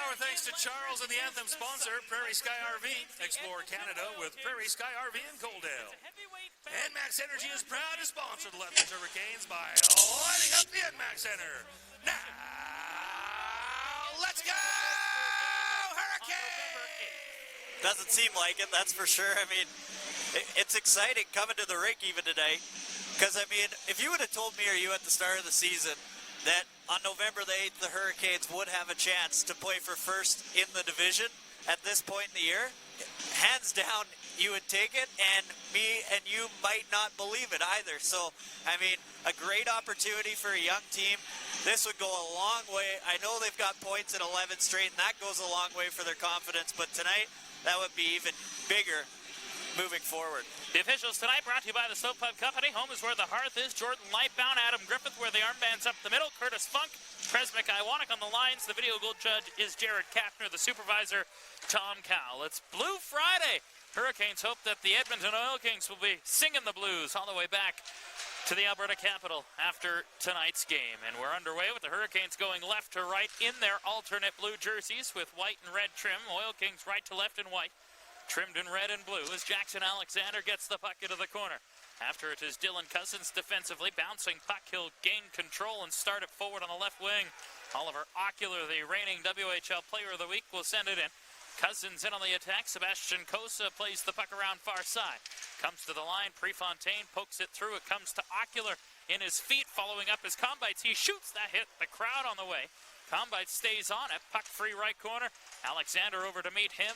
our thanks to Charles and the Anthem sponsor, Prairie Sky RV. Explore Canada with Prairie Sky RV in Coaldale. And Max Energy is proud to sponsor the Lethbridge Hurricanes by lighting up the Max Center. Now, let's go, Hurricanes! Doesn't seem like it, that's for sure. I mean, it's exciting coming to the rink even today. Because, I mean, if you would have told me or you at the start of the season that on November the 8th, the Hurricanes would have a chance to play for first in the division at this point in the year, hands down, you would take it, and me and you might not believe it either. So, I mean, a great opportunity for a young team. This would go a long way. I know they've got points at 11 straight, and that goes a long way for their confidence, but tonight, that would be even bigger moving forward. The officials tonight brought to you by the Soap Pub Company. Home is where the hearth is. Jordan Lightbound, Adam Griffith where the armband's up the middle. Curtis Funk, Presmic Iwanek on the lines. The video goal judge is Jared Kaffner. The supervisor, Tom Cowell. It's Blue Friday. Hurricanes hope that the Edmonton Oil Kings will be singing the blues all the way back to the Alberta capital after tonight's game. And we're underway with the Hurricanes going left to right in their alternate blue jerseys with white and red trim. Oil Kings right to left in white, trimmed in red and blue as Jackson Alexander gets the puck into the corner. After it is Dylan Cousins defensively. Bouncing puck, he'll gain control and start it forward on the left wing. Oliver Ocular, the reigning WHL Player of the Week, will send it in. Cousins in on the attack. Sebastian Cossa plays the puck around far side. Comes to the line. Prefontaine pokes it through. It comes to Ocular in his feet, following up his Combites. He shoots that hit. The crowd on the way. Combites stays on it. Puck free right corner. Alexander over to meet him.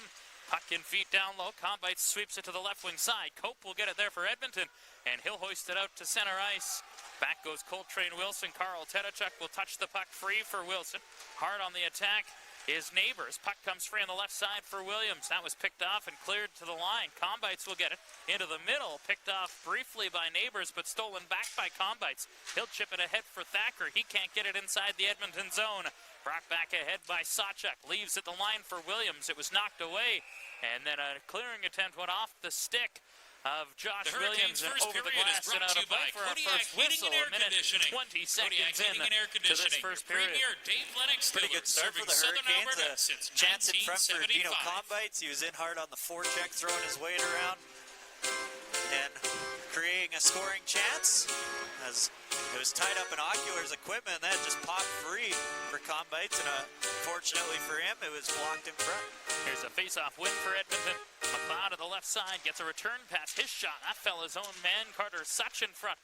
Puck in feet down low. Combites sweeps it to the left wing side. Cope will get it there for Edmonton, and he'll hoist it out to center ice. Back goes Coltrane Wilson. Carl Tedachuk will touch the puck free for Wilson. Hard on the attack is Neighbors. Puck comes free on the left side for Williams. That was picked off and cleared to the line. Combites will get it into the middle. Picked off briefly by Neighbors, but stolen back by Combites. He'll chip it ahead for Thacker. He can't get it inside the Edmonton zone. Brought back ahead by Sawchuk. Leaves at the line for Williams. It was knocked away. And then a clearing attempt went off the stick of Josh Williams and over the glass and out of play for our first whistle. A minute 20 seconds in to this first period. Pretty good start for the Hurricanes. A chance in front for Dino Combites. He was in hard on the forecheck, throwing his weight around and creating a scoring chance as it was tied up in Ocular's equipment, and that just popped free for Combites, and fortunately for him, it was blocked in front. Here's a face-off win for Edmonton. McLeod at the left side gets a return pass. His shot, that fell his own man. Carter Such in front.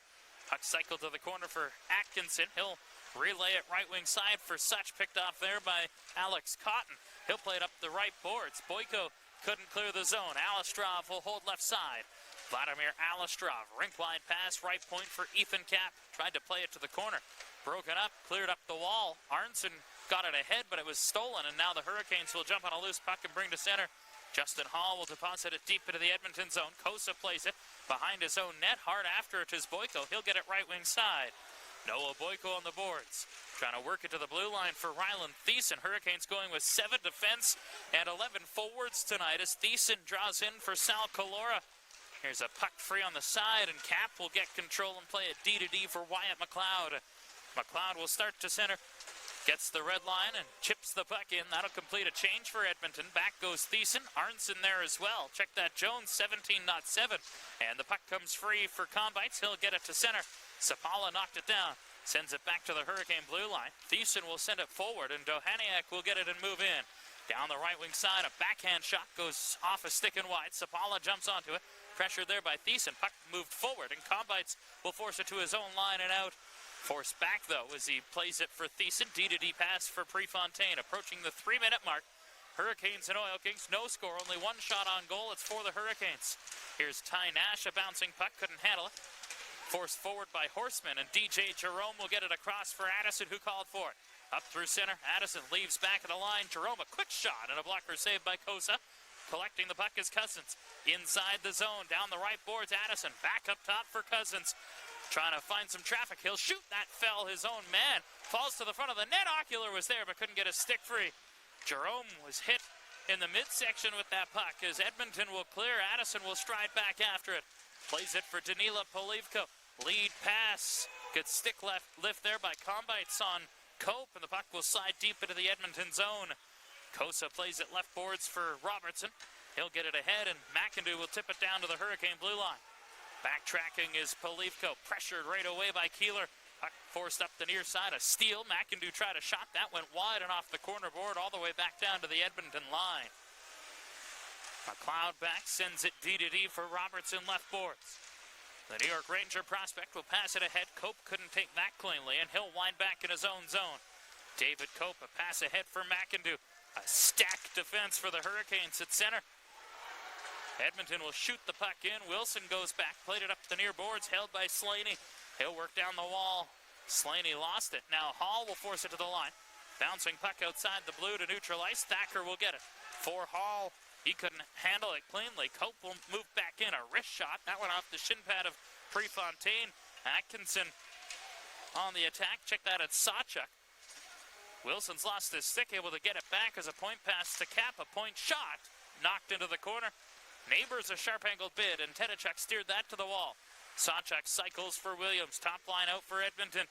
Puck cycled to the corner for Atkinson. He'll relay it right wing side for Such, picked off there by Alex Cotton. He'll play it up the right boards. Boyko couldn't clear the zone. Alistrov will hold left side. Vladimir Alistrov, rink-wide pass, right point for Ethan Kapp. Tried to play it to the corner. Broken up, cleared up the wall. Arnson got it ahead, but it was stolen, and now the Hurricanes will jump on a loose puck and bring to center. Justin Hall will deposit it deep into the Edmonton zone. Kosa plays it behind his own net. Hard after it is Boyko. He'll get it right wing side. Noah Boyko on the boards. Trying to work it to the blue line for Ryland Thiessen. Hurricanes going with 7 defense and 11 forwards tonight as Thiessen draws in for Sal Calora. Here's a puck free on the side, and Kapp will get control and play it D-to-D for Wyatt McLeod. McLeod will start to center. Gets the red line and chips the puck in. That'll complete a change for Edmonton. Back goes Thiessen. Arnson there as well. Check that, Jones, 17-7. And the puck comes free for Combites. He'll get it to center. Sapala knocked it down. Sends it back to the Hurricane blue line. Thiessen will send it forward, and Dohaniak will get it and move in. Down the right wing side, a backhand shot goes off a stick and wide. Sapala jumps onto it. Pressured there by Thiessen. Puck moved forward, and Combites will force it to his own line and out. Forced back, though, as he plays it for Thiessen. D-to-D pass for Prefontaine. Approaching the 3-minute mark. Hurricanes and Oil Kings, no score. Only one shot on goal. It's for the Hurricanes. Here's Ty Nash, a bouncing puck. Couldn't handle it. Forced forward by Horseman, and DJ Jerome will get it across for Addison, who called for it. Up through center. Addison leaves back at the line. Jerome, a quick shot, and a blocker saved by Kosa. Collecting the puck is Cousins. Inside the zone, down the right boards, Addison. Back up top for Cousins. Trying to find some traffic. He'll shoot. That fell his own man. Falls to the front of the net. Ocular was there, but couldn't get his stick free. Jerome was hit in the midsection with that puck as Edmonton will clear. Addison will stride back after it. Plays it for Danila Polivko. Lead pass. Good stick lift there by Combites on Cope, and the puck will slide deep into the Edmonton zone. Kosa plays it left boards for Robertson. He'll get it ahead, and McIndoe will tip it down to the Hurricane blue line. Backtracking is Polivko, pressured right away by Keeler. Puck forced up the near side, a steal. McIndoe tried a shot. That went wide and off the corner board all the way back down to the Edmonton line. McLeod back, sends it D-to-D for Robertson left boards. The New York Ranger prospect will pass it ahead. Cope couldn't take that cleanly, and he'll wind back in his own zone. David Cope, a pass ahead for McIndoe. A stacked defense for the Hurricanes at center. Edmonton will shoot the puck in. Wilson goes back, played it up the near boards, held by Slaney. He'll work down the wall. Slaney lost it. Now Hall will force it to the line. Bouncing puck outside the blue to neutral ice. Thacker will get it. For Hall, he couldn't handle it cleanly. Cope will move back in. A wrist shot. That went off the shin pad of Prefontaine. Atkinson on the attack. Check that at Sawchuk. Wilson's lost his stick, able to get it back as a point pass to Cap. A point shot. Knocked into the corner. Neighbors a sharp-angled bid, and Tedachuk steered that to the wall. Sawchuk cycles for Williams. Top line out for Edmonton.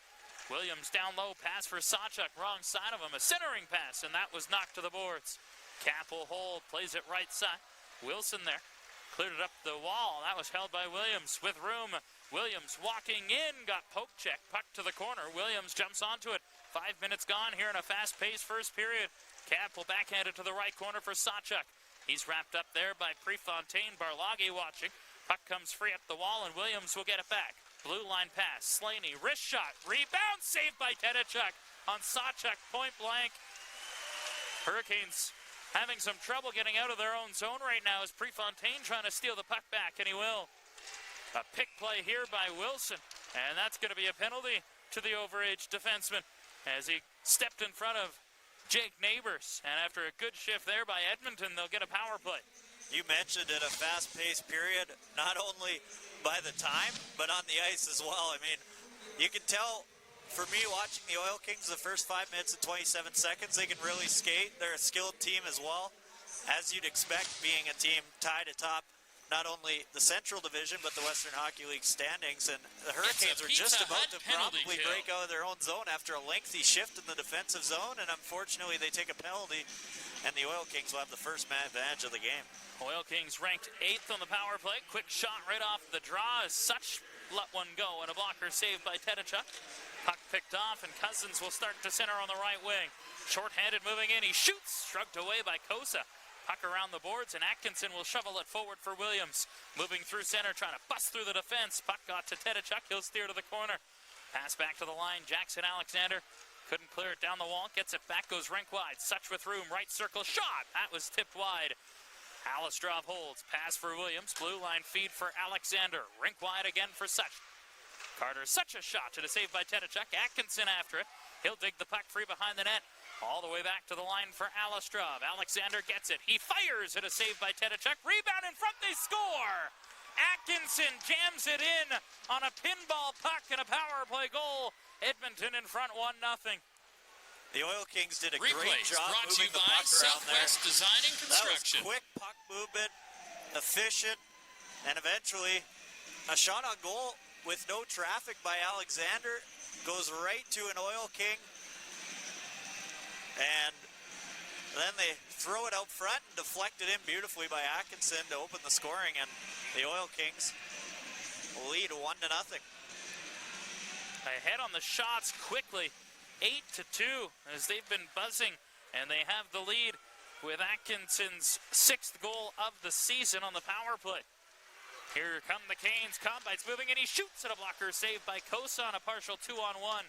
Williams down low, pass for Sawchuk. Wrong side of him. A centering pass, and that was knocked to the boards. Cap will hold, plays it right side. Wilson there. Cleared it up the wall. That was held by Williams with room. Williams walking in, got poke check. Puck to the corner. Williams jumps onto it. 5 minutes gone here in a fast-paced first period. Cap will backhand it to the right corner for Sawchuk. He's wrapped up there by Prefontaine. Barlagi watching. Puck comes free up the wall, and Williams will get it back. Blue line pass. Slaney, wrist shot. Rebound, saved by Tedachuk on Sawchuk, point blank. Hurricanes having some trouble getting out of their own zone right now as Prefontaine trying to steal the puck back, and he will. A pick play here by Wilson, and that's going to be a penalty to the overage defenseman as he stepped in front of Jake Neighbors. And after a good shift there by Edmonton, they'll get a power play. You mentioned it, a fast-paced period, not only by the time, but on the ice as well. I mean, you can tell, for me, watching the Oil Kings the first 5 minutes and 27 seconds, they can really skate. They're a skilled team as well, as you'd expect, being a team tied atop not only the Central Division, but the Western Hockey League standings. And the Hurricanes were just about to probably break out of their own zone after a lengthy shift in the defensive zone, and unfortunately they take a penalty, and the Oil Kings will have the first man advantage of the game. Oil Kings ranked 8th on the power play. Quick shot right off the draw as Such let one go, and a blocker saved by Tedachuk. Puck picked off, and Cousins will start to center on the right wing. Short-handed moving in, he shoots, shrugged away by Kosa. Puck around the boards, and Atkinson will shovel it forward for Williams. Moving through center, trying to bust through the defense. Puck got to Tedachuk, he'll steer to the corner. Pass back to the line, Jackson Alexander couldn't clear it down the wall, gets it back, goes rink wide. Such with room, right circle, shot! That was tipped wide. Alistrov holds, pass for Williams, blue line feed for Alexander. Rink wide again for Such. Carter, such a shot to the save by Tedachuk. Atkinson after it. He'll dig the puck free behind the net. All the way back to the line for Alistrov. Alexander gets it. He fires it, a save by Tedachuk. Rebound in front, they score! Atkinson jams it in on a pinball puck and a power play goal. Edmonton in front 1-0. The Oil Kings did a Replays great job brought to you moving the by puck around there. Southwest Design and Construction. That was quick puck movement, efficient, and eventually a shot on goal with no traffic by Alexander goes right to an Oil King. And then they throw it out front and deflect it in beautifully by Atkinson to open the scoring, and the Oil Kings lead 1-0. Ahead on the shots quickly, 8-2 as they've been buzzing, and they have the lead with Atkinson's 6th goal of the season on the power play. Here come the Canes. Combites moving, and he shoots at a blocker saved by Kosa on a partial 2-on-1.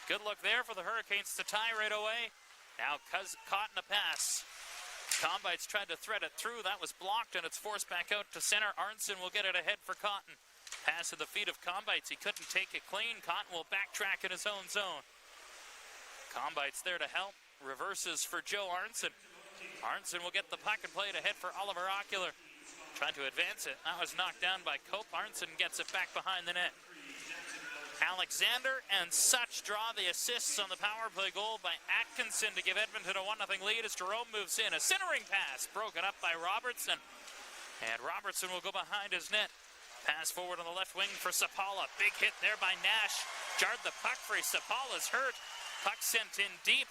Good look there for the Hurricanes to tie right away. Now caught in a pass. Combites tried to thread it through. That was blocked, and it's forced back out to center. Arnson will get it ahead for Cotton. Pass to the feet of Combites. He couldn't take it clean. Cotton will backtrack in his own zone. Combites there to help. Reverses for Joe Arnson. Arnson will get the puck and play it ahead for Oliver Ocular. Trying to advance it. That was knocked down by Cope. Arnson gets it back behind the net. Alexander and Such draw the assists on the power play goal by Atkinson to give Edmonton a 1-0 lead as Jerome moves in. A centering pass broken up by Robertson. And Robertson will go behind his net. Pass forward on the left wing for Sapala. Big hit there by Nash. Jarred the puck free. Sapala's hurt. Puck sent in deep.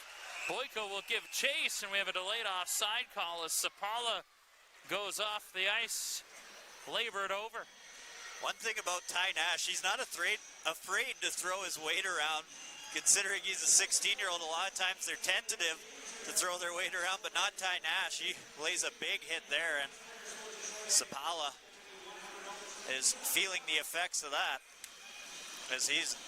Boyko will give chase, and we have a delayed offside call as Sapala goes off the ice, labored over. One thing about Ty Nash, he's not afraid to throw his weight around. Considering he's a 16-year-old, a lot of times they're tentative to throw their weight around, but not Ty Nash. He lays a big hit there, and Sapala is feeling the effects of that as he's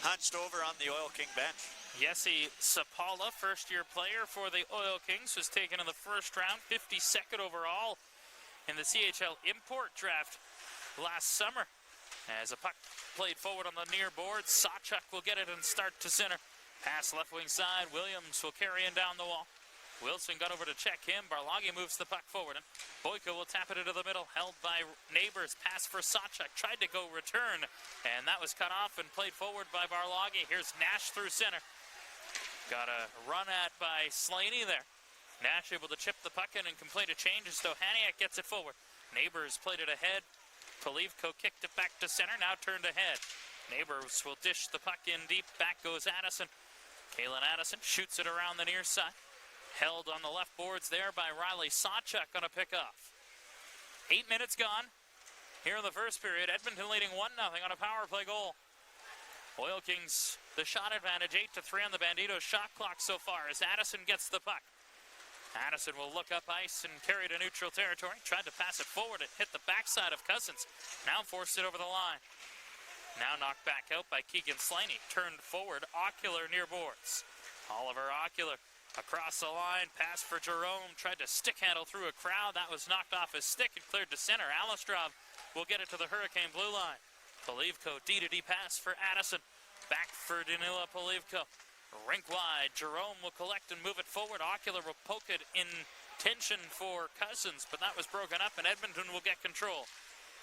hunched over on the Oil King bench. Jesse Sapala, first-year player for the Oil Kings, was taken in the first round, 52nd overall in the CHL import draft last summer. As a puck played forward on the near board, Sawchuk will get it and start to center. Pass left wing side, Williams will carry in down the wall. Wilson got over to check him. Barloggi moves the puck forward. And Boyko will tap it into the middle, held by Neighbors. Pass for Sawchuk, tried to go return, and that was cut off and played forward by Barloggi. Here's Nash through center. Got a run at by Slaney there. Nash able to chip the puck in and complete a change as Stohaniak gets it forward. Neighbors played it ahead. Polivko kicked it back to center, now turned ahead. Neighbors will dish the puck in deep. Back goes Addison. Kalen Addison shoots it around the near side. Held on the left boards there by Riley Sawchuk on a pickoff. 8 minutes gone here in the first period. Edmonton leading 1-0 on a power play goal. Oil Kings, the shot advantage, 8-3 on the Banditos shot clock so far as Addison gets the puck. Addison will look up ice and carry to neutral territory. Tried to pass it forward. It hit the backside of Cousins. Now forced it over the line. Now knocked back out by Keegan Slaney. Turned forward. Ocular near boards. Oliver Ocular across the line. Pass for Jerome. Tried to stick handle through a crowd. That was knocked off his stick and cleared to center. Alistrov will get it to the Hurricane blue line. Polivko, D-to-D pass for Addison. Back for Danila Polivko. Rink wide. Jerome will collect and move it forward. Ocular will poke it in tension for Cousins, but that was broken up, and Edmonton will get control.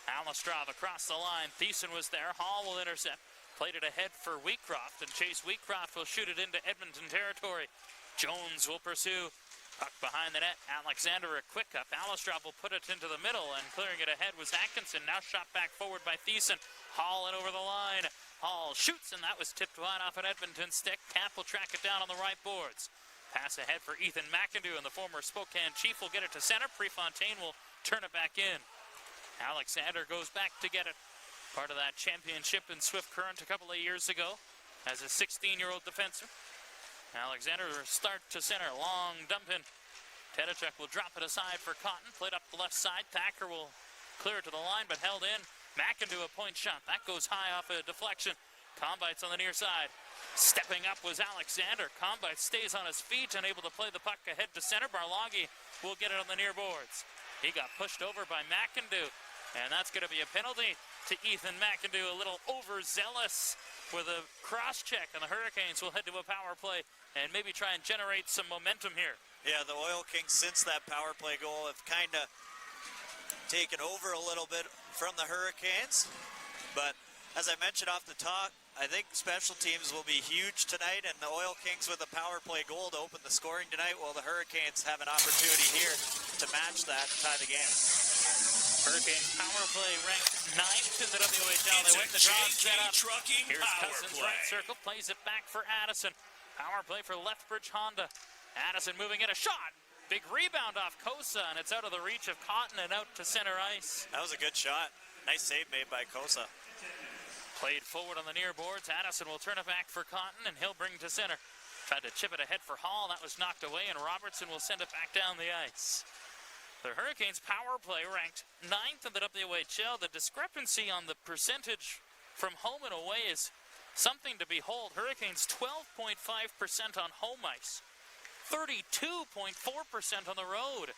Alistrov across the line. Thiessen was there. Hall will intercept. Played it ahead for Wheatcroft, and Chase Wheatcroft will shoot it into Edmonton territory. Jones will pursue. Puck behind the net. Alexander a quick up. Alistrov will put it into the middle, and clearing it ahead was Atkinson. Now shot back forward by Thiessen. Hall in over the line. Hall shoots, and that was tipped wide off an Edmonton stick. Cap will track it down on the right boards. Pass ahead for Ethan McIndoe, and the former Spokane Chief will get it to center. Prefontaine will turn it back in. Alexander goes back to get it. Part of that championship in Swift Current a couple of years ago as a 16-year-old defenseman. Alexander will start to center. Long dump in. Tedachuk will drop it aside for Cotton. Played up the left side. Thacker will clear it to the line, but held in. McIndoe a point shot. That goes high off a deflection. Combites on the near side. Stepping up was Alexander. Combite stays on his feet and able to play the puck ahead to center. Barloggi will get it on the near boards. He got pushed over by McIndoe, and that's going to be a penalty to Ethan McIndoe. A little overzealous with a cross check, and the Hurricanes will head to a power play and maybe try and generate some momentum here. Yeah, the Oil Kings, since that power play goal, have kind of taken over a little bit from the Hurricanes. But as I mentioned off the top, I think special teams will be huge tonight, and the Oil Kings with a power play goal to open the scoring tonight, while the Hurricanes have an opportunity here to match that and tie the game. Hurricanes power play ranked 9th in the WHL. They win the draw and set up. Here's Cousins, right circle, plays it back for Addison. Power play for Lethbridge Honda. Addison moving in, a shot. Big rebound off Kosa, and it's out of the reach of Cotton and out to center ice. That was a good shot. Nice save made by Kosa. Played forward on the near boards. Addison will turn it back for Cotton, and he'll bring to center. Tried to chip it ahead for Hall. That was knocked away, and Robertson will send it back down the ice. The Hurricanes power play ranked 9th in the WHL. The discrepancy on the percentage from home and away is something to behold. Hurricanes 12.5% on home ice. 32.4% on the road.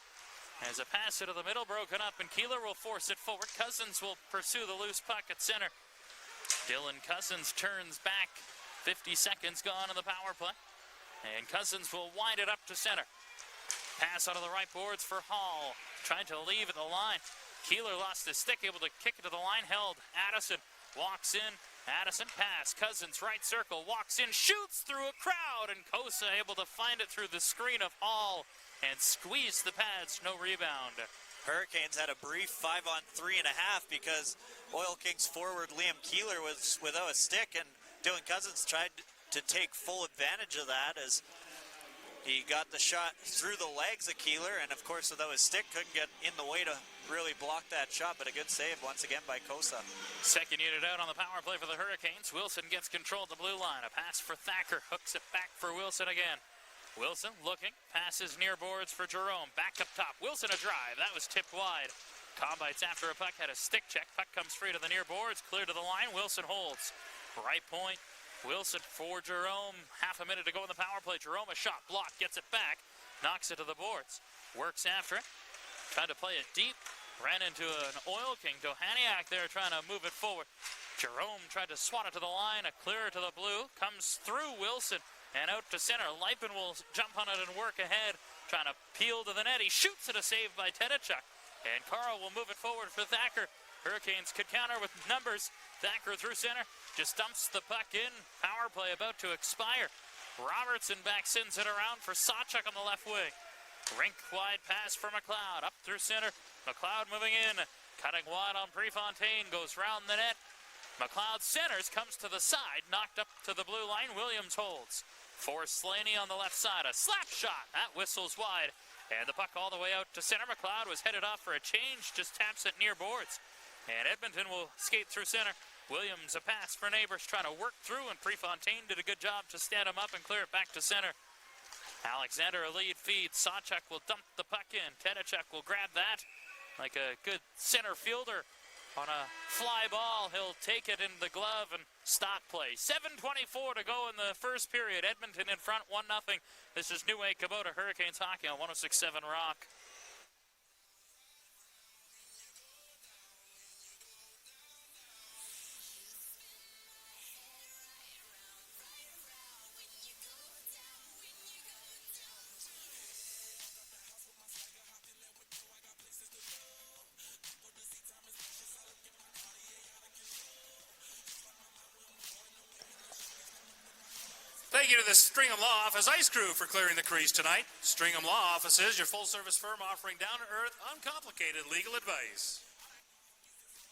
As a pass into the middle, broken up, and Keeler will force it forward. Cousins will pursue the loose puck at center. Dylan Cousins turns back. 50 seconds gone in the power play. And Cousins will wind it up to center. Pass out of the right boards for Hall. Tried to leave at the line. Keeler lost his stick, able to kick it to the line. Held. Addison walks in. Addison pass. Cousins right circle. Walks in. Shoots through a crowd. And Kosa able to find it through the screen of Hall. And squeeze the pads. No rebound. Hurricanes had a brief 5-on-3.5 because Oil Kings forward Liam Keeler was without a stick, and Dylan Cousins tried to take full advantage of that as He got the shot through the legs of Keeler, and of course without his stick, couldn't get in the way to really block that shot, but a good save once again by Kosa. Second unit out on the power play for the Hurricanes. Wilson gets control of the blue line. A pass for Thacker, hooks it back for Wilson again. Wilson looking, passes near boards for Jerome. Back up top, Wilson a drive. That was tipped wide. Combites after a puck, had a stick check. Puck comes free to the near boards, clear to the line. Wilson holds. Right point, Wilson for Jerome. Half a minute to go in the power play. Jerome a shot, blocked, gets it back. Knocks it to the boards. Works after it. Trying to play it deep. Ran into an Oil King. Dohaniak there trying to move it forward. Jerome tried to swat it to the line. A clear to the blue. Comes through Wilson. And out to center. Lipin will jump on it and work ahead. Trying to peel to the net. He shoots it, a save by Tedachuk. And Carl will move it forward for Thacker. Hurricanes could counter with numbers. Thacker through center. Just dumps the puck in. Power play about to expire. Robertson back sends it around for Sawchuk on the left wing. Rink wide pass for McLeod. Up through center. McLeod moving in. Cutting wide on Prefontaine. Goes round the net. McLeod centers. Comes to the side. Knocked up to the blue line. Williams holds. For Slaney on the left side, a slap shot. That whistles wide. And the puck all the way out to center. McLeod was headed off for a change. Just taps it near boards. And Edmonton will skate through center. Williams a pass for Neighbors trying to work through. And Prefontaine did a good job to stand him up and clear it back to center. Alexander a lead feed. Sawchuk will dump the puck in. Tedachuk will grab that like a good center fielder. On a fly ball, he'll take it in the glove and stop play. 7:24 to go in the first period. Edmonton in front, 1-0. This is New Wave Kubota Hurricanes hockey on 106.7 Rock. Thank you to the Stringham Law Office Ice Crew for clearing the crease tonight. Stringham Law Offices, your full-service firm offering down-to-earth, uncomplicated legal advice.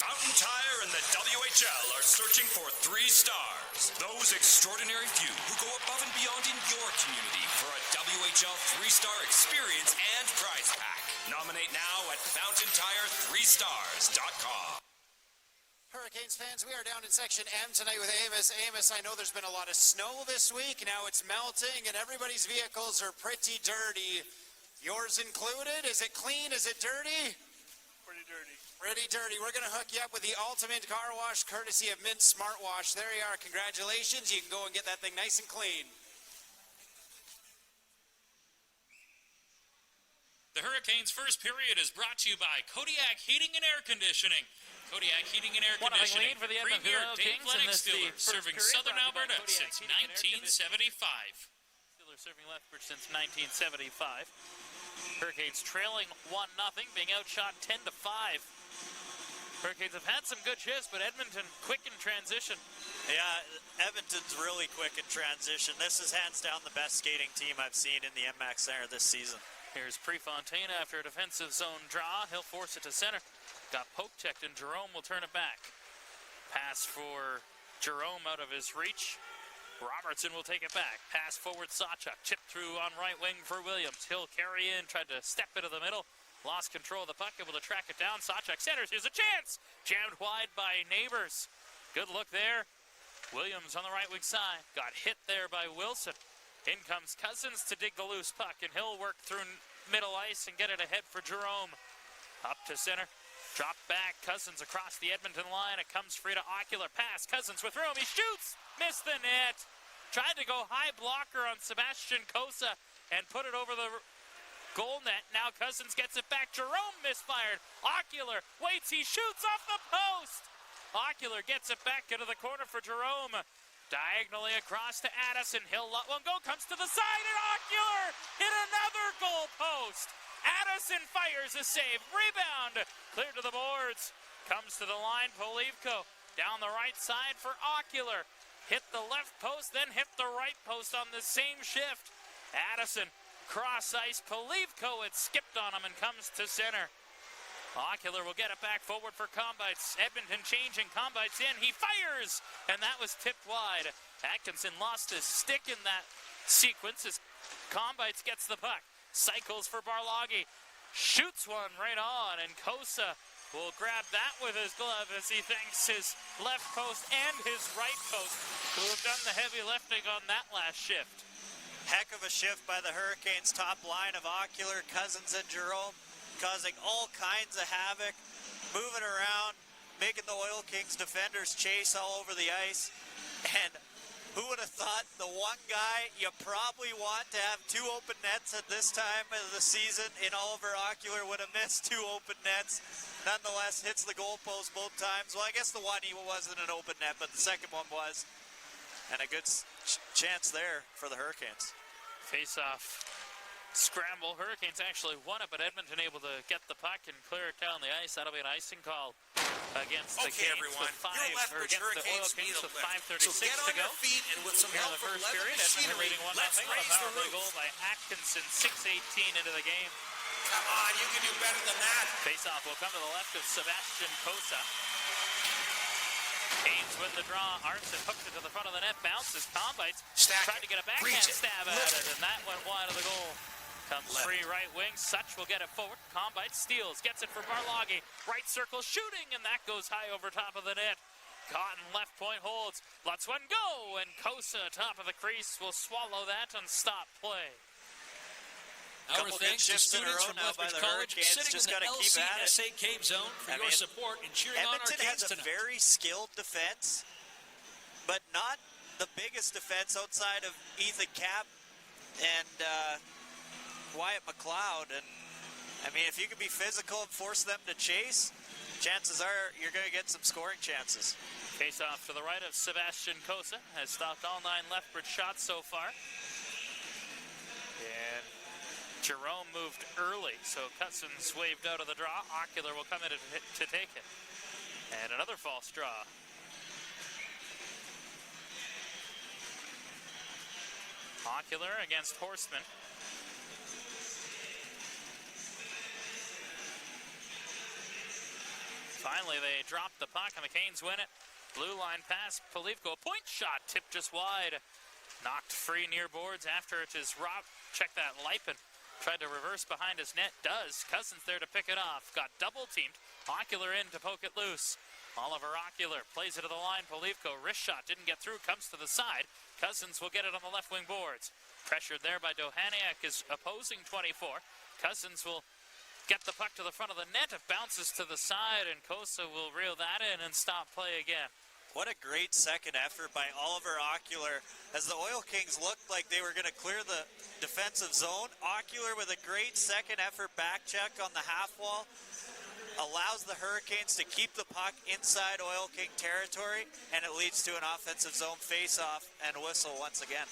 Fountain Tire and the WHL are searching for 3 stars. Those extraordinary few who go above and beyond in your community for a WHL 3-star experience and prize pack. Nominate now at FountainTire3stars.com. Hurricanes fans, we are down in Section M tonight with Amos. Amos, I know there's been a lot of snow this week. Now it's melting and everybody's vehicles are pretty dirty. Yours included? Is it clean? Is it dirty? Pretty dirty. Pretty dirty. We're going to hook you up with the ultimate car wash courtesy of Mint Smartwash. There you are. Congratulations. You can go and get that thing nice and clean. The Hurricanes' first period is brought to you by Kodiak Heating and Air Conditioning. Kodiak Heating and Air Conditioning, lead for the Edmonton premier Oil Dave Kings in Lennox this dealer, first serving period, Southern brought to you by Alberta Kodiak since Heating and Air 1975. Steelers serving Lethbridge since 1975. Hurricanes trailing 1-0, being outshot 10-5. Hurricanes have had some good shifts, but Edmonton quick in transition. Yeah, Edmonton's really quick in transition. This is hands down the best skating team I've seen in the MX Center this season. Here's Prefontaine after a defensive zone draw. He'll force it to center. Got poke checked and Jerome will turn it back. Pass for Jerome out of his reach. Robertson will take it back. Pass forward Sawchuk. Chip through on right wing for Williams. He'll carry in, tried to step into the middle. Lost control of the puck, able to track it down. Sawchuk centers. Here's a chance. Jammed wide by Neighbors. Good look there. Williams on the right wing side. Got hit there by Wilson. In comes Cousins to dig the loose puck, and he'll work through middle ice and get it ahead for Jerome. Up to center. Drop back. Cousins across the Edmonton line. It comes free to Ocular. Pass. Cousins with room. He shoots. Missed the net. Tried to go high blocker on Sebastian Kosa and put it over the goal net. Now Cousins gets it back. Jerome misfired. Ocular waits. He shoots off the post. Ocular gets it back into the corner for Jerome. Diagonally across to Addison. He'll let one go. Comes to the side, and Ocular hit another goal post. Addison fires a save. Rebound. Clear to the boards. Comes to the line. Polivko down the right side for Ocular. Hit the left post, then hit the right post on the same shift. Addison cross ice. Polivko had skipped on him and comes to center. Ocular will get it back forward for Combites. Edmonton changing. Combites in. He fires, and that was tipped wide. Atkinson lost his stick in that sequence as Combites gets the puck. Cycles for Barloggi. Shoots one right on, and Kosa will grab that with his glove as he thanks his left post and his right post, who have done the heavy lifting on that last shift. Heck of a shift by the Hurricanes' top line of Ocular, Cousins, and Jerome, causing all kinds of havoc, moving around, making the Oil Kings defenders chase all over the ice. And who would have thought the one guy you probably want to have two open nets at this time of the season in Oliver Ocular would have missed two open nets. Nonetheless, hits the goalpost both times. Well, I guess the one he wasn't an open net, but the second one was. And a good chance there for the Hurricanes. Face-off scramble. Hurricanes actually won it, but Edmonton able to get the puck and clear it down the ice. That'll be an icing call against the Kings everyone. with Your against Lethbridge the Oil Kings Hurricanes with need a lift. 5:36 So get to on go. your feet and with some Here in help the from first Lethbridge period, Edmonton machinery, leading 1-0 let's on a raise the power play roof. goal by Atkinson, 6:18 into the game. Come on, you can do better than that. Face-off will come to the left of Sebastian Kosa. Canes win the draw. Arnson hooked it to the front of the net. Bounces. Combites Stack tried it. to get a backhand Reach it. stab at Lift it, and that went wide of the goal. Comes Left. free right wing. Such will get it forward. Combites steals. Gets it for Barloggi. Right circle shooting, and that goes high over top of the net. Cotton left point holds. Lets one go, and Kosa, top of the crease, will swallow that and stop play. Our Couple thanks good to shifts in a students row from now by Lethbridge the College Hurricanes. sitting Just in the gotta keep at it. LCSA Cave Zone for I your mean, support and cheering on our Edmonton Kings has a tonight. very skilled defense, but not the biggest defense outside of Ethan Kapp and Wyatt McLeod. And I mean, if you can be physical and force them to chase, chances are you're going to get some scoring chances. Face off to the right of Sebastian Kosa. Has stopped all 9 Lethbridge shots so far. And Jerome moved early, so Cousins waved out of the draw. Ocular will come in to take it. And another false draw. Ocular against Horseman. Finally, they drop the puck, and the Canes win it. Blue line pass, Polivko, point shot, tipped just wide. Knocked free near boards after it is Rob. Check that, Lipin tried to reverse behind his net, does. Cousins there to pick it off, got double teamed. Ocular in to poke it loose. Oliver Ocular plays it to the line, Polivko, wrist shot, didn't get through, comes to the side. Cousins will get it on the left wing boards. Pressured there by Dohaniak, is opposing 24. Cousins will get the puck to the front of the net. It bounces to the side, and Kosa will reel that in and stop play again. What a great second effort by Oliver Ocular as the Oil Kings looked like they were going to clear the defensive zone. Ocular with a great second effort back check on the half wall allows the Hurricanes to keep the puck inside Oil King territory, and it leads to an offensive zone face-off and whistle once again.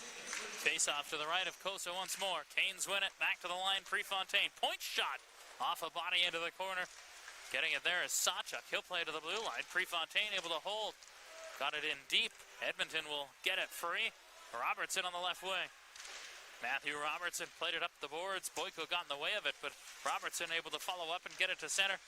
Face-off to the right of Kosa once more. Canes win it. Back to the line. Prefontaine. Point shot off a body into the corner. Getting it there is Sawchuk. He'll play to the blue line. Prefontaine able to hold. Got it in deep. Edmonton will get it free. Robertson on the left wing. Matthew Robertson played it up the boards. Boyko got in the way of it, but Robertson able to follow up and get it to center.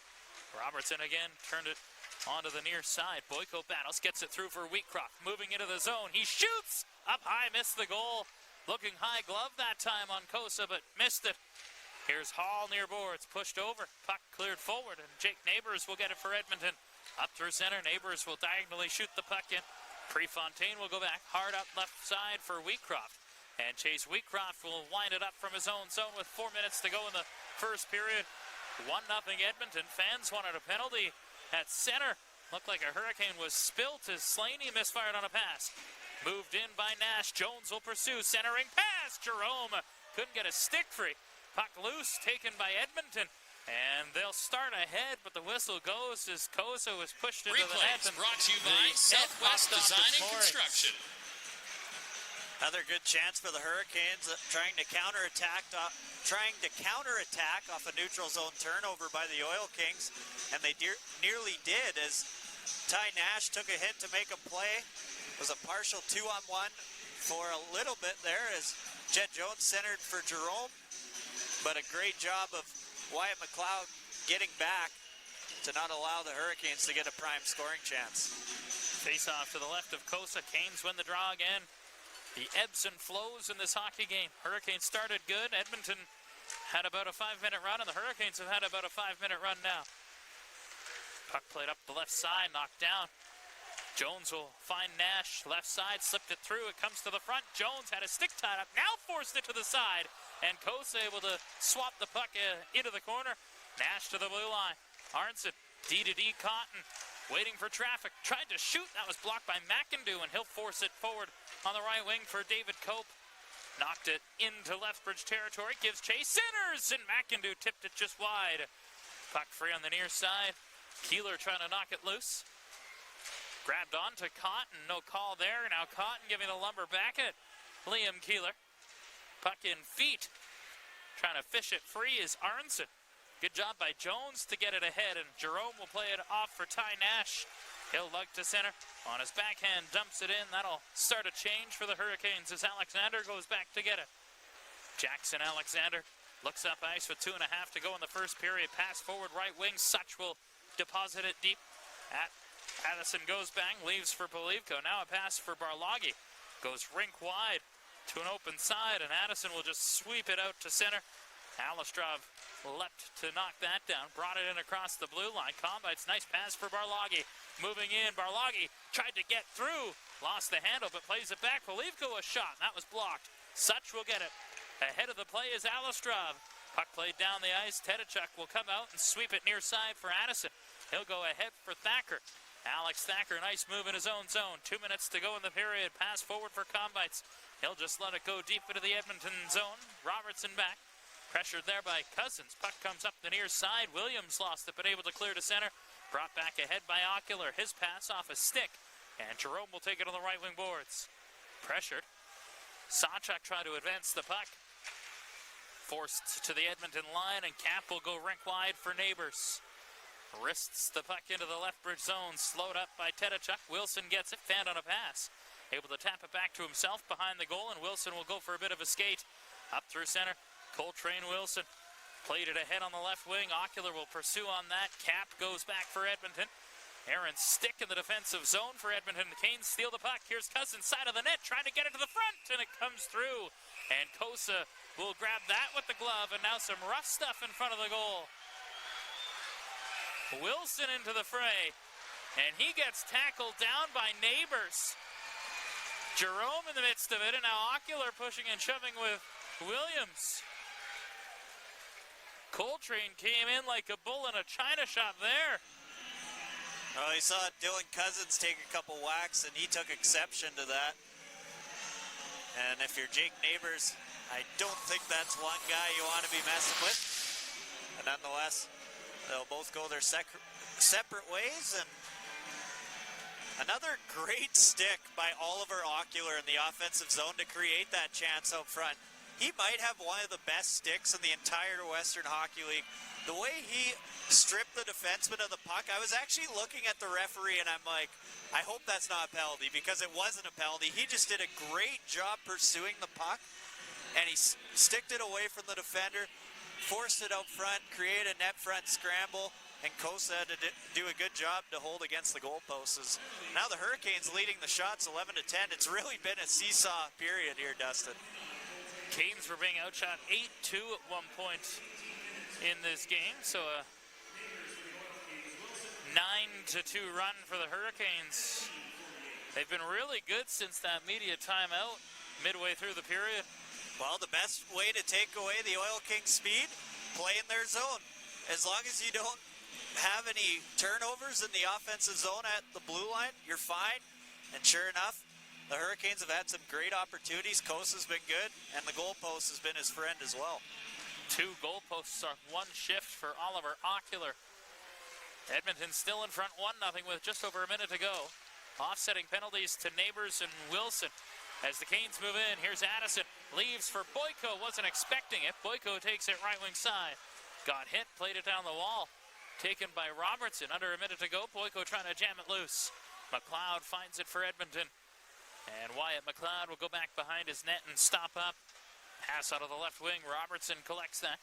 Robertson again turned it onto the near side. Boyko battles, gets it through for Wheatcroft. Moving into the zone. He shoots! Up high, missed the goal. Looking high glove that time on Kosa, but missed it. Here's Hall near boards, pushed over. Puck cleared forward, and Jake Neighbors will get it for Edmonton. Up through center, Neighbors will diagonally shoot the puck in. Prefontaine will go back hard up left side for Wheatcroft. And Chase Wheatcroft will wind it up from his own zone with 4 minutes to go in the first period. 1-0 Edmonton. Fans wanted a penalty at center. Looked like a Hurricane was spilt as Slaney misfired on a pass. Moved in by Nash. Jones will pursue. Centering pass. Jerome couldn't get a stick free. Puck loose, taken by Edmonton. And they'll start ahead, but the whistle goes as Kosa was pushed into the net. Replays brought to you by Southwest Design and Construction. Another good chance for the Hurricanes, trying to counterattack off a neutral zone turnover by the Oil Kings, and they nearly did as Ty Nash took a hit to make a play. It was a partial 2-on-1 for a little bit there as Jed Jones centered for Jerome, but a great job of Wyatt McLeod getting back to not allow the Hurricanes to get a prime scoring chance. Face off to the left of Kosa. Canes win the draw again. The ebbs and flows in this hockey game. Hurricanes started good. Edmonton had about a 5-minute run, and the Hurricanes have had about a 5-minute run now. Puck played up the left side, knocked down. Jones will find Nash, left side, slipped it through. It comes to the front. Jones had a stick tied up, now forced it to the side. And Kosa able to swap the puck into the corner. Nash to the blue line. Arnson, D-to-D Cotton, waiting for traffic. Tried to shoot, that was blocked by McIndoe, and he'll force it forward on the right wing for David Cope. Knocked it into Lethbridge territory, gives chase, Sinners, and McIndoe tipped it just wide. Puck free on the near side. Keeler trying to knock it loose. Grabbed onto Cotton, no call there. Now Cotton giving the lumber back at Liam Keeler. Puck in feet. Trying to fish it free is Arnson. Good job by Jones to get it ahead, and Jerome will play it off for Ty Nash. He'll lug to center. On his backhand, dumps it in. That'll start a change for the Hurricanes as Alexander goes back to get it. Jackson Alexander looks up ice with 2.5 to go in the first period. Pass forward right wing. Such will deposit it deep. Addison goes bang, leaves for Polivko. Now a pass for Barloggi. Goes rink wide to an open side, and Addison will just sweep it out to center. Alistrov leapt to knock that down, brought it in across the blue line. Combites, nice pass for Barloggi. Moving in, Barloggi tried to get through, lost the handle, but plays it back. Polivko a shot, that was blocked. Such will get it. Ahead of the play is Alistrov. Puck played down the ice. Tedachuk will come out and sweep it near side for Addison. He'll go ahead for Thacker. Alex Thacker, nice move in his own zone. 2 minutes to go in the period. Pass forward for Combites. He'll just let it go deep into the Edmonton zone. Robertson back. Pressured there by Cousins. Puck comes up the near side. Williams lost it, but able to clear to center. Brought back ahead by Ocular. His pass off a stick. And Jerome will take it on the right wing boards. Pressured. Sawchuk tried to advance the puck. Forced to the Edmonton line, and Cap will go rink wide for Neighbors. Wrists the puck into the Lethbridge zone. Slowed up by Tedachuk. Wilson gets it. Fanned on a pass. Able to tap it back to himself behind the goal, and Wilson will go for a bit of a skate. Up through center. Coltrane Wilson played it ahead on the left wing. Ocular will pursue on that. Cap goes back for Edmonton. Aaron stick in the defensive zone for Edmonton. The Canes steal the puck. Here's Cousins, side of the net, trying to get it to the front, and it comes through. And Kosa will grab that with the glove, and now some rough stuff in front of the goal. Wilson into the fray, and he gets tackled down by Neighbors. Jerome in the midst of it, and now Ocular pushing and shoving with Williams. Coltrane came in like a bull in a china shop there. Well, he saw Dylan Cousins take a couple whacks, and he took exception to that. And if you're Jake Neighbors, I don't think that's one guy you want to be messing with. And nonetheless, they'll both go their separate ways. And another great stick by Oliver Ocular in the offensive zone to create that chance out front. He might have one of the best sticks in the entire Western Hockey League. The way he stripped the defenseman of the puck, I was actually looking at the referee and I'm like, I hope that's not a penalty, because it wasn't a penalty. He just did a great job pursuing the puck, and he sticked it away from the defender, forced it out front, created a net front scramble, and Kosa had to do a good job to hold against the goalposts. Now the Hurricanes leading the shots 11-10. It's really been a seesaw period here, Dustin. Canes were being outshot 8-2 at one point in this game, so a 9-2 run for the Hurricanes. They've been really good since that media timeout midway through the period. Well, the best way to take away the Oil Kings' speed, play in their zone. As long as you don't have any turnovers in the offensive zone at the blue line, you're fine. And sure enough, the Hurricanes have had some great opportunities. Kosa's been good, and the goalpost has been his friend as well. 2 goalposts on one shift for Oliver Ocular. Edmonton still in front 1-0 with just over a minute to go. Offsetting penalties to Neighbors and Wilson. As the Canes move in, here's Addison. Leaves for Boyko, wasn't expecting it. Boyko takes it right wing side. Got hit, played it down the wall. Taken by Robertson, under a minute to go. Boyko trying to jam it loose. McLeod finds it for Edmonton. And Wyatt McLeod will go back behind his net and stop up. Pass out of the left wing. Robertson collects that.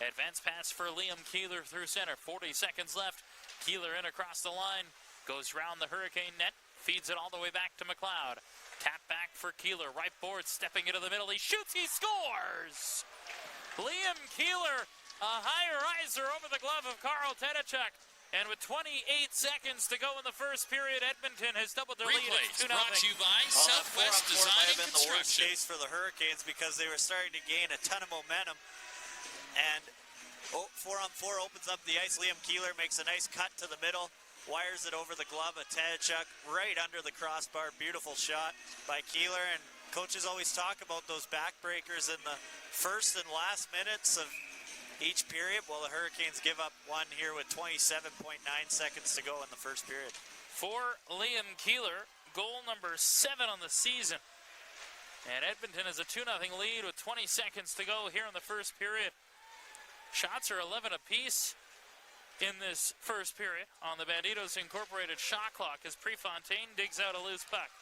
Advance pass for Liam Keeler through center. 40 seconds left. Keeler in across the line. Goes round the Hurricane net. Feeds it all the way back to McLeod. Tap back for Keeler. Right board, stepping into the middle. He shoots, he scores! Liam Keeler, a high riser over the glove of Carl Tedachuk. And with 28 seconds to go in the first period, Edmonton has doubled their lead. Replays It's 2-0. brought to you by Southwest That 4-on-4 Design might and have been the worst Construction. case for the Hurricanes because they were starting to gain a ton of momentum. And 4-on-4 opens up the ice. Liam Keeler makes a nice cut to the middle, wires it over the glove of Tedachuk right under the crossbar. Beautiful shot by Keeler. And coaches always talk about those backbreakers in the first and last minutes of each period. Well, the Hurricanes give up one here with 27.9 seconds to go in the first period. For Liam Keeler, goal number 7 on the season. And Edmonton has a 2-0 lead with 20 seconds to go here in the first period. Shots are 11 apiece in this first period on the Banditos Incorporated shot clock as Prefontaine digs out a loose puck.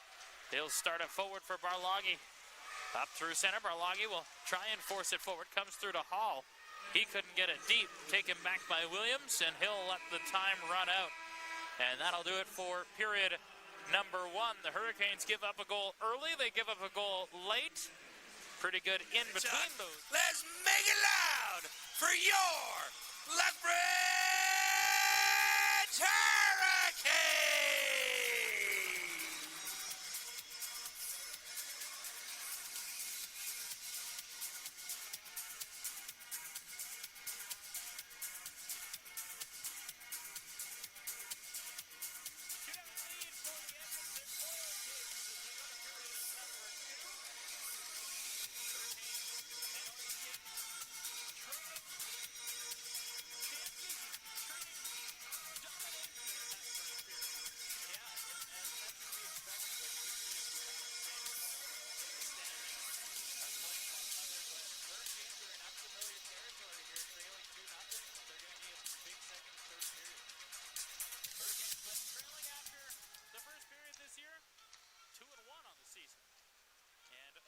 He'll start it forward for Barloghi. Up through center, Barloghi will try and force it forward. Comes through to Hall. He couldn't get it deep. Taken back by Williams, and he'll let the time run out. And that'll do it for period number 1. The Hurricanes give up a goal early. They give up a goal late. Pretty good in between those. Let's make it loud for your Lethbridge Hurricanes!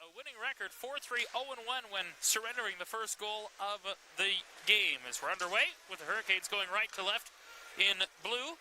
A winning record, 4-3-0-1 when surrendering the first goal of the game. As we're underway with the Hurricanes going right to left in blue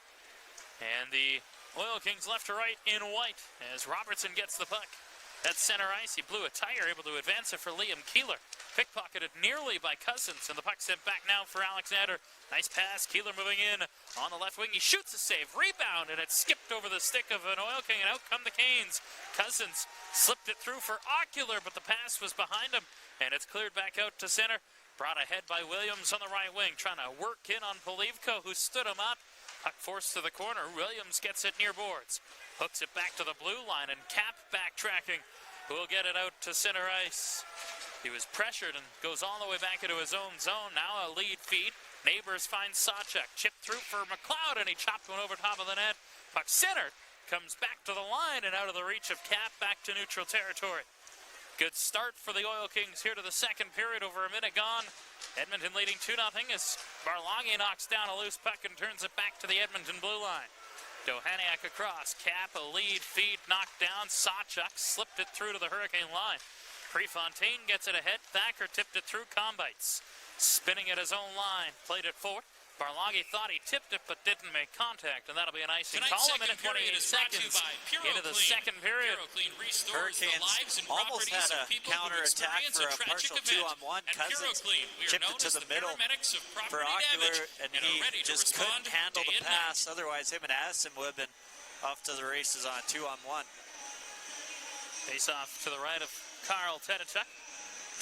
and the Oil Kings left to right in white as Robertson gets the puck at center ice. He blew a tire, able to advance it for Liam Keeler. Pickpocketed nearly by Cousins, and the puck sent back now for Alexander. Nice pass, Keeler moving in on the left wing. He shoots a save, rebound, and it skipped over the stick of an Oil King, and out come the Canes. Cousins slipped it through for Ocular, but the pass was behind him, and it's cleared back out to center. Brought ahead by Williams on the right wing, trying to work in on Polivko, who stood him up. Puck forced to the corner. Williams gets it near boards. Hooks it back to the blue line, and Cap backtracking will get it out to center ice. He was pressured and goes all the way back into his own zone. Now a lead feed. Neighbors find Sawchuk. Chipped through for McLeod, and he chopped one over top of the net. Puck centered. Comes back to the line and out of the reach of Cap, back to neutral territory. Good start for the Oil Kings here to the second period, over a minute gone. Edmonton leading 2-0 as Barloghi knocks down a loose puck and turns it back to the Edmonton blue line. Dohaniak across. Cap, a lead feed, knocked down. Sawchuk slipped it through to the Hurricane line. Prefontaine gets it ahead. Thacker tipped it through. Combites spinning at his own line. Played it forward. Barloghi thought he tipped it but didn't make contact, and that'll be an icing call. A minute 28 seconds into the second period. Hurricanes almost had a counter-attack for a partial 2-on-1. Cousins chipped it to the middle for Ocular, and he just couldn't handle the pass. Otherwise, him and Addison would have been off to the races on a 2-on-1. Face off to the right of Carl Tedachuk.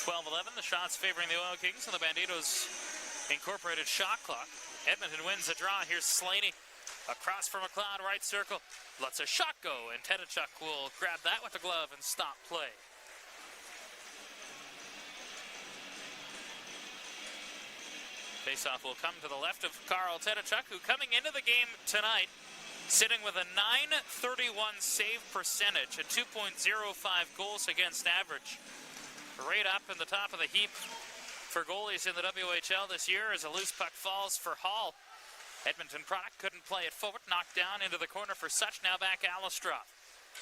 12-11, the shots favoring the Oil Kings and the Banditos Incorporated shot clock. Edmonton wins the draw. Here's Slaney across from McLeod, right circle. Lets a shot go, and Tedachuk will grab that with the glove and stop play. Faceoff will come to the left of Carl Tedachuk, who coming into the game tonight sitting with a .931 save percentage, a 2.05 goals against average. Right up in the top of the heap for goalies in the WHL this year as a loose puck falls for Hall. Edmonton product couldn't play it forward, knocked down into the corner for Such. Now back Alistrov.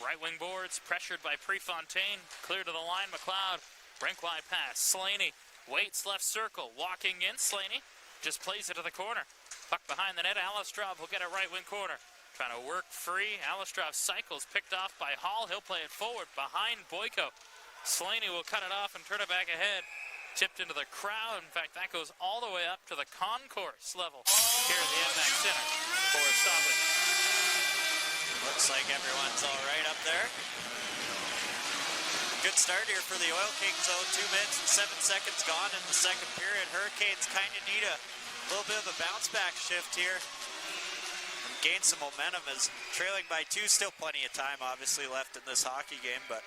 Right wing boards, pressured by Prefontaine. Clear to the line, McLeod. Rink wide pass. Slaney waits left circle. Walking in, Slaney just plays it to the corner. Puck behind the net, Alistrov will get a right wing corner. trying to work free. Alistrov cycles, picked off by Hall. He'll play it forward behind Boyko. Slaney will cut it off and turn it back ahead. Tipped into the crowd. In fact, that goes all the way up to the concourse level here at the MX Center for stoppage. Looks like everyone's all right up there. Good start here for the Oil Kings, though. 2 minutes and 7 seconds gone in the second period. Hurricanes kind of need a little bit of a bounce-back shift here. Gain some momentum as trailing by 2. Still plenty of time, obviously, left in this hockey game, but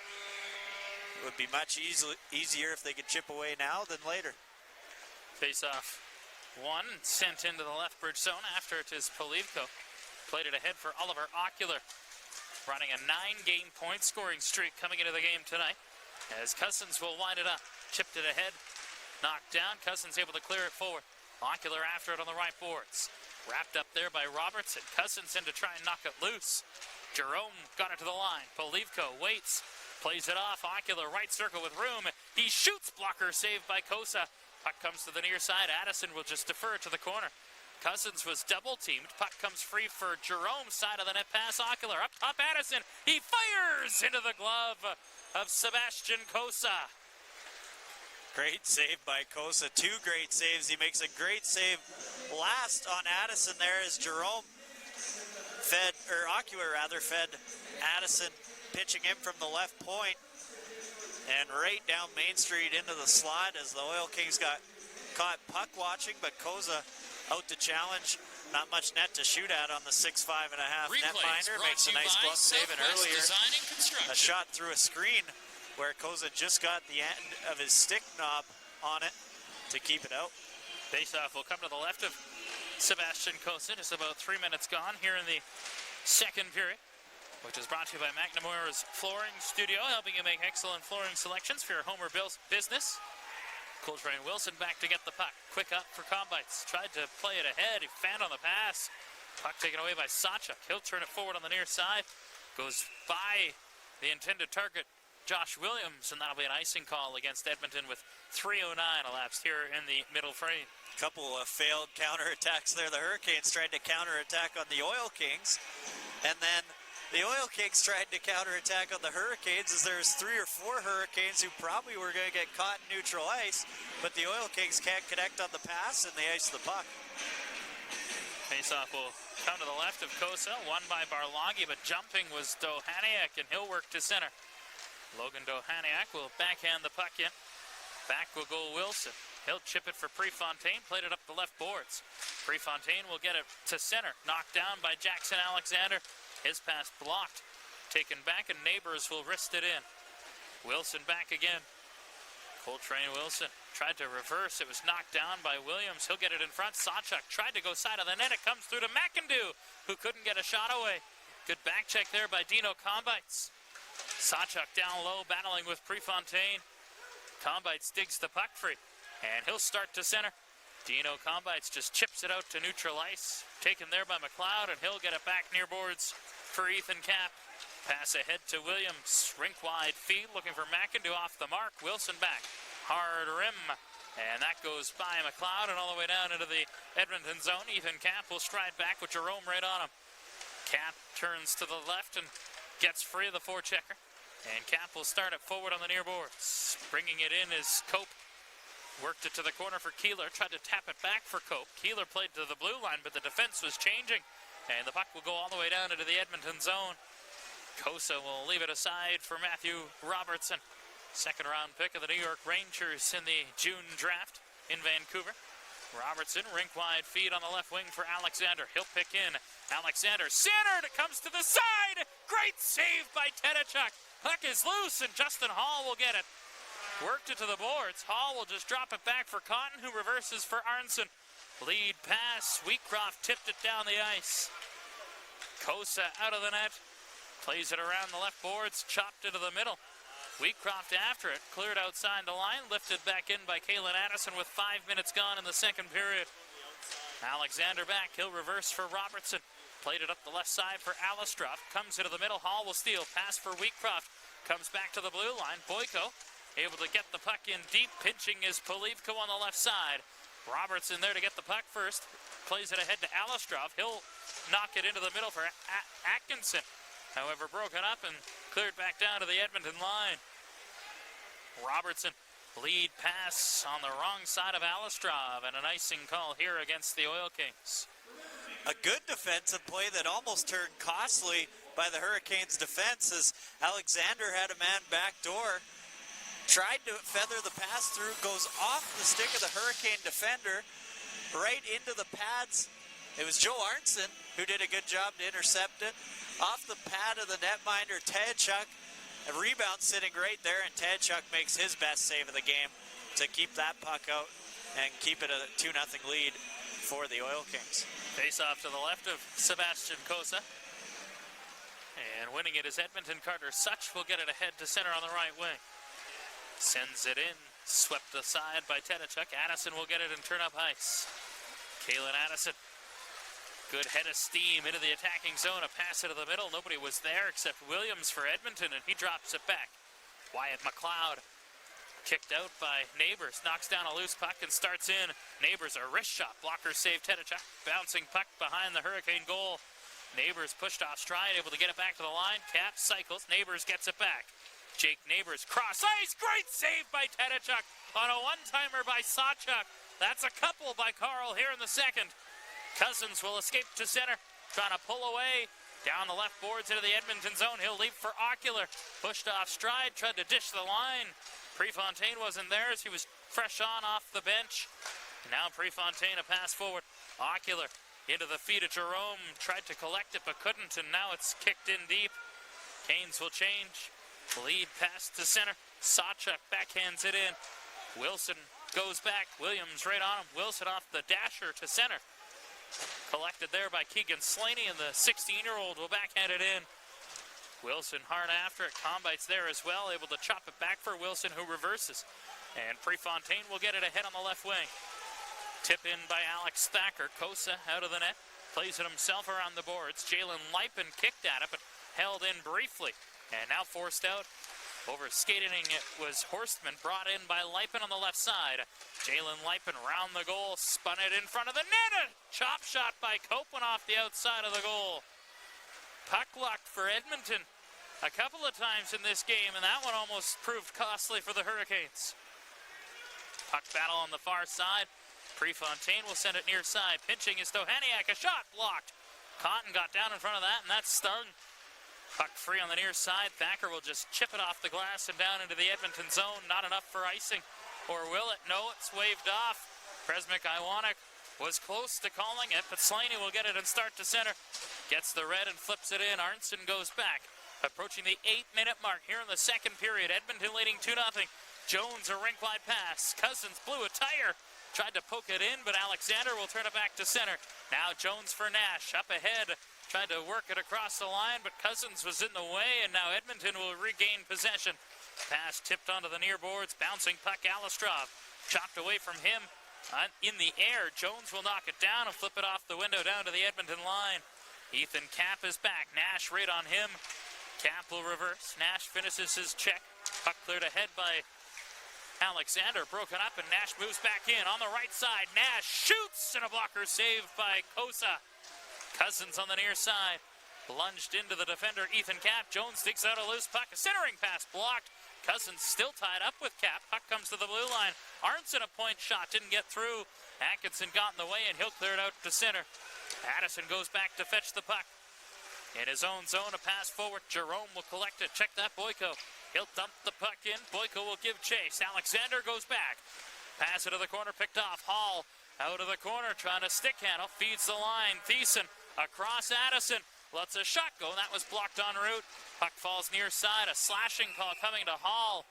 it would be much easier if they could chip away now than later. Face-off 1, sent into the Lethbridge zone. After it is Polivko. Played it ahead for Oliver Ocular. Running a 9-game point scoring streak coming into the game tonight. As Cousins will wind it up. Chipped it ahead. Knocked down. Cousins able to clear it forward. Ocular after it on the right boards. Wrapped up there by Robertson. Cousins in to try and knock it loose. Jerome got it to the line. Polivko waits. Plays it off. Ocular right circle with room. He shoots. Blocker saved by Kosa. Puck comes to the near side. Addison will just defer it to the corner. Cousins was double teamed. Puck comes free for Jerome's side of the net pass. Ocular up top. Addison. He fires into the glove of Sebastian Kosa. Great save by Kosa. 2 great saves. He makes a great save last on Addison there as Jerome Ocular fed Addison, pitching him from the left point and right down Main Street into the slot as the Oil Kings got caught puck watching, but Kosa out to challenge. Not much net to shoot at on the 6'5.5" netminder. Makes a nice glove save, and earlier a shot through a screen where Kosa just got the end of his stick knob on it to keep it out. Faceoff will come to the left of Sebastian Kosa. Just about 3 minutes gone here in the second period, which is brought to you by McNamara's Flooring Studio, helping you make excellent flooring selections for your home or business. Coltrane Wilson back to get the puck. Quick up for Combites. Tried to play it ahead. He fanned on the pass. Puck taken away by Sachuk. He'll turn it forward on the near side. Goes by the intended target, Josh Williams, and that'll be an icing call against Edmonton with 3:09 elapsed here in the middle frame. Couple of failed counterattacks there. The Hurricanes tried to counterattack on the Oil Kings, and then the Oil Kings tried to counterattack on the Hurricanes as there's 3 or 4 Hurricanes who probably were going to get caught in neutral ice, but the Oil Kings can't connect on the pass and they ice the puck. Faceoff will come to the left of Kosa, won by Barlagi, but jumping was Dohaniak, and he'll work to center. Logan Dohaniak will backhand the puck in. Back will go Wilson. He'll chip it for Prefontaine, played it up the left boards. Prefontaine will get it to center, knocked down by Jackson Alexander. His pass blocked, taken back, and Neighbors will wrist it in. Wilson back again. Coltrane Wilson tried to reverse. It was knocked down by Williams. He'll get it in front. Sachuk tried to go side of the net. It comes through to McIndoe, who couldn't get a shot away. Good back check there by Dino Combites. Sachuk down low, battling with Prefontaine. Combites digs the puck free, and he'll start to center. Dino Combites just chips it out to neutral ice. Taken there by McLeod, and he'll get it back near boards for Ethan Kapp. Pass ahead to Williams. Rink wide feed, looking for McIndoe off the mark. Wilson back. Hard rim. And that goes by McLeod and all the way down into the Edmonton zone. Ethan Kapp will stride back with Jerome right on him. Kapp turns to the left and gets free of the forechecker. And Kapp will start it forward on the near boards. Bringing it in is Cope. Worked it to the corner for Keeler. Tried to tap it back for Cope. Keeler played to the blue line, but the defense was changing. And the puck will go all the way down into the Edmonton zone. Kosa will leave it aside for Matthew Robertson. Second round pick of the New York Rangers in the June draft in Vancouver. Robertson, rink wide feed on the left wing for Alexander. He'll pick in. Alexander centered. It comes to the side. Great save by Tedachuk. Puck is loose and Justin Hall will get it. Worked it to the boards. Hall will just drop it back for Cotton, who reverses for Arnson. Lead pass. Wheatcroft tipped it down the ice. Kosa out of the net. Plays it around the left boards, chopped into the middle. Wheatcroft after it, cleared outside the line, lifted back in by Kalen Addison with 5 minutes gone in the second period. Alexander back, he'll reverse for Robertson. Played it up the left side for Alistrov, comes into the middle, Hall will steal, pass for Wheatcroft, comes back to the blue line. Boyko able to get the puck in deep, pinching is Polivko on the left side. Robertson there to get the puck first. Plays it ahead to Alistrov. He'll knock it into the middle for Atkinson. However, broken up and cleared back down to the Edmonton line. Robertson, lead pass on the wrong side of Alistrov, and an icing call here against the Oil Kings. A good defensive play that almost turned costly by the Hurricanes' defense as Alexander had a man backdoor. Tried to feather the pass through, goes off the stick of the Hurricane defender, right into the pads. It was Joe Arnson who did a good job to intercept it. Off the pad of the netminder, Tedchuk. A rebound sitting right there, and Tedchuk makes his best save of the game to keep that puck out and keep it a 2-0 lead for the Oil Kings. Face off to the left of Sebastian Kosa. And winning it is Edmonton. Carter Such will get it ahead to center on the right wing. Sends it in, swept aside by Tedchuk. Addison will get it and turn up ice. Kalen Addison, good head of steam into the attacking zone. A pass into the middle. Nobody was there except Williams for Edmonton, and he drops it back. Wyatt McLeod, kicked out by Neighbors, knocks down a loose puck and starts in. Neighbors, a wrist shot. Blocker save Tedchuk. Bouncing puck behind the Hurricane goal. Neighbors pushed off stride, able to get it back to the line. Cap cycles. Neighbors gets it back. Jake Neighbors, cross ice, great save by Tedchuk on a one-timer by Sawchuk. That's a couple by Carl here in the second. Cousins will escape to center, trying to pull away down the left boards into the Edmonton zone. He'll leap for Ocular, pushed off stride, tried to dish the line. Prefontaine wasn't there as he was fresh on off the bench. Now Prefontaine, a pass forward. Ocular into the feet of Jerome, tried to collect it but couldn't, and now it's kicked in deep. Canes will change. Lead pass to center. Sawchuk backhands it in. Wilson goes back. Williams right on him. Wilson off the dasher to center. Collected there by Keegan Slaney, and the 16-year-old will backhand it in. Wilson hard after it. Combites there as well, able to chop it back for Wilson, who reverses. And Prefontaine will get it ahead on the left wing. Tip in by Alex Thacker. Kosa out of the net. Plays it himself around the boards. Jalen Lipin kicked at it, but held in briefly. And now forced out. Over skating it was Horstman, brought in by Lipin on the left side. Jalen Lipin round the goal, spun it in front of the net. A chop shot by Copeland off the outside of the goal. Puck luck for Edmonton a couple of times in this game, and that one almost proved costly for the Hurricanes. Puck battle on the far side. Prefontaine will send it near side. Pinching is Stohaniak. A shot blocked. Cotton got down in front of that, and that stung. Puck free on the near side. Thacker will just chip it off the glass and down into the Edmonton zone. Not enough for icing. Or will it? No, it's waved off. Presmic Iwanek was close to calling it, but Slaney will get it and start to center. Gets the red and flips it in. Arnson goes back. Approaching the 8-minute mark here in the second period. Edmonton leading 2-0. Jones, a rink-wide pass. Cousins blew a tire. Tried to poke it in, but Alexander will turn it back to center. Now Jones for Nash. Up ahead. Tried to work it across the line, but Cousins was in the way, and now Edmonton will regain possession. Pass tipped onto the near boards. Bouncing puck, Alistrov. Chopped away from him in the air. Jones will knock it down and flip it off the window down to the Edmonton line. Ethan Kapp is back. Nash right on him. Kapp will reverse. Nash finishes his check. Puck cleared ahead by Alexander. Broken up, and Nash moves back in. On the right side, Nash shoots, and a blocker saved by Kosa. Cousins on the near side. Lunged into the defender, Ethan Kapp. Jones digs out a loose puck. A centering pass blocked. Cousins still tied up with Kapp. Puck comes to the blue line. Arnson, a point shot. Didn't get through. Atkinson got in the way, and he'll clear it out to center. Addison goes back to fetch the puck. In his own zone, a pass forward. Jerome will collect it. Check that, Boyko. He'll dump the puck in. Boyko will give chase. Alexander goes back. Pass it to the corner, picked off. Hall out of the corner, trying to stick handle. Feeds the line. Thiessen across Addison. Lets a shot go, and that was blocked en route. Puck falls near side. A slashing call coming to Hall.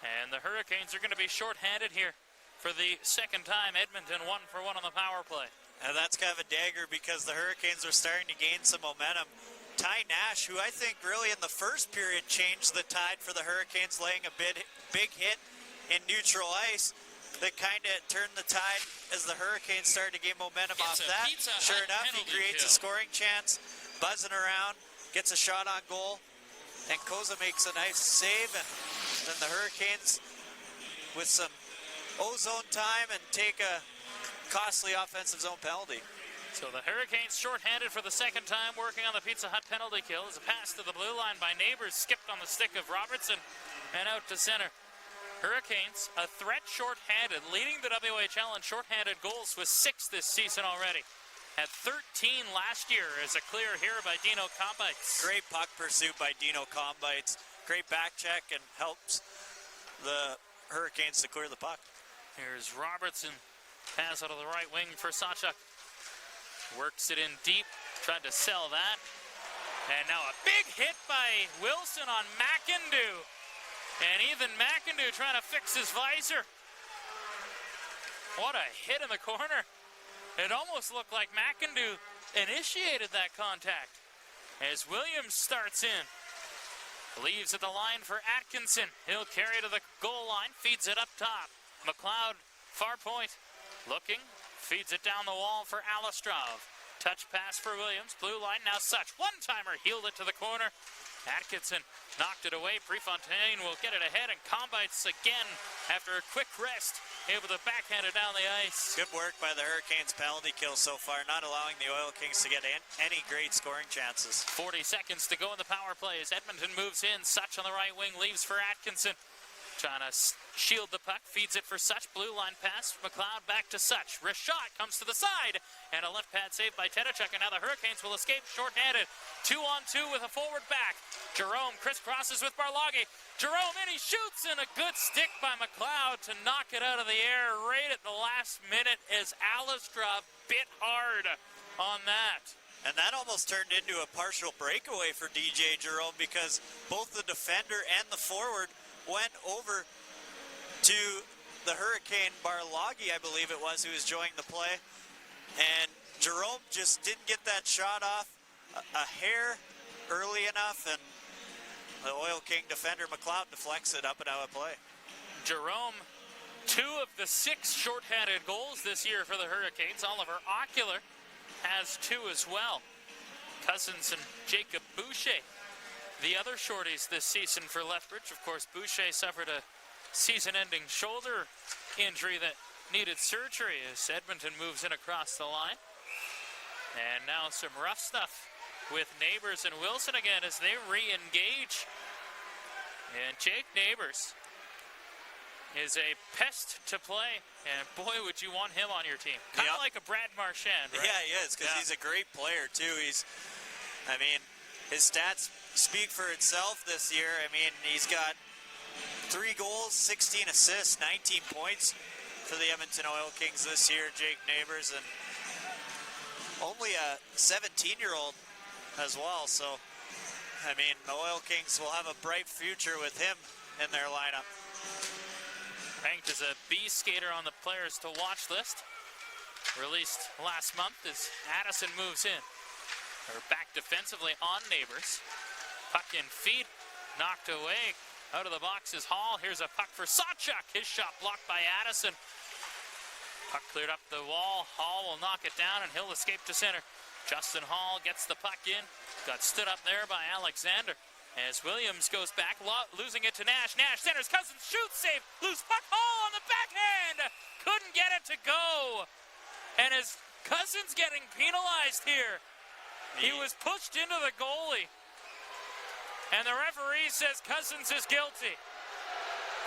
And the Hurricanes are going to be shorthanded here for the second time. Edmonton 1-for-1 on the power play. And that's kind of a dagger because the Hurricanes are starting to gain some momentum. Ty Nash, who I think really in the first period changed the tide for the Hurricanes, laying a big hit in neutral ice that kind of turned the tide as the Hurricanes started to gain momentum off that. Sure enough, he creates a scoring chance, buzzing around, gets a shot on goal, and Koza makes a nice save, and then the Hurricanes with some ozone time and take a costly offensive zone penalty. So the Hurricanes shorthanded for the second time, working on the Pizza Hut penalty kill. As a pass to the blue line by Neighbors, skipped on the stick of Robertson and out to center. Hurricanes, a threat shorthanded, leading the WHL in shorthanded goals with 6 this season already. Had 13 last year as a clear here by Dino Combites. Great puck pursuit by Dino Combites. Great back check and helps the Hurricanes to clear the puck. Here's Robertson. Pass out of the right wing for Sawchuk. Works it in deep, tried to sell that. And now a big hit by Wilson on McIndoe. And Ethan McIndoe trying to fix his visor. What a hit in the corner. It almost looked like McIndoe initiated that contact. As Williams starts in. Leaves at the line for Atkinson. He'll carry to the goal line, feeds it up top. McLeod, far point. Looking, feeds it down the wall for Alistrov. Touch pass for Williams. Blue line, now Such. One-timer, heeled it to the corner. Atkinson knocked it away. Prefontaine will get it ahead, and Combites again, after a quick rest, able to backhand it down the ice. Good work by the Hurricanes penalty kill so far, not allowing the Oil Kings to get any great scoring chances. 40 seconds to go in the power play as Edmonton moves in. Such on the right wing, leaves for Atkinson. Trying to shield the puck, feeds it for Such. Blue line pass, McLeod back to Such. Rashad comes to the side, and a left pad save by Tedachuk, and now the Hurricanes will escape shorthanded. 2-on-2 with a forward back. Jerome crisscrosses with Barloggi. Jerome in, he shoots, and a good stick by McLeod to knock it out of the air right at the last minute as Alistrov bit hard on that. And that almost turned into a partial breakaway for DJ Jerome because both the defender and the forward went over to the Hurricane Barloggi, I believe it was, who was joining the play. And Jerome just didn't get that shot off a hair early enough, and the Oil King defender McLeod deflects it up and out of play. Jerome, 2 of the 6 shorthanded goals this year for the Hurricanes. Oliver Ocular has 2 as well. Cousins and Jacob Boucher, the other shorties this season for Lethbridge. Of course, Boucher suffered a season-ending shoulder injury that needed surgery as Edmonton moves in across the line. And now some rough stuff with Neighbors and Wilson again as they re-engage. And Jake Neighbors is a pest to play, and boy, would you want him on your team. Kind of like a Brad Marchand, right? Yeah, he is, because he's a great player, too. His stats speak for itself this year. He's got 3 goals, 16 assists, 19 points for the Edmonton Oil Kings this year, Jake Neighbors, and only a 17-year-old as well. So, the Oil Kings will have a bright future with him in their lineup. Ranked as a B skater on the players to watch list. Released last month as Addison moves in. They're back defensively on Neighbors. Puck in feet, knocked away. Out of the box is Hall. Here's a puck for Sawchuk. His shot blocked by Addison. Puck cleared up the wall. Hall will knock it down, and he'll escape to center. Justin Hall gets the puck in. Got stood up there by Alexander. As Williams goes back, losing it to Nash. Nash centers, Cousins shoots, save, loose puck, Hall on the backhand! Couldn't get it to go! And as Cousins getting penalized here, he was pushed into the goalie. And the referee says Cousins is guilty.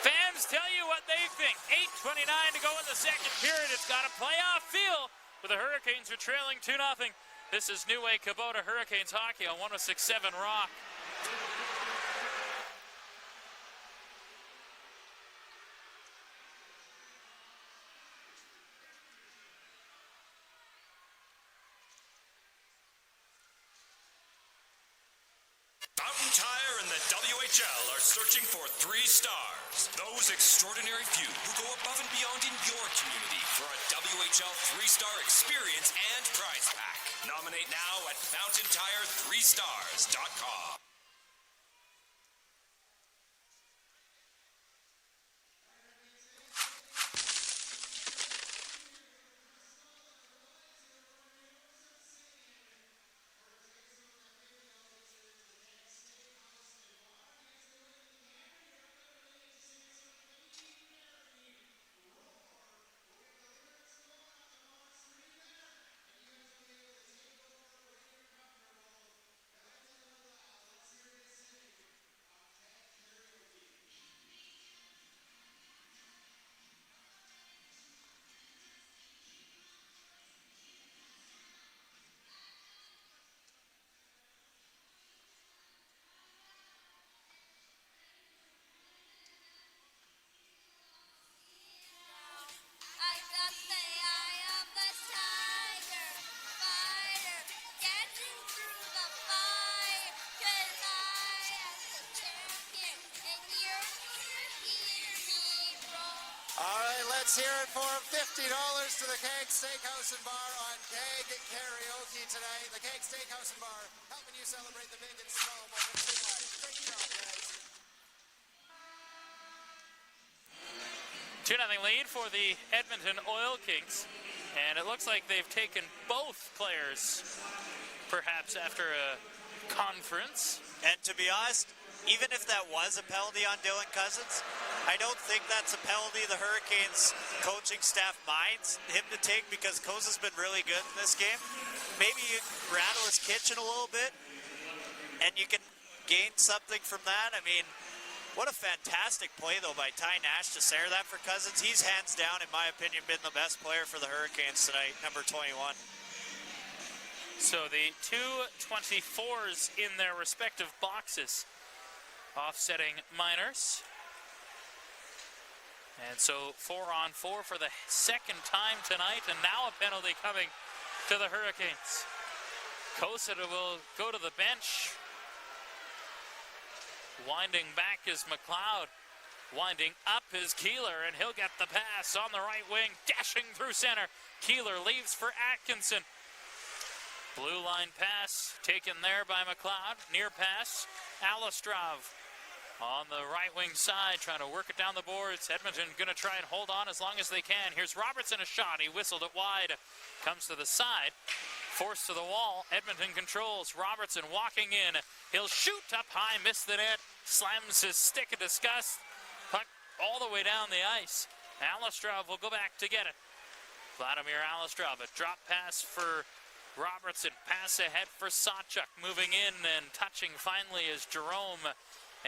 Fans tell you what they think. 8:29 to go in the second period. It's got a playoff feel, but the Hurricanes are trailing 2-0. This is New Way Kubota Hurricanes hockey on 106.7 Rock. Fountain Tire and the WHL are searching for 3 stars. Those extraordinary few who go above and beyond in your community for a WHL 3-star experience and prize pack. Nominate now at FountainTire3stars.com. Let's hear it for $50 to the Keg Steakhouse and Bar on Keg Karaoke tonight. The Keg Steakhouse and Bar helping you celebrate the big and small moments in life. Great job, guys. 2-0 lead for the Edmonton Oil Kings. And it looks like they've taken both players, perhaps after a conference. And to be honest, even if that was a penalty on Dylan Cousins, I don't think that's a penalty the Hurricanes coaching staff minds him to take, because Coz has been really good in this game. Maybe you rattle his kitchen a little bit and you can gain something from that. I mean, what a fantastic play, though, by Ty Nash to center that for Cousins. He's hands down, in my opinion, been the best player for the Hurricanes tonight, number 21. So the two 24s in their respective boxes, offsetting Miners. And so 4-on-4 for the second time tonight, and now a penalty coming to the Hurricanes. Koseta will go to the bench. Winding back is McLeod. Winding up is Keeler, and he'll get the pass on the right wing, dashing through center. Keeler leaves for Atkinson. Blue line pass taken there by McLeod. Near pass, Alistrov on the right wing side, trying to work it down the boards. Edmonton going to try and hold on as long as they can. Here's Robertson, a shot. He whistled it wide. Comes to the side. Forced to the wall. Edmonton controls. Robertson walking in. He'll shoot up high, miss the net. Slams his stick in disgust. Puck all the way down the ice. Alistrov will go back to get it. Vladimir Alistrov, a drop pass for Robertson. Pass ahead for Sawchuk. Moving in and touching finally is Jerome.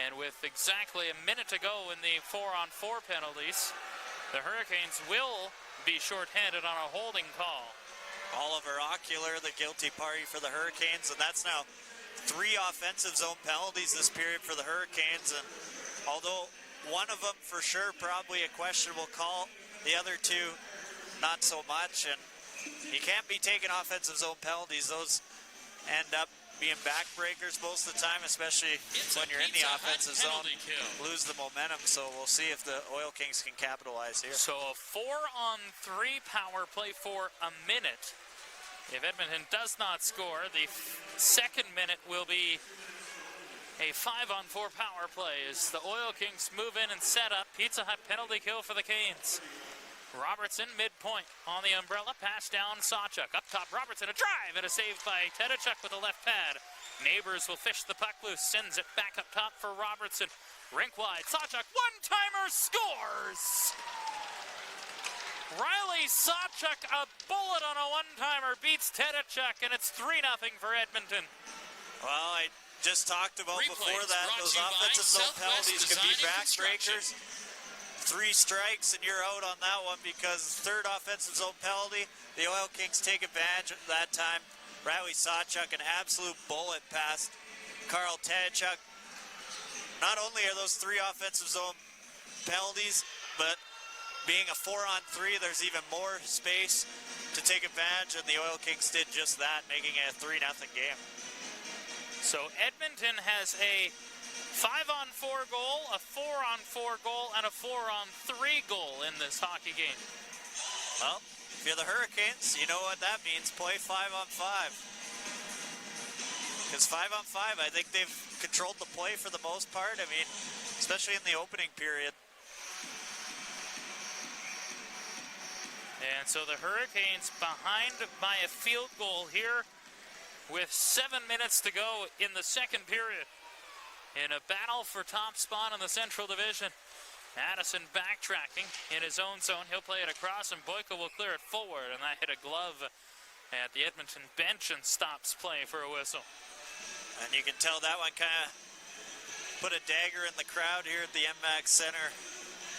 And with exactly a minute to go in the 4-on-4 penalties, the Hurricanes will be shorthanded on a holding call. Oliver Ocular, the guilty party for the Hurricanes, and that's now 3 offensive zone penalties this period for the Hurricanes. And although one of them for sure probably a questionable call, the other 2 not so much. And you can't be taking offensive zone penalties. Those end up being backbreakers most of the time, especially when you're in the offensive zone. Lose the momentum, so we'll see if the Oil Kings can capitalize here. So a 4-on-3 power play for a minute. If Edmonton does not score, the second minute will be a 5-on-4 power play as the Oil Kings move in and set up. Pizza Hut penalty kill for the Canes. Robertson, midpoint on the umbrella, pass down Sawchuk. Up top, Robertson, a drive and a save by Tedachuk with a left pad. Neighbors will fish the puck loose, sends it back up top for Robertson. Rink wide, Sawchuk, one-timer, scores! Riley Sawchuk, a bullet on a one-timer, beats Tedachuk, and it's 3-0 for Edmonton. Well, I just talked about before that, those offensive zone penalties can be backbreakers. 3 strikes and you're out on that one, because third offensive zone penalty, the Oil Kings take advantage of that time. Riley Sawchuk, an absolute bullet past Carl Tedachuk. Not only are those 3 offensive zone penalties, but being a 4-on-3, there's even more space to take advantage, and the Oil Kings did just that, making it a 3-0 game. So Edmonton has a 5-on-4 goal, a 4-on-4 goal, and a 4-on-3 goal in this hockey game. Well, if you're the Hurricanes, you know what that means. Play 5-on-5. Because 5-on-5, I think they've controlled the play for the most part. I mean, especially in the opening period. And so the Hurricanes behind by a field goal here with 7 minutes to go in the second period. In a battle for top spot in the Central Division. Addison backtracking in his own zone. He'll play it across, and Boyko will clear it forward, and that hit a glove at the Edmonton bench and stops play for a whistle. And you can tell that one kind of put a dagger in the crowd here at the MMAX Center.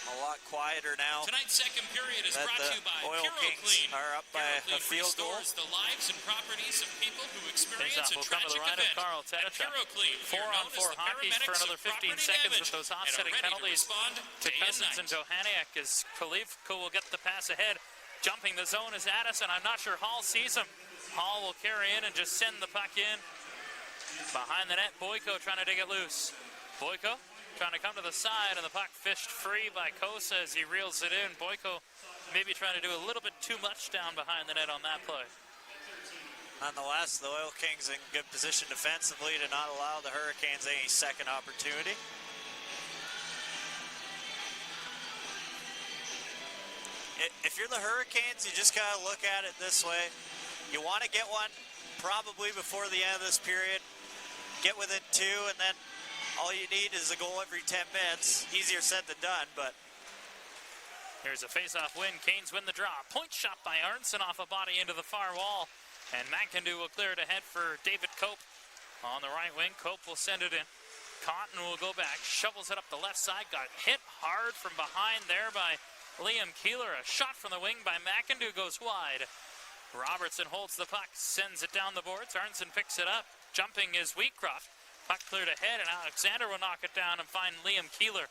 A lot quieter now. Tonight's second period is brought to you by Oil Kings are up by a field goal. The lives and properties of people who experience a will come to the tragic right of event. Carl Tedachuk. 4-on-4 hockey for another 15 seconds with those offsetting penalties to Cousins and Johaniak as Kalivko will get the pass ahead. Jumping the zone is Addison. I'm not sure Hall sees him. Hall will carry in and just send the puck in. Behind the net, Boyko trying to dig it loose. Boyko trying to come to the side, and the puck fished free by Kosa as he reels it in. Boyko maybe trying to do a little bit too much down behind the net on that play. Nonetheless, the Oil Kings in good position defensively to not allow the Hurricanes any second opportunity. If you're the Hurricanes, you just got to look at it this way. You want to get one probably before the end of this period. Get within 2, and then all you need is a goal every 10 minutes. Easier said than done, but... Here's a face-off win. Canes win the draw. Point shot by Arnson off a body into the far wall. And McIndoe will clear it ahead for David Cope. On the right wing, Cope will send it in. Cotton will go back, shovels it up the left side. Got hit hard from behind there by Liam Keeler. A shot from the wing by McIndoe goes wide. Robertson holds the puck, sends it down the boards. Arnson picks it up. Jumping is Wheatcroft. Puck cleared ahead, and Alexander will knock it down and find Liam Keeler.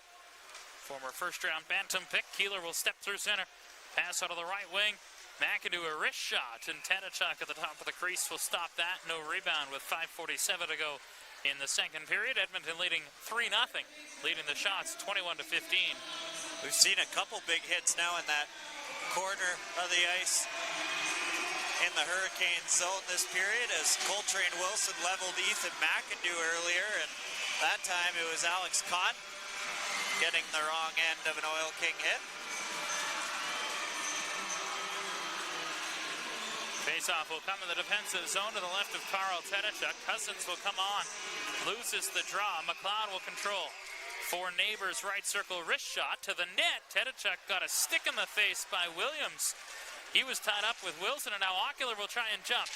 Former first-round Bantam pick. Keeler will step through center. Pass out of the right wing. McIndoe a wrist shot, and Tedachuk at the top of the crease will stop that. No rebound with 5:47 to go in the second period. Edmonton leading 3-0, leading the shots 21-15. We've seen a couple big hits now in that corner of the ice in the Hurricane zone this period as Coltrane Wilson leveled Ethan McIndoe earlier, and that time it was Alex Cotton getting the wrong end of an Oil King hit. Faceoff will come in the defensive zone to the left of Carl Tedachuk. Cousins will come on, loses the draw. McLeod will control. For Neighbors, right circle wrist shot to the net. Tedachuk got a stick in the face by Williams. He was tied up with Wilson, and now Ocular will try and jump.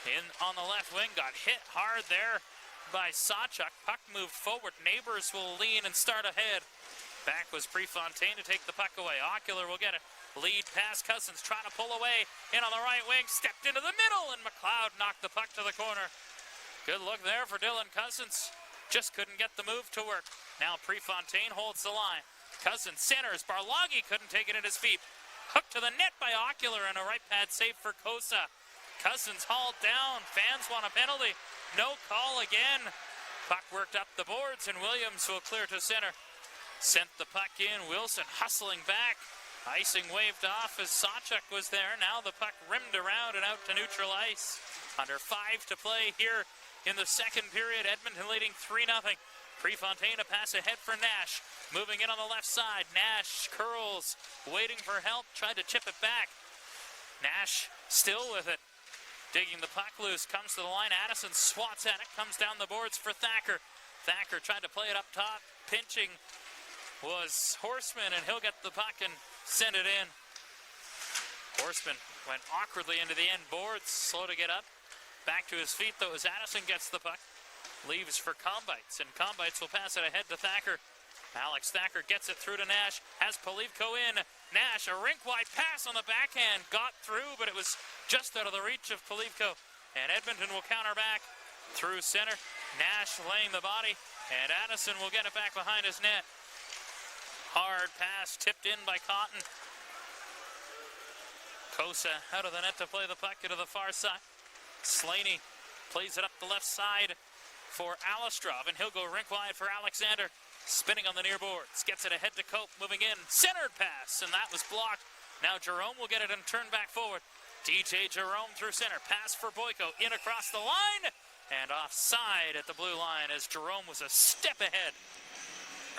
In on the left wing, got hit hard there by Sawchuk. Puck moved forward. Neighbors will lean and start ahead. Back was Prefontaine to take the puck away. Ocular will get it. Lead pass, Cousins trying to pull away. In on the right wing, stepped into the middle, and McLeod knocked the puck to the corner. Good look there for Dylan Cousins. Just couldn't get the move to work. Now Prefontaine holds the line. Cousins centers. Barloggi couldn't take it at his feet. Hooked to the net by Ocular, and a right pad save for Kosa. Cousins hauled down. Fans want a penalty. No call again. Puck worked up the boards, and Williams will clear to center. Sent the puck in. Wilson hustling back. Icing waved off as Sawchuk was there. Now the puck rimmed around and out to neutral ice. Under 5 to play here in the second period. Edmonton leading 3-0. Prefontaine a pass ahead for Nash. Moving in on the left side. Nash curls, waiting for help. Tried to chip it back. Nash still with it. Digging the puck loose. Comes to the line. Addison swats at it. Comes down the boards for Thacker. Thacker tried to play it up top. Pinching was Horseman, and he'll get the puck and send it in. Horseman went awkwardly into the end boards, slow to get up. Back to his feet, though, as Addison gets the puck. Leaves for Combites, and Combites will pass it ahead to Thacker. Alex Thacker gets it through to Nash, has Polivko in. Nash, a rink-wide pass on the backhand, got through, but it was just out of the reach of Polivko. And Edmonton will counter back through center. Nash laying the body, and Addison will get it back behind his net. Hard pass tipped in by Cotton. Kosa out of the net to play the puck into the far side. Slaney plays it up the left side for Alistrov, and he'll go rink wide for Alexander. Spinning on the near boards, gets it ahead to Cope, moving in, centered pass, and that was blocked. Now Jerome will get it and turn back forward. DJ Jerome through center, pass for Boyko, in across the line, and offside at the blue line as Jerome was a step ahead.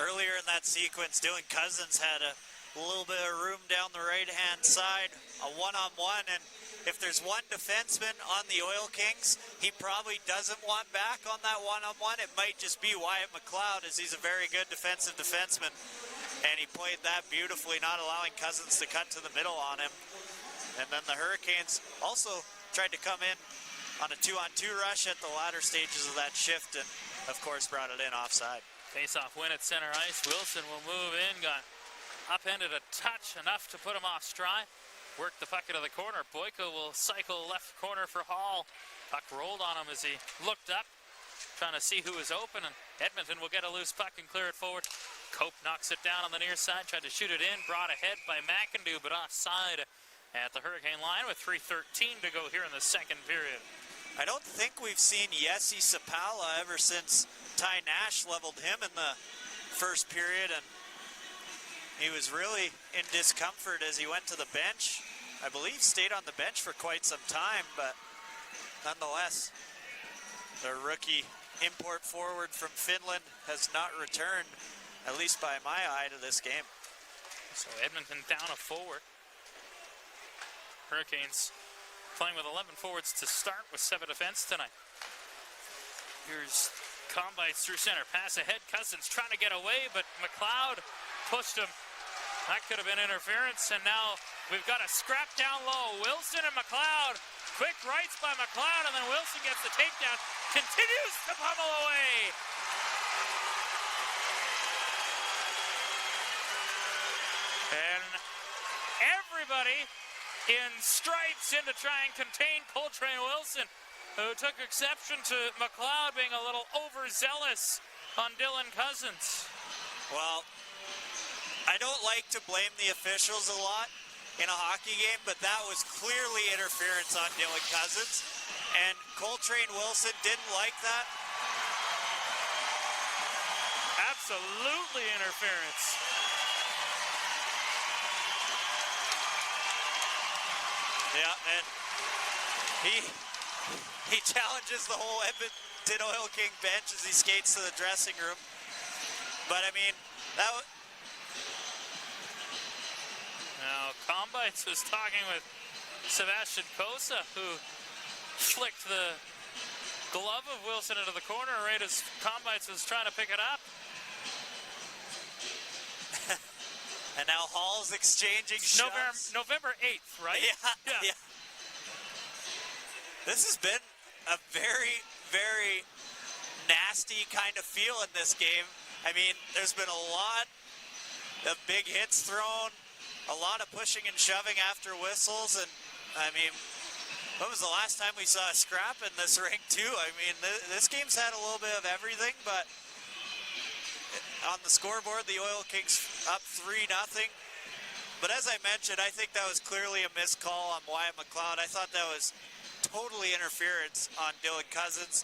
Earlier in that sequence, Dylan Cousins had a little bit of room down the right-hand side, a one-on-one, and if there's one defenseman on the Oil Kings, he probably doesn't want back on that one-on-one. It might just be Wyatt McLeod, as he's a very good defensive defenseman, and he played that beautifully, not allowing Cousins to cut to the middle on him. And then the Hurricanes also tried to come in on a 2-on-2 rush at the latter stages of that shift, and of course brought it in offside. Face-off win at center ice. Wilson will move in, got upended a touch, enough to put him off stride. Worked the puck into the corner. Boyko will cycle left corner for Hall. Puck rolled on him as he looked up, trying to see who was open, and Edmonton will get a loose puck and clear it forward. Cope knocks it down on the near side, tried to shoot it in, brought ahead by McIndoe, but offside at the Hurricane line with 3:13 to go here in the second period. I don't think we've seen Jesse Sapala ever since Ty Nash leveled him in the first period, and he was really in discomfort as he went to the bench. I believe stayed on the bench for quite some time, but nonetheless, the rookie import forward from Finland has not returned, at least by my eye, to this game. So Edmonton down a forward. Hurricanes playing with 11 forwards to start with 7 defense tonight. Here's Combites through center. Pass ahead. Cousins trying to get away, but McLeod pushed him. That could have been interference, and now we've got a scrap down low. Wilson and McLeod. Quick rights by McLeod, and then Wilson gets the takedown. Continues to pummel away. And everybody in stripes in to try and contain Coltrane Wilson, who took exception to McLeod being a little overzealous on Dylan Cousins. Well, I don't like to blame the officials a lot in a hockey game, but that was clearly interference on Dylan Cousins, and Coltrane Wilson didn't like that. Absolutely interference. Yeah, and he challenges the whole Edmonton Oil King bench as he skates to the dressing room. But I mean, that was... Now, Combites was talking with Sebastian Kosa, who flicked the glove of Wilson into the corner right as Combites was trying to pick it up. And now Hall's exchanging shots. November 8th, right? Yeah. This has been a very, very nasty kind of feel in this game. I mean, there's been a lot of big hits thrown, a lot of pushing and shoving after whistles, and I mean, when was the last time we saw a scrap in this ring too? I mean, this game's had a little bit of everything, but on the scoreboard, the Oil Kings up 3-0. But as I mentioned, I think that was clearly a missed call on Wyatt McLeod. I thought that was totally interference on Dylan Cousins.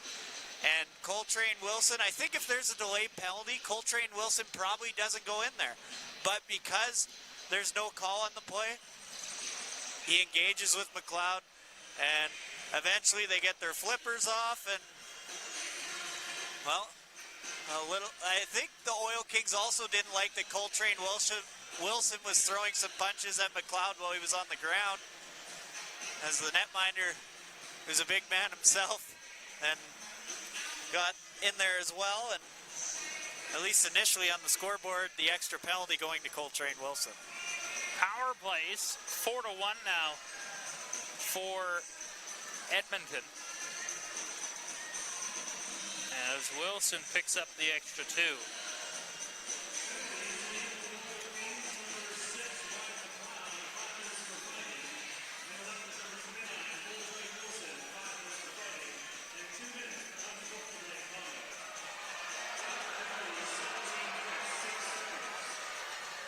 And Coltrane Wilson, I think if there's a delayed penalty, Coltrane Wilson probably doesn't go in there. But because there's no call on the play, he engages with McLeod, and eventually they get their flippers off, and, well, I think the Oil Kings also didn't like that Coltrane Wilson was throwing some punches at McLeod while he was on the ground, as the netminder, who's a big man himself, and got in there as well, and at least initially on the scoreboard, the extra penalty going to Coltrane Wilson. Power plays, 4-1 now for Edmonton, as Wilson picks up the extra 2.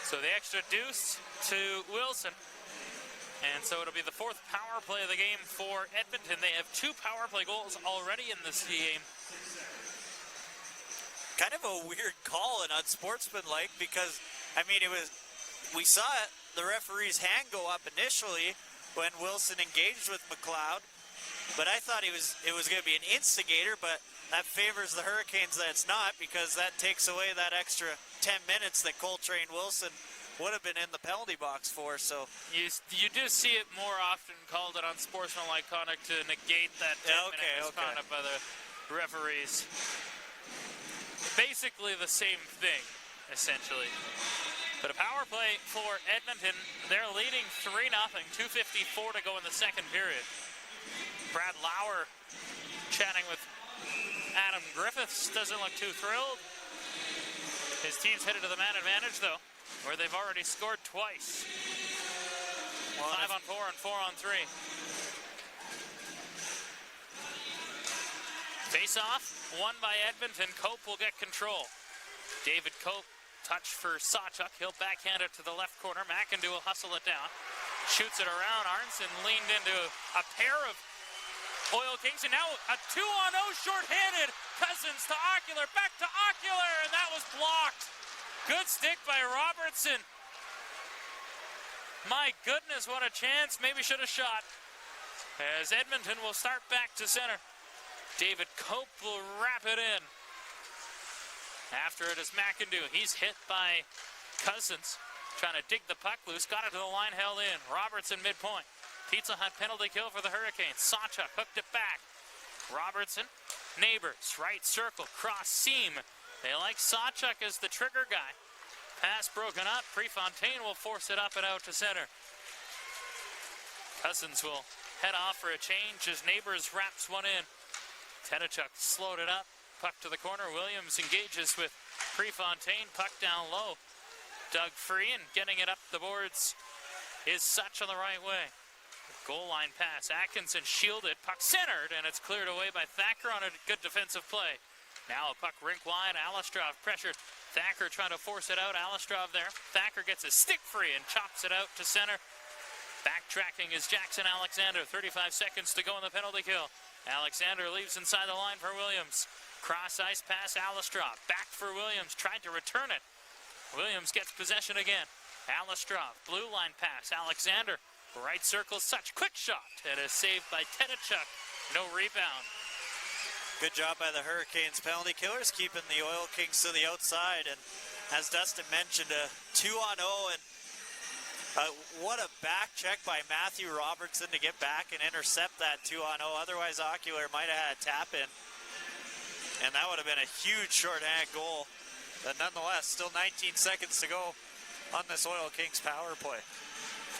So the extra deuce to Wilson. And so it'll be the 4th power play of the game for Edmonton. They have 2 power play goals already in this game. Kind of a weird call and unsportsmanlike, because, I mean, we saw the referee's hand go up initially when Wilson engaged with McLeod, but I thought it was going to be an instigator, but that favors the Hurricanes that it's not, because that takes away that extra 10 minutes that Coltrane Wilson would have been in the penalty box for. So you do see it more often called an unsportsmanlike conduct to negate that 10-minute misconduct by the referees. Basically the same thing, essentially. But a power play for Edmonton. They're leading 3-0, 2:54 to go in the second period. Brad Lauer chatting with Adam Griffiths, doesn't look too thrilled. His team's headed to the man advantage, though, where they've already scored twice. 5-on-4 and 4-on-3. Face-off, won by Edmonton. Cope will get control. David Cope, touch for Sawchuk. He'll backhand it to the left corner. McIndoe will hustle it down. Shoots it around. Arnson leaned into a pair of Oil Kings, and now a 2-on-0 short-handed. Cousins to Ocular, back to Ocular, and that was blocked. Good stick by Robertson. My goodness, what a chance. Maybe should have shot. As Edmonton will start back to center. David Cope will wrap it in. After it is McIndoe. He's hit by Cousins. Trying to dig the puck loose. Got it to the line, held in. Robertson midpoint. Pizza Hut penalty kill for the Hurricanes. Sawchuk hooked it back. Robertson. Neighbors. Right circle. Cross seam. They like Sawchuk as the trigger guy. Pass broken up. Prefontaine will force it up and out to center. Cousins will head off for a change as Neighbors wraps one in. Tedachuk slowed it up. Puck to the corner. Williams engages with Prefontaine. Puck down low. Dug free and getting it up the boards is Such on the right way. Goal line pass. Atkinson shielded. Puck centered, and it's cleared away by Thacker on a good defensive play. Now a puck rink wide. Alistrov pressured. Thacker trying to force it out. Alistrov there. Thacker gets a stick free and chops it out to center. Backtracking is Jackson Alexander. 35 seconds to go in the penalty kill. Alexander leaves inside the line for Williams. Cross ice pass. Alistrov. Back for Williams. Tried to return it. Williams gets possession again. Alistrov. Blue line pass. Alexander. Right circle, Such quick shot. It is saved by Tedachuk. No rebound. Good job by the Hurricanes penalty killers, keeping the Oil Kings to the outside. And as Dustin mentioned, a 2-on-0. And what a back check by Matthew Robertson to get back and intercept that 2-on-0. Otherwise, Ocular might have had a tap in. And that would have been a huge shorthand goal. But nonetheless, still 19 seconds to go on this Oil Kings power play.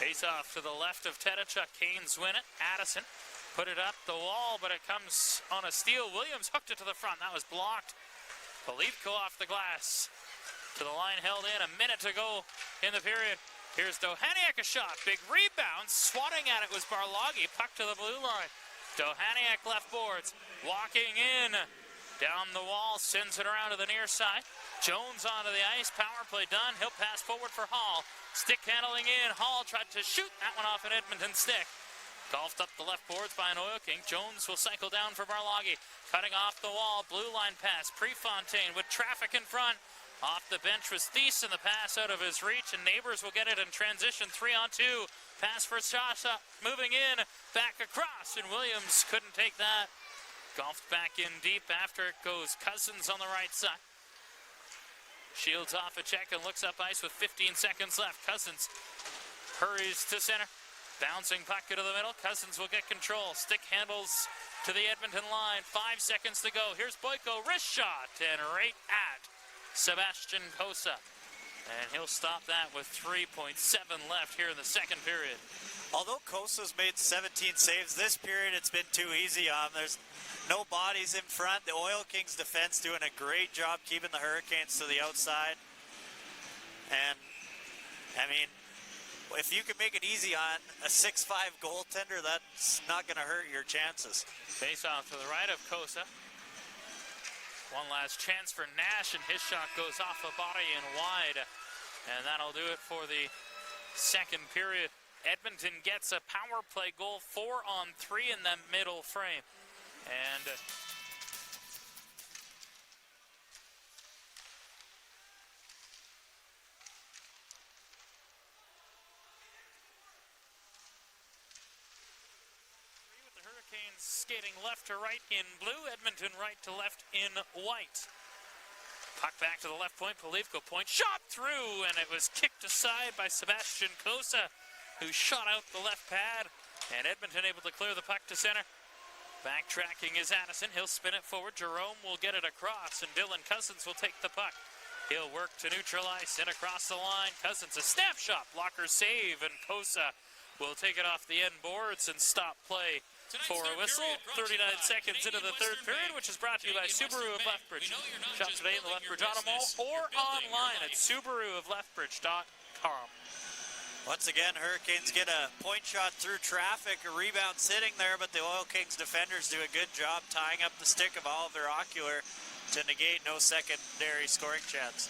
Face off to the left of Tedachuk. Canes win it. Addison put it up the wall, but it comes on a steal. Williams hooked it to the front. That was blocked. Polivko off the glass. To the line held in. A minute to go in the period. Here's Dohaniak a shot. Big rebound. Swatting at it was Barloggy. Puck to the blue line. Dohaniak left boards. Walking in. Down the wall. Sends it around to the near side. Jones onto the ice. Power play done. He'll pass forward for Hall. Stick handling in. Hall tried to shoot that one off an Edmonton stick. Golfed up the left boards by an Oil King. Jones will cycle down for Barloggy. Cutting off the wall. Blue line pass. Prefontaine with traffic in front. Off the bench was Thiessen. The pass out of his reach, and Neighbors will get it in transition. 3-on-2. Pass for Sasha. Moving in. Back across, and Williams couldn't take that. Golfed back in deep. After it goes Cousins on the right side. Shields off a check and looks up ice with 15 seconds left. Cousins hurries to center. Bouncing puck into the middle. Cousins will get control. Stick handles to the Edmonton line. 5 seconds to go. Here's Boyko. Wrist shot. And right at Sebastian Cossa. And he'll stop that with 3.7 left here in the second period. Although Cosa's made 17 saves this period, it's been too easy on him. There's no bodies in front. The Oil Kings defense doing a great job keeping the Hurricanes to the outside. And, I mean, if you can make it easy on a 6'5 goaltender, that's not going to hurt your chances. Face off to the right of Cossa. One last chance for Nash, and his shot goes off a body and wide. And that'll do it for the second period. Edmonton gets a power play goal, 4-on-3 in the middle frame. And with the Hurricanes skating left to right in blue, Edmonton right to left in white. Puck back to the left point, Polivko point, shot through, and it was kicked aside by Sebastian Cossa, who shot out the left pad, and Edmonton able to clear the puck to center. Backtracking is Addison. He'll spin it forward. Jerome will get it across, and Dylan Cousins will take the puck. He'll work to neutral ice and across the line. Cousins a snap shot, blocker save, and Cossa will take it off the end boards and stop play for a whistle. 39 seconds into the third period, which is brought to you by Subaru of Lethbridge. Shop today in the Lethbridge Auto Mall or online at subaruoflethbridge.com. Once again, Hurricanes get a point shot through traffic, a rebound sitting there, but the Oil Kings defenders do a good job tying up the stick of Oliver Ocular to negate no secondary scoring chance.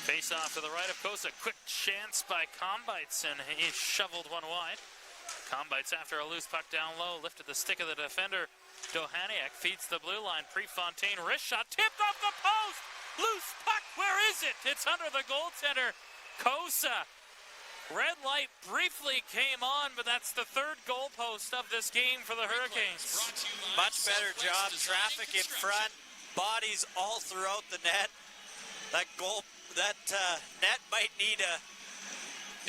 Face off to the right of Cossa. Quick chance by Combites, and he shoveled one wide. Combites after a loose puck down low, lifted the stick of the defender. Dohaniak feeds the blue line. Prefontaine wrist shot, tipped off the post. Loose puck Where is it? It's under the goaltender, Kosa. Red light briefly came on, but that's the third goalpost of this game for the Hurricanes. Much better job. Traffic in front. Bodies all throughout the net. That net might need a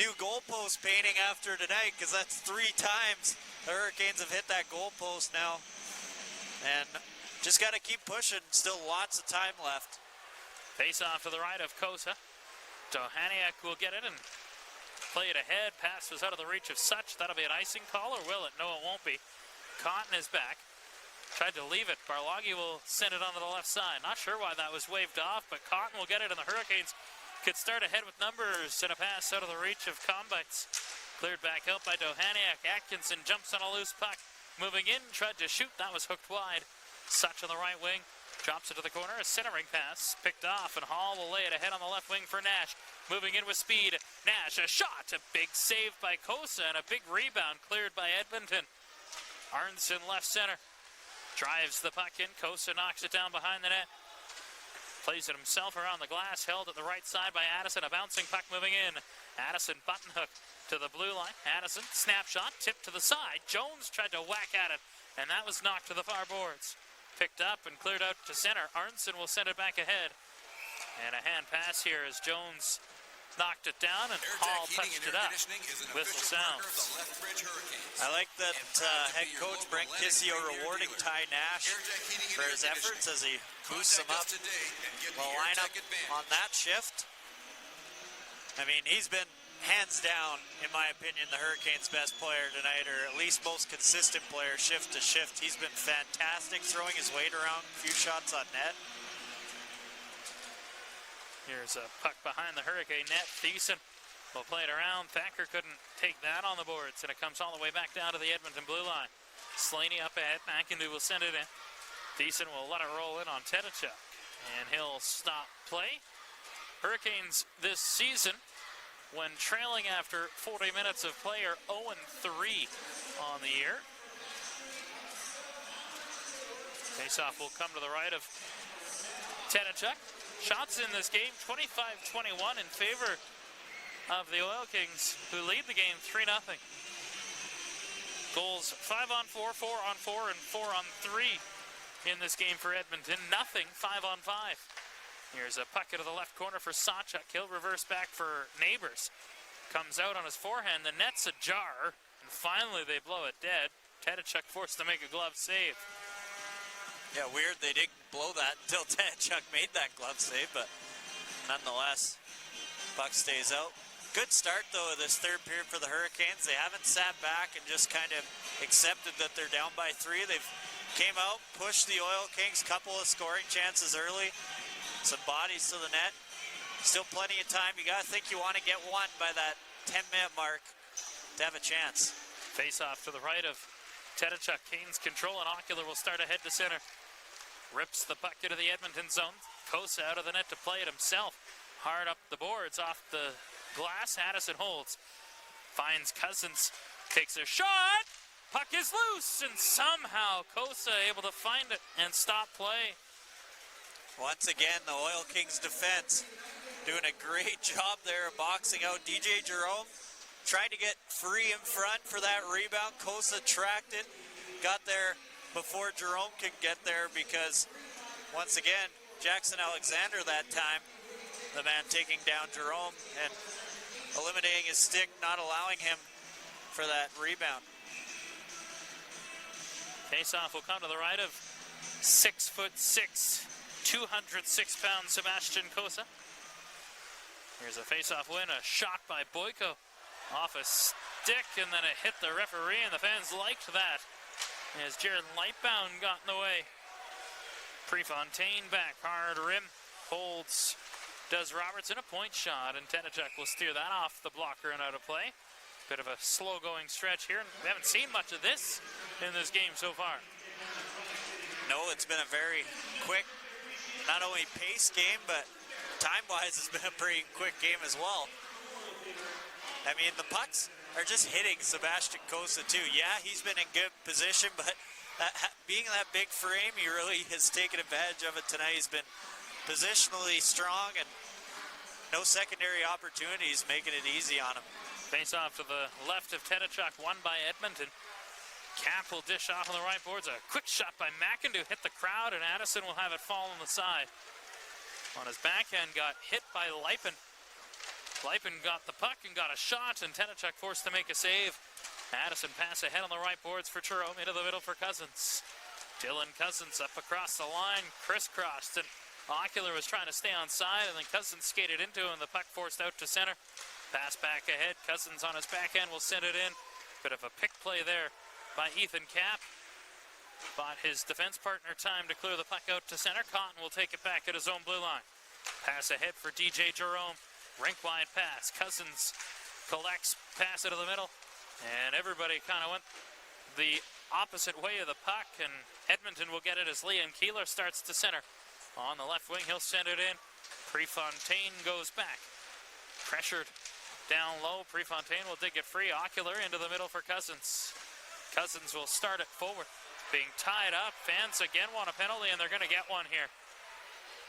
new goalpost painting after tonight, because that's 3 times the Hurricanes have hit that goalpost now. And just got to keep pushing. Still lots of time left. Face off to the right of Kosa. Dohaniak will get it and play it ahead. Pass was out of the reach of Such. That'll be an icing call, or will it? No, it won't be. Cotton is back. Tried to leave it. Barloggi will send it onto the left side. Not sure why that was waved off, but Cotton will get it, and the Hurricanes could start ahead with numbers. And a pass out of the reach of Combites. Cleared back out by Dohaniak. Atkinson jumps on a loose puck. Moving in, tried to shoot. That was hooked wide. Such on the right wing. Drops it to the corner. A centering pass. Picked off, and Hall will lay it ahead on the left wing for Nash. Moving in with speed. Nash, a shot. A big save by Kosa, and a big rebound cleared by Edmonton. Arnson left center. Drives the puck in. Kosa knocks it down behind the net. Plays it himself around the glass. Held at the right side by Addison. A bouncing puck moving in. Addison button hook to the blue line. Addison, snapshot, tipped to the side. Jones tried to whack at it, and that was knocked to the far boards. Picked up and cleared out to center. Arnson will send it back ahead. And a hand pass here as Jones knocked it down, and Hall touched it up. Whistle sounds. I like that head coach Brent Kissio rewarding Ty Nash for his efforts as he boosts him up. Well, line up on that shift. I mean, he's been hands down, in my opinion, the Hurricanes' best player tonight, or at least most consistent player, shift to shift. He's been fantastic, throwing his weight around, a few shots on net. Here's a puck behind the Hurricane net. Thiessen will play it around. Thacker couldn't take that on the boards, and it comes all the way back down to the Edmonton blue line. Slaney up ahead. McIndoe will send it in. Thiessen will let it roll in on Tedachuk, and he'll stop play. Hurricanes this season, when trailing after 40 minutes of play, are 0-3 on the year. Faceoff will come to the right of Tedachuk. Shots in this game, 25-21 in favor of the Oil Kings, who lead the game 3-0. Goals 5-on-4, 4-on-4, and 4-on-3 in this game for Edmonton. Nothing 5-on-5. Here's a puck into the left corner for Sawchuk. He'll reverse back for Neighbors. Comes out on his forehand. The net's ajar, and finally they blow it dead. Tedachuk forced to make a glove save. Yeah, weird they didn't blow that until Tedachuk made that glove save, but nonetheless, puck stays out. Good start, though, of this third period for the Hurricanes. They haven't sat back and just kind of accepted that they're down by 3. They've came out, pushed the Oil Kings, couple of scoring chances early, some bodies to the net. Still plenty of time. You got to think you want to get one by that 10-minute mark to have a chance. Face off to the right of Tedachuk. Canes control, and Ocular will start ahead to center. Rips the puck into the Edmonton zone. Kosa out of the net to play it himself. Hard up the boards off the glass. Addison holds. Finds Cousins. Takes a shot. Puck is loose, and somehow Kosa able to find it and stop play. Once again, the Oil Kings defense doing a great job there of boxing out. DJ Jerome tried to get free in front for that rebound. Kosa tracked it, got there before Jerome could get there, because once again, Jackson Alexander that time, the man taking down Jerome and eliminating his stick, not allowing him for that rebound. Faceoff will come to the right of 6'6", 206-pound Sebastian Kosa. Here's a faceoff win, a shot by Boyko off a stick, and then it hit the referee, and the fans liked that as Jared Lightbound got in the way. Prefontaine back, hard rim, holds, does Robertson a point shot, and Tedachuk will steer that off the blocker and out of play. Bit of a slow-going stretch here, and we haven't seen much of this in this game so far. No, it's been a very quick, not only pace game, but time-wise has been a pretty quick game as well. I mean, the pucks are just hitting Sebastian Kosa too. Yeah, he's been in good position, but being in that big frame, he really has taken advantage of it tonight. He's been positionally strong and no secondary opportunities, making it easy on him. Face off to the left of Tedachuk, won by Edmonton. Cap will dish off on the right boards. A quick shot by McIndoe hit the crowd, and Addison will have it fall on the side. On his backhand, got hit by Leipin. Leipin got the puck and got a shot, and Tedachuk forced to make a save. Addison pass ahead on the right boards for Jerome, into the middle for Cousins. Dylan Cousins up across the line, crisscrossed, and Ocular was trying to stay on side, and then Cousins skated into him, and the puck forced out to center. Pass back ahead, Cousins on his backhand will send it in. Bit of a pick play there by Ethan Cap. Bought his defense partner time to clear the puck out to center. Cotton will take it back at his own blue line. Pass ahead for DJ Jerome. Rink-wide pass. Cousins collects, pass it to the middle, and everybody kind of went the opposite way of the puck, and Edmonton will get it as Liam Keeler starts to center. On the left wing, he'll send it in. Prefontaine goes back. Pressured down low. Prefontaine will dig it free. Ocular into the middle for Cousins. Cousins will start it forward. Being tied up. Fans again want a penalty, and they're going to get one here.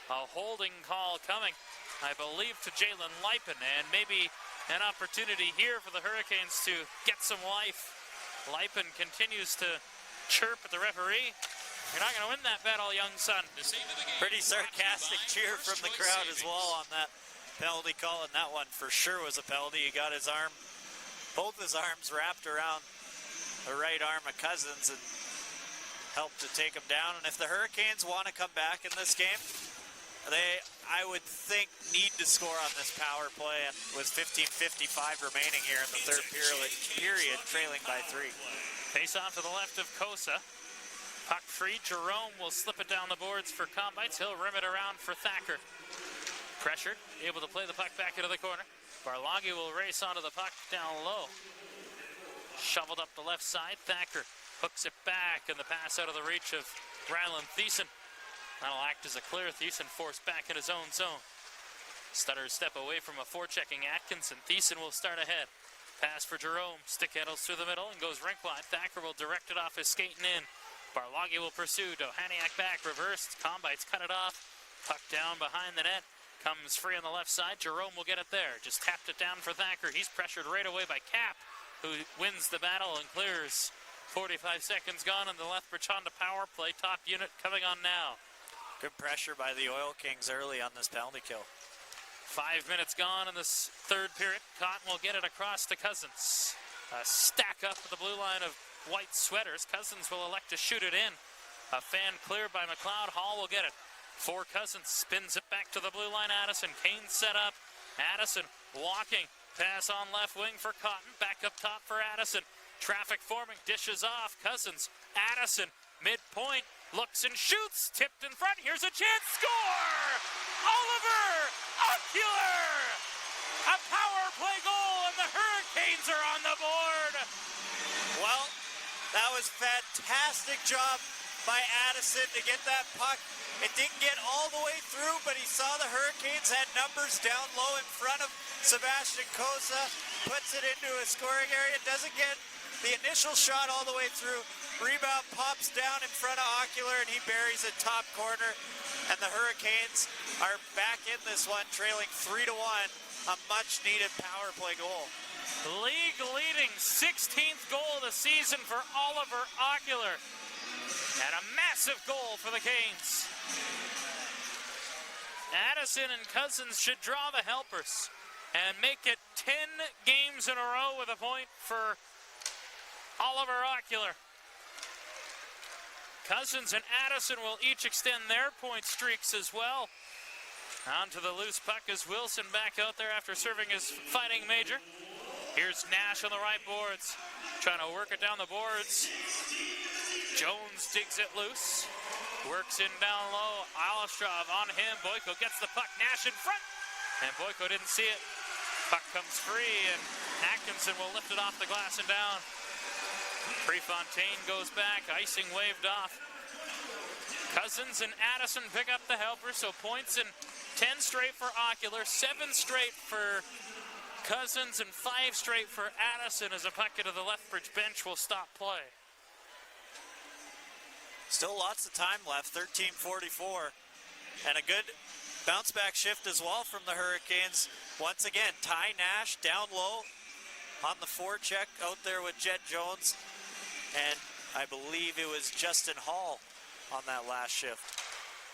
A holding call coming, I believe, to Jalen Leipin, and maybe an opportunity here for the Hurricanes to get some life. Leipin continues to chirp at the referee. You're not going to win that battle, young son. Pretty sarcastic cheer from the crowd as well on that penalty call, and that one for sure was a penalty. He got his arm, both his arms wrapped around the right arm of Cousins and helped to take him down. And if the Hurricanes want to come back in this game, they, I would think, need to score on this power play, and with 15:55 remaining here in the third period, trailing by 3. Face off to the left of Kosa. Puck free, Jerome will slip it down the boards for Combites. He'll rim it around for Thacker. Pressured, able to play the puck back into the corner. Barloggi will race onto the puck down low. Shoveled up the left side, Thacker hooks it back, and the pass out of the reach of Ryland Thiessen. That'll act as a clear. Thiessen forced back in his own zone. Stutters step away from a forechecking Atkinson. Thiessen will start ahead. Pass for Jerome. Stick handles through the middle and goes rink wide. Thacker will direct it off his skating in. Barloggi will pursue. Dohaniak back, reversed. Combites cut it off. Puck down behind the net. Comes free on the left side. Jerome will get it there. Just tapped it down for Thacker. He's pressured right away by Cap, who wins the battle and clears. 45 seconds gone in the Lethbridge Honda power play. Top unit coming on now. Good pressure by the Oil Kings early on this penalty kill. 5 minutes gone in this third period. Cotton will get it across to Cousins. A stack up at the blue line of white sweaters. Cousins will elect to shoot it in. A fan cleared by McLeod. Hall will get it. For Cousins, spins it back to the blue line. Addison, Kane set up. Addison walking. Pass on left wing for Cotton. Back up top for Addison. Traffic forming. Dishes off. Cousins. Addison. Midpoint. Looks and shoots. Tipped in front. Here's a chance. Score! Oliver Ocular! A power play goal, and the Hurricanes are on the board. Well, that was fantastic job by Addison to get that puck. It didn't get all the way through, but he saw the Hurricanes had numbers down low in front of Sebastian Kosa. Puts it into a scoring area. Doesn't get the initial shot all the way through. Rebound pops down in front of Ocular, and he buries it top corner. And the Hurricanes are back in this one, trailing 3-1. A much-needed power play goal. League-leading 16th goal of the season for Oliver Ocular. And a massive goal for the Canes. Addison and Cousins should draw the helpers and make it 10 games in a row with a point for Oliver Ocular. Cousins and Addison will each extend their point streaks as well. On to the loose puck is Wilson back out there after serving his fighting major. Here's Nash on the right boards, trying to work it down the boards. Jones digs it loose, works in down low. Alistrov on him. Boyko gets the puck. Nash in front, and Boyko didn't see it. Puck comes free, and Atkinson will lift it off the glass and down. Prefontaine goes back, icing waved off. Cousins and Addison pick up the helper, so points in 10 straight for Ocular, 7 straight for Cousins, and 5 straight for Addison as a puck into the Lethbridge bench will stop play. Still lots of time left, 13:44, and a good bounce back shift as well from the Hurricanes. Once again, Ty Nash down low on the forecheck out there with Jed Jones. And I believe it was Justin Hall on that last shift.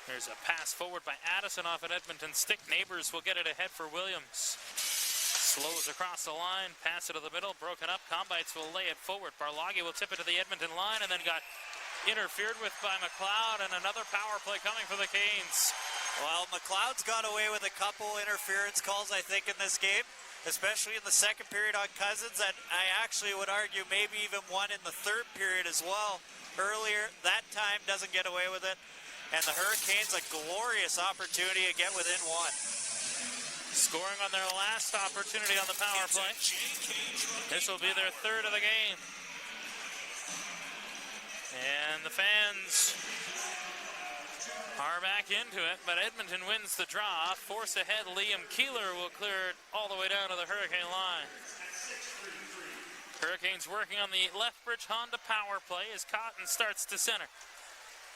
There's a pass forward by Addison off an Edmonton stick. Neighbors will get it ahead for Williams. Slows across the line, pass it to the middle, broken up. Combites will lay it forward. Barloggy will tip it to the Edmonton line and then got interfered with by McLeod, and another power play coming for the Canes. Well, McLeod's got away with a couple interference calls, I think, in this game, especially in the second period on Cousins, and I actually would argue maybe even one in the third period as well. Earlier, that time doesn't get away with it, and the Hurricanes a glorious opportunity to get within one. Scoring on their last opportunity on the power play. This will be their third of the game. And the fans are back into it, but Edmonton wins the draw. Force ahead, Liam Keeler will clear it all the way down to the Hurricane line. Hurricanes working on the Lethbridge Honda power play as Cotton starts to center.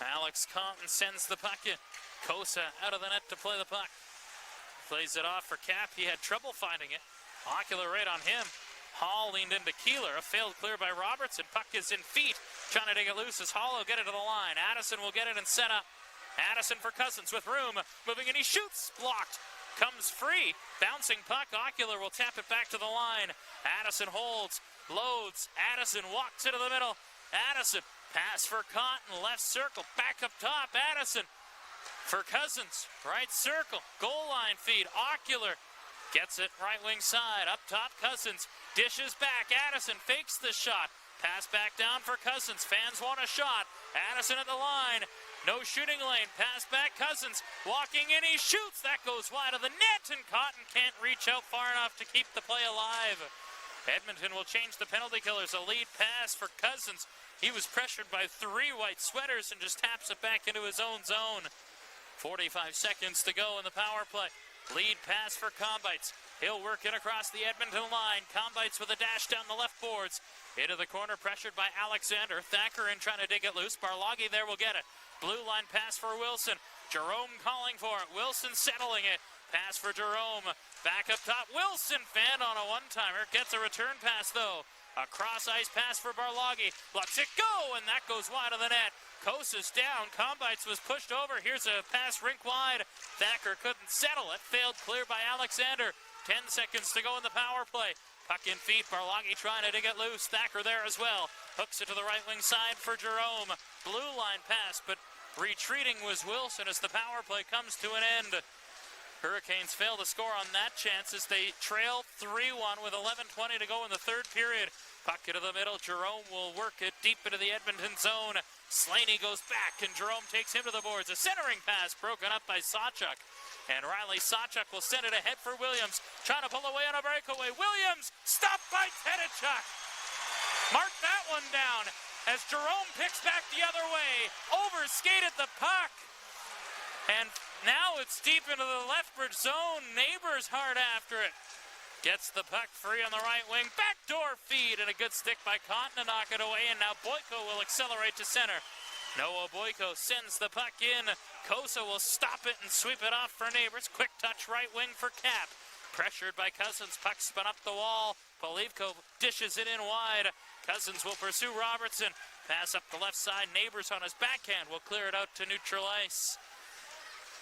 Alex Cotton sends the puck in. Kosa out of the net to play the puck. Plays it off for Cap. He had trouble finding it. Ocular right on him. Hall leaned into Keeler. A failed clear by Robertson. Puck is in feet. Trying to dig it loose as Hall will get it to the line. Addison will get it and set up. Addison for Cousins with room. Moving and he shoots. Blocked. Comes free. Bouncing puck. Ocular will tap it back to the line. Addison holds. Loads. Addison walks into the middle. Addison. Pass for Cotton. Left circle. Back up top. Addison. For Cousins, right circle, goal line feed, Ocular gets it right wing side, up top Cousins, dishes back, Addison fakes the shot, pass back down for Cousins, fans want a shot, Addison at the line, no shooting lane, pass back Cousins, walking in, he shoots, that goes wide of the net, and Cotton can't reach out far enough to keep the play alive. Edmonton will change the penalty killers, a lead pass for Cousins, he was pressured by three white sweaters and just taps it back into his own zone. 45 seconds to go in the power play. Lead pass for Combites. He'll work it across the Edmonton line. Combites with a dash down the left boards. Into the corner, pressured by Alexander. Thacker in trying to dig it loose. Barloggy there will get it. Blue line pass for Wilson. Jerome calling for it. Wilson settling it. Pass for Jerome. Back up top. Wilson fan on a one-timer. Gets a return pass though. A cross-ice pass for Barloggy. Lets it go, and that goes wide of the net. Kosa's down. Combites was pushed over. Here's a pass rink wide. Thacker couldn't settle it. Failed clear by Alexander. 10 seconds to go in the power play. Puck in feet. Barloggy trying to dig it loose. Thacker there as well. Hooks it to the right wing side for Jerome. Blue line pass, but retreating was Wilson as the power play comes to an end. Hurricanes fail to score on that chance as they trail 3-1 with 11:20 to go in the third period. Puck into the middle. Jerome will work it deep into the Edmonton zone. Slaney goes back, and Jerome takes him to the boards. A centering pass broken up by Sawchuk. And Riley Sawchuk will send it ahead for Williams. Trying to pull away on a breakaway. Williams stopped by Tedachuk. Mark that one down as Jerome picks back the other way. Overskated the puck. And now it's deep into the Lethbridge zone. Neighbors hard after it. Gets the puck free on the right wing. Backdoor feed and a good stick by Cotton to knock it away. And now Boyko will accelerate to center. Noah Boyko sends the puck in. Kosa will stop it and sweep it off for Neighbors. Quick touch right wing for Cap. Pressured by Cousins. Puck spun up the wall. Polivko dishes it in wide. Cousins will pursue Robertson. Pass up the left side. Neighbors on his backhand will clear it out to neutral ice.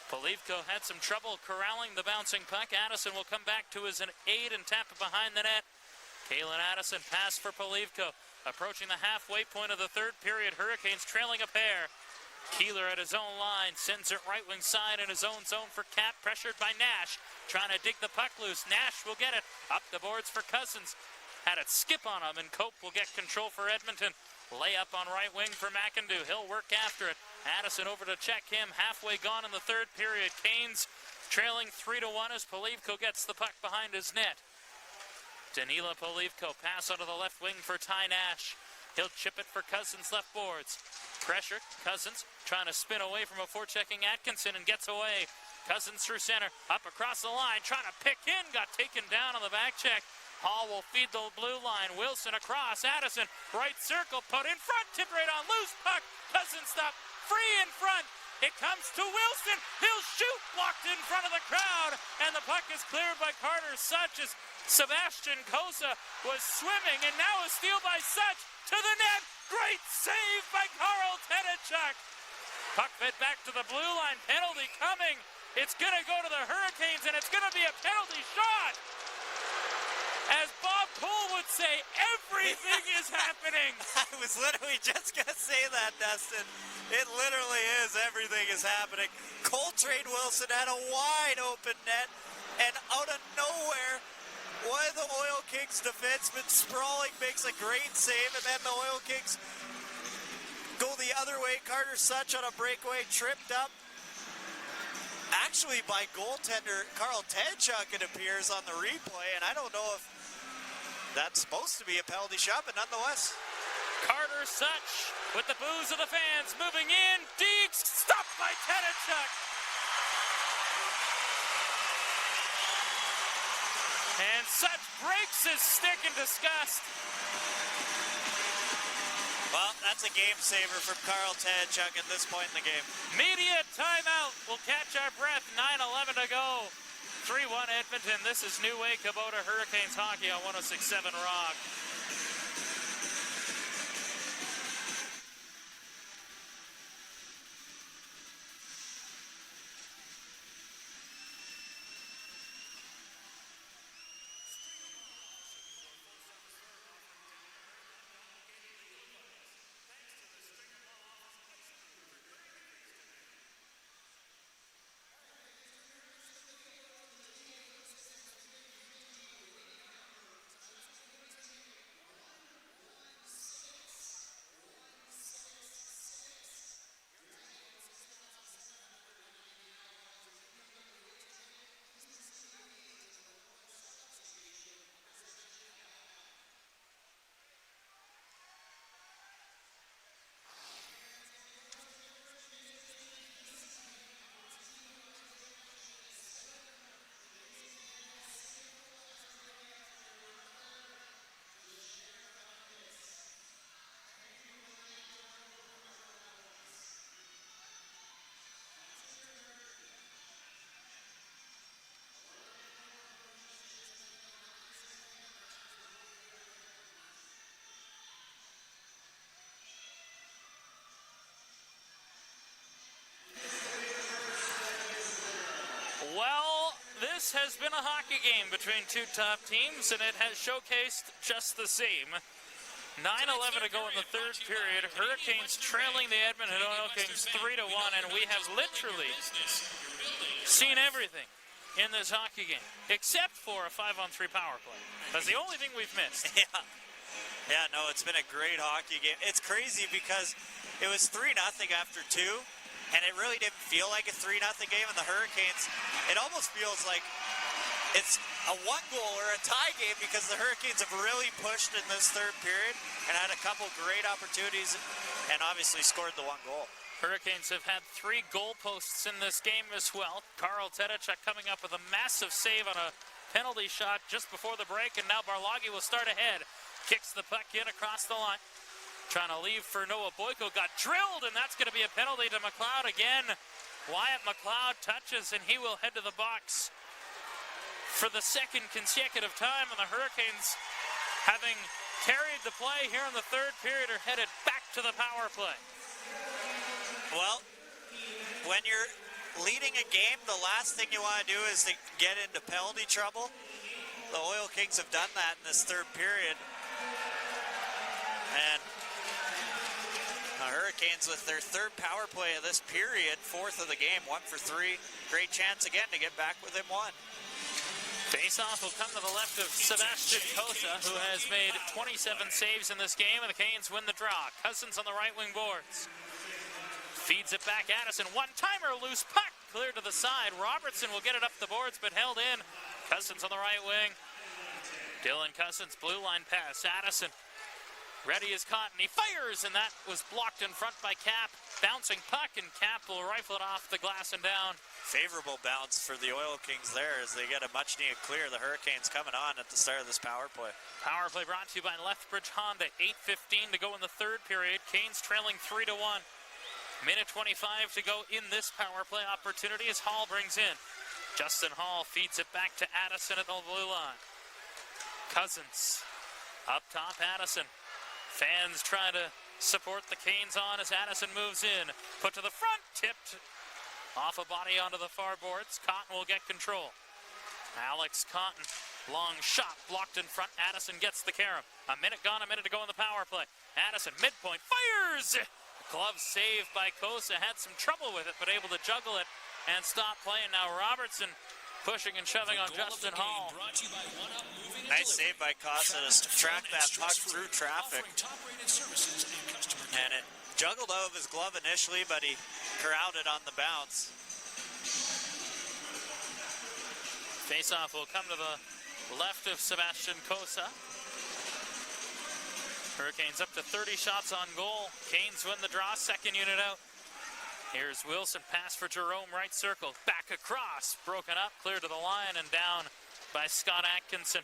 Polivko had some trouble corralling the bouncing puck. Addison will come back to his aid and tap it behind the net. Kalen Addison pass for Polivko. Approaching the halfway point of the third period, Hurricanes trailing a pair. Keeler at his own line sends it right wing side in his own zone for Cap, pressured by Nash. Trying to dig the puck loose. Nash will get it. Up the boards for Cousins. Had it skip on him, and Cope will get control for Edmonton. Layup on right wing for McIndoe. He'll work after it. Addison over to check him. Halfway gone in the third period. Canes trailing 3-1 as Polivko gets the puck behind his net. Danila Polivko pass onto the left wing for Ty Nash. He'll chip it for Cousins left boards. Pressure. Cousins trying to spin away from a forechecking Atkinson and gets away. Cousins through center. Up across the line. Trying to pick in. Got taken down on the back check. Hall will feed the blue line. Wilson across. Addison. Right circle. Put in front. Tipped right on. Loose puck. Cousins stop. Free in front. It comes to Wilson. He'll shoot. Blocked in front of the crowd. And the puck is cleared by Carter Such as Sebastian Kosa was swimming. And now a steal by Such to the net. Great save by Carl Tenachuk. Puck fed back to the blue line. Penalty coming. It's going to go to the Hurricanes, and it's going to be a penalty shot. As Bob Cole would say, everything is happening. I was literally just going to say that, Dustin. It literally is. Everything is happening. Coltrane Wilson had a wide open net, and out of nowhere, one of the Oil Kings defensemen, Sprawling, makes a great save, and then the Oil Kings go the other way. Carter Such on a breakaway, tripped up. Actually, by goaltender Carl Tenachuk, it appears on the replay, and I don't know if that's supposed to be a penalty shot, but nonetheless. Carter Such with the boos of the fans moving in. Deeks stopped by Tenachuk. And Such breaks his stick in disgust. Well, that's a game saver from Carl Tenachuk at this point in the game. Media timeout. We'll catch our breath. 9:11 to go. 3-1 Edmonton. This is New Way Kubota Hurricanes hockey on 106.7 Rock. Well, this has been a hockey game between two top teams, and it has showcased just the same. 9:11 to go in the third period. Hurricanes trailing the Edmonton Oil Kings 3-1, and we have literally seen everything in this hockey game, except for a 5-on-3 power play. That's the only thing we've missed. Yeah, no, it's been a great hockey game. It's crazy because it was 3-0 after 2, and it really didn't feel like a 3-0 game. And the Hurricanes, it almost feels like it's a one-goal or a tie game because the Hurricanes have really pushed in this third period and had a couple great opportunities and obviously scored the one goal. Hurricanes have had 3 goalposts in this game as well. Carl Tenachuk coming up with a massive save on a penalty shot just before the break, and now Barloggy will start ahead. Kicks the puck in across the line. Trying to leave for Noah Boyko. Got drilled, and that's going to be a penalty to McLeod again. Wyatt McLeod touches, and he will head to the box for the second consecutive time. And the Hurricanes, having carried the play here in the third period, are headed back to the power play. Well, when you're leading a game, the last thing you want to do is to get into penalty trouble. The Oil Kings have done that in this third period. And the Hurricanes with their third power play of this period, 4th of the game, 1 for 3. Great chance again to get back within 1. Face-off will come to the left of Sebastian Kosa, who has made 27 saves in this game, and the Canes win the draw. Cousins on the right wing boards. Feeds it back. Addison, one-timer, loose puck, cleared to the side. Robertson will get it up the boards, but held in. Cousins on the right wing. Dylan Cousins, blue line pass. Addison, ready is caught, and he fires, and that was blocked in front by Cap. Bouncing puck, and Cap will rifle it off the glass and down. Favorable bounce for the Oil Kings there as they get a much-needed clear. The Hurricanes coming on at the start of this power play. Power play brought to you by Lethbridge Honda. 8:15 to go in the third period. Canes trailing 3-1. Minute 25 to go in this power play opportunity as Hall brings in. Justin Hall feeds it back to Addison at the blue line. Cousins up top, Addison. Fans try to support the Canes on as Addison moves in. Put to the front, tipped off a body onto the far boards. Cotton will get control. Alex Cotton, long shot blocked in front. Addison gets the carom. A minute gone, a minute to go in the power play. Addison, midpoint, fires! Glove saved by Kosa. Had some trouble with it, but able to juggle it and stop playing. Now Robertson pushing and shoving on Justin Hall. Nice save by Kosa to track that puck through traffic. And it juggled out of his glove initially, but he corralled it on the bounce. Faceoff will come to the left of Sebastian Kosa. Hurricanes up to 30 shots on goal. Canes win the draw, second unit out. Here's Wilson, pass for Jerome, right circle. Back across, broken up, clear to the line and down by Scott Atkinson.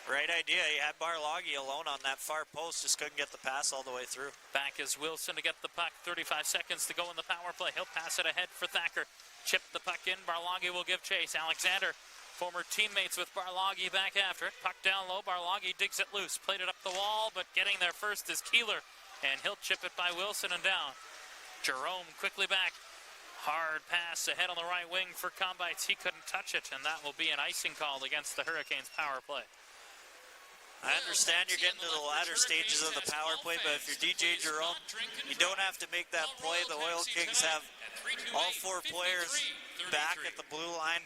Right idea. He had Barloggy alone on that far post, just couldn't get the pass all the way through. Back is Wilson to get the puck. 35 seconds to go in the power play. He'll pass it ahead for Thacker. Chip the puck in. Barloggy will give chase. Alexander, former teammates with Barloggy, back after it. Puck down low. Barloggy digs it loose. Played it up the wall, but getting there first is Keeler. And he'll chip it by Wilson and down. Jerome quickly back. Hard pass ahead on the right wing for Combites. He couldn't touch it, and that will be an icing call against the Hurricanes power play. I understand you're getting to the latter stages of the power play, but if you're DJ Jerome, you don't have to make that play. The Oil Kings have all four players back at the blue line,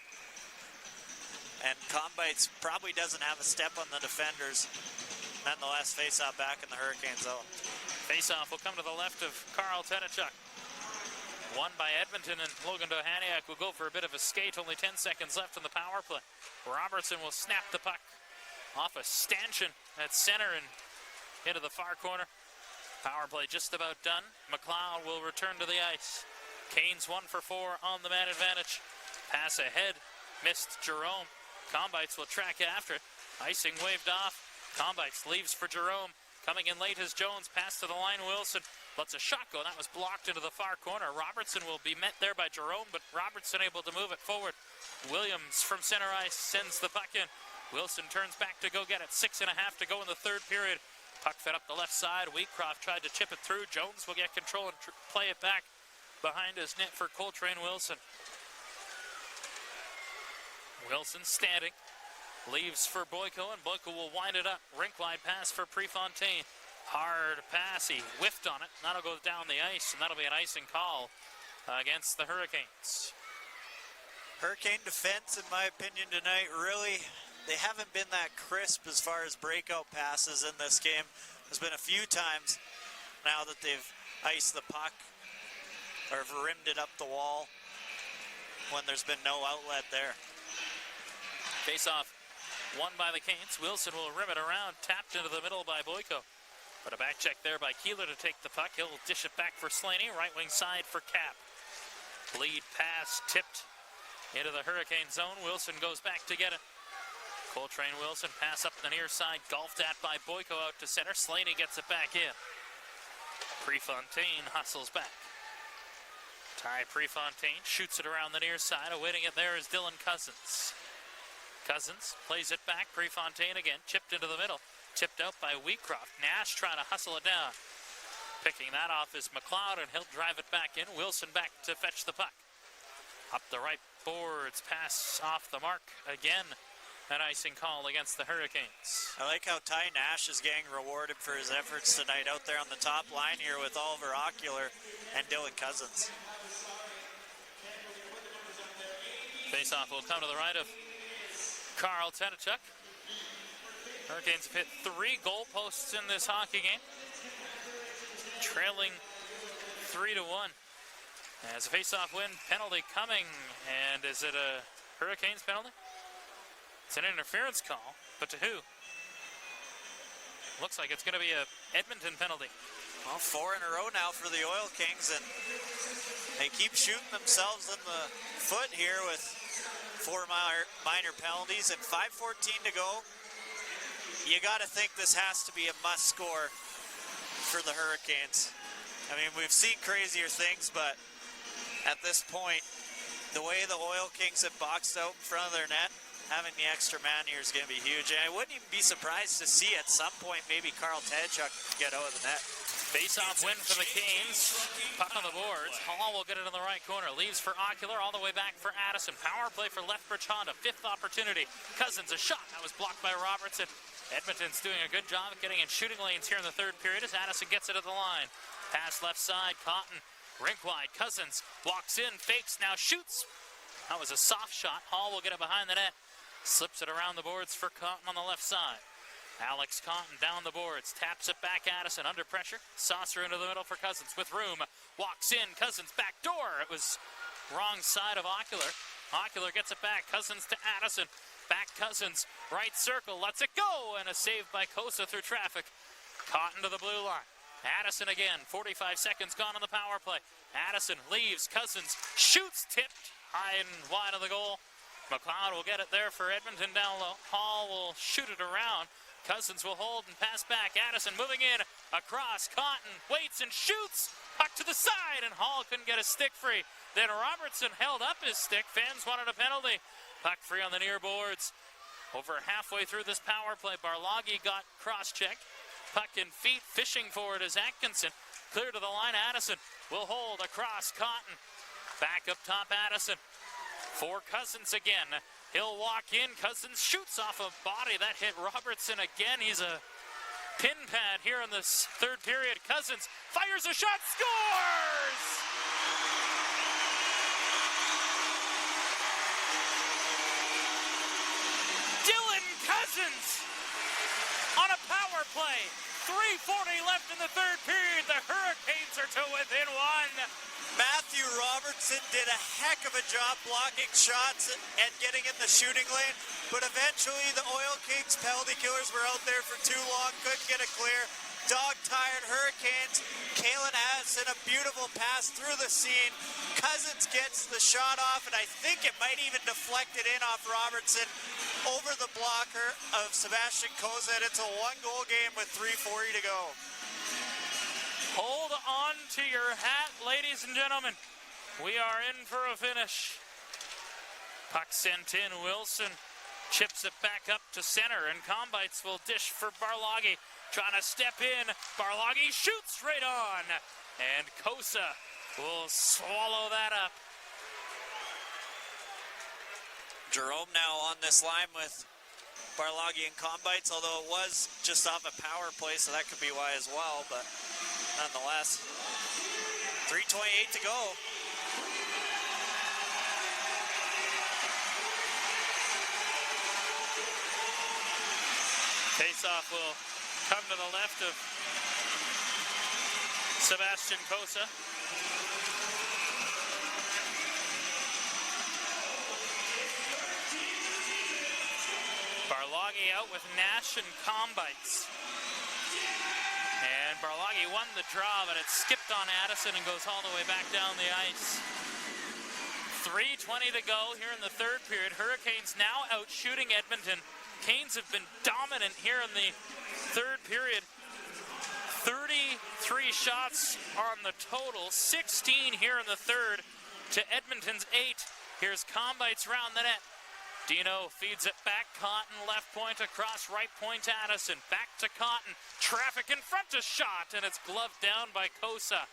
and Combites probably doesn't have a step on the defenders. Nonetheless, face-off back in the Hurricane zone. Face-off will come to the left of Carl Tenachuk. Won by Edmonton, and Logan Dohaniak will go for a bit of a skate. Only 10 seconds left in the power play. Robertson will snap the puck off a stanchion at center and into the far corner. Power play just about done. McLeod will return to the ice. Canes 1 for 4 on the man advantage. Pass ahead, missed Jerome. Combites will track after it. Icing waved off. Combites leaves for Jerome. Coming in late is Jones. Pass to the line, Wilson lets a shot go. That was blocked into the far corner. Robertson will be met there by Jerome, but Robertson able to move it forward. Williams from center ice sends the puck in. Wilson turns back to go get it. 6.5 to go in the third period. Puck fed up the left side. Wheatcroft tried to chip it through. Jones will get control and play it back behind his net for Coltrane Wilson. Wilson standing. Leaves for Boyko, and Boyko will wind it up. Rink-wide pass for Prefontaine. Hard pass. He whiffed on it. That'll go down the ice, and that'll be an icing call against the Hurricanes. Hurricane defense, in my opinion, tonight, really, they haven't been that crisp as far as breakout passes in this game. There's been a few times now that they've iced the puck or have rimmed it up the wall when there's been no outlet there. Face-off won by the Canes. Wilson will rim it around, tapped into the middle by Boyko. But a back check there by Keeler to take the puck. He'll dish it back for Slaney, right wing side for Cap. Lead pass tipped into the Hurricane zone. Wilson goes back to get it. Coltrane Wilson pass up the near side, golfed at by Boyko out to center. Slaney gets it back in. Prefontaine hustles back. Ty Prefontaine shoots it around the near side. Awaiting it there is Dylan Cousins. Cousins plays it back. Prefontaine again, chipped into the middle. Tipped out by Wheatcroft. Nash trying to hustle it down. Picking that off is McLeod, and he'll drive it back in. Wilson back to fetch the puck. Up the right boards, pass off the mark again. An icing call against the Hurricanes. I like how Ty Nash is getting rewarded for his efforts tonight out there on the top line here with Oliver Ocular and Dylan Cousins. Faceoff will come to the right of Carl Tenachuk. Hurricanes have hit 3 goalposts in this hockey game, trailing 3-1. As a face-off win, penalty coming, and is it a Hurricanes penalty? It's an interference call, but to who? Looks like it's going to be a Edmonton penalty. Well, 4 in a row now for the Oil Kings, and they keep shooting themselves in the foot here with 4 minor penalties and 5:14 to go. You got to think this has to be a must score for the Hurricanes. I mean, we've seen crazier things, but at this point, the way the Oil Kings have boxed out in front of their net, having the extra man here is going to be huge. And I wouldn't even be surprised to see at some point maybe Carl Tedchuk get out of the net. Face-off win for the Canes. Puck on the boards. Hall will get it in the right corner. Leaves for Ocular, all the way back for Addison. Power play for Lethbridge Honda. Fifth opportunity. Cousins, a shot. That was blocked by Robertson. Edmonton's doing a good job of getting in shooting lanes here in the third period as Addison gets it at the line. Pass left side. Cotton, rink wide. Cousins walks in, fakes, now shoots. That was a soft shot. Hall will get it behind the net. Slips it around the boards for Cotton on the left side. Alex Cotton down the boards, taps it back. Addison under pressure, saucer into the middle for Cousins with room, walks in. Cousins back door. It was wrong side of Ocular. Ocular gets it back. Cousins to Addison, back Cousins, right circle, lets it go, and a save by Kosa through traffic. Cotton to the blue line. Addison again. 45 seconds gone on the power play. Addison leaves. Cousins shoots, tipped high and wide of the goal. McLeod will get it there for Edmonton down low. Hall will shoot it around. Cousins will hold and pass back. Addison moving in, across. Cotton waits and shoots. Puck to the side, and Hall couldn't get a stick free. Then Robertson held up his stick. Fans wanted a penalty. Puck free on the near boards. Over halfway through this power play, Barloggy got cross-checked. Puck in feet, fishing for it is Atkinson. Clear to the line, Addison will hold across. Cotton back up top, Addison. For Cousins again. He'll walk in. Cousins shoots off a body. That hit Robertson again. He's a pin pad here in this third period. Cousins fires a shot, scores! Dylan Cousins on a power play. 3:40 left in the third period. The Hurricanes are to within one. Matthew Robertson did a heck of a job blocking shots and getting in the shooting lane, but eventually the Oil Kings penalty killers were out there for too long, couldn't get it clear. Dog-tired Hurricanes. Kalen Addison, a beautiful pass through the seam. Cousins gets the shot off, and I think it might even deflect it in off Robertson over the blocker of Sebastian Koza. It's a one-goal game with 3:40 to go. Hold on to your hat, ladies and gentlemen. We are in for a finish. Puck sent in. Wilson chips it back up to center, and Combites will dish for Barloggy. Trying to step in. Barloggy shoots right on, and Kosa will swallow that up. Jerome now on this line with Barloggy and Combites, although it was just off a power play, so that could be why as well, but nonetheless, 3:28 to go. Faceoff will come to the left of Sebastian Kosa. Barloggy out with Nash and Combites. And Barloggy won the draw, but it skipped on Addison and goes all the way back down the ice. 3:20 to go here in the third period. Hurricanes now out shooting Edmonton. Canes have been dominant here in the third period. 33 shots on the total, 16 here in the third to Edmonton's 8. Here's Combites round the net. Dino feeds it back. Cotton left point across right point. Addison back to Cotton. Traffic in front to shot, and it's gloved down by Kosa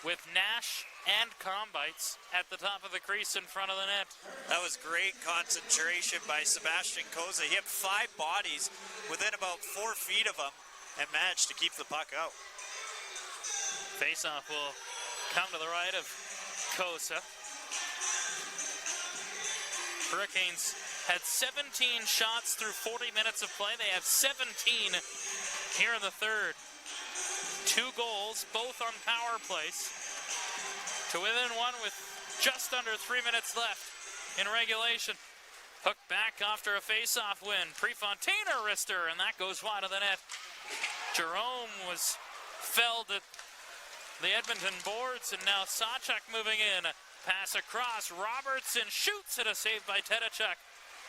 with Nash and Combites at the top of the crease in front of the net. That was great concentration by Sebastian Kosa. He had 5 bodies within about 4 feet of him and managed to keep the puck out. Faceoff will come to the right of Kosa. Hurricanes had 17 shots through 40 minutes of play. They have 17 here in the third. 2 goals, both on power plays, to within one with just under 3 minutes left in regulation. Hooked back after a face-off win. Prefontaine a wrister, and that goes wide of the net. Jerome was felled at the Edmonton boards, and now Sawchuk moving in. Pass across. Robertson shoots at a save by Tedchuk.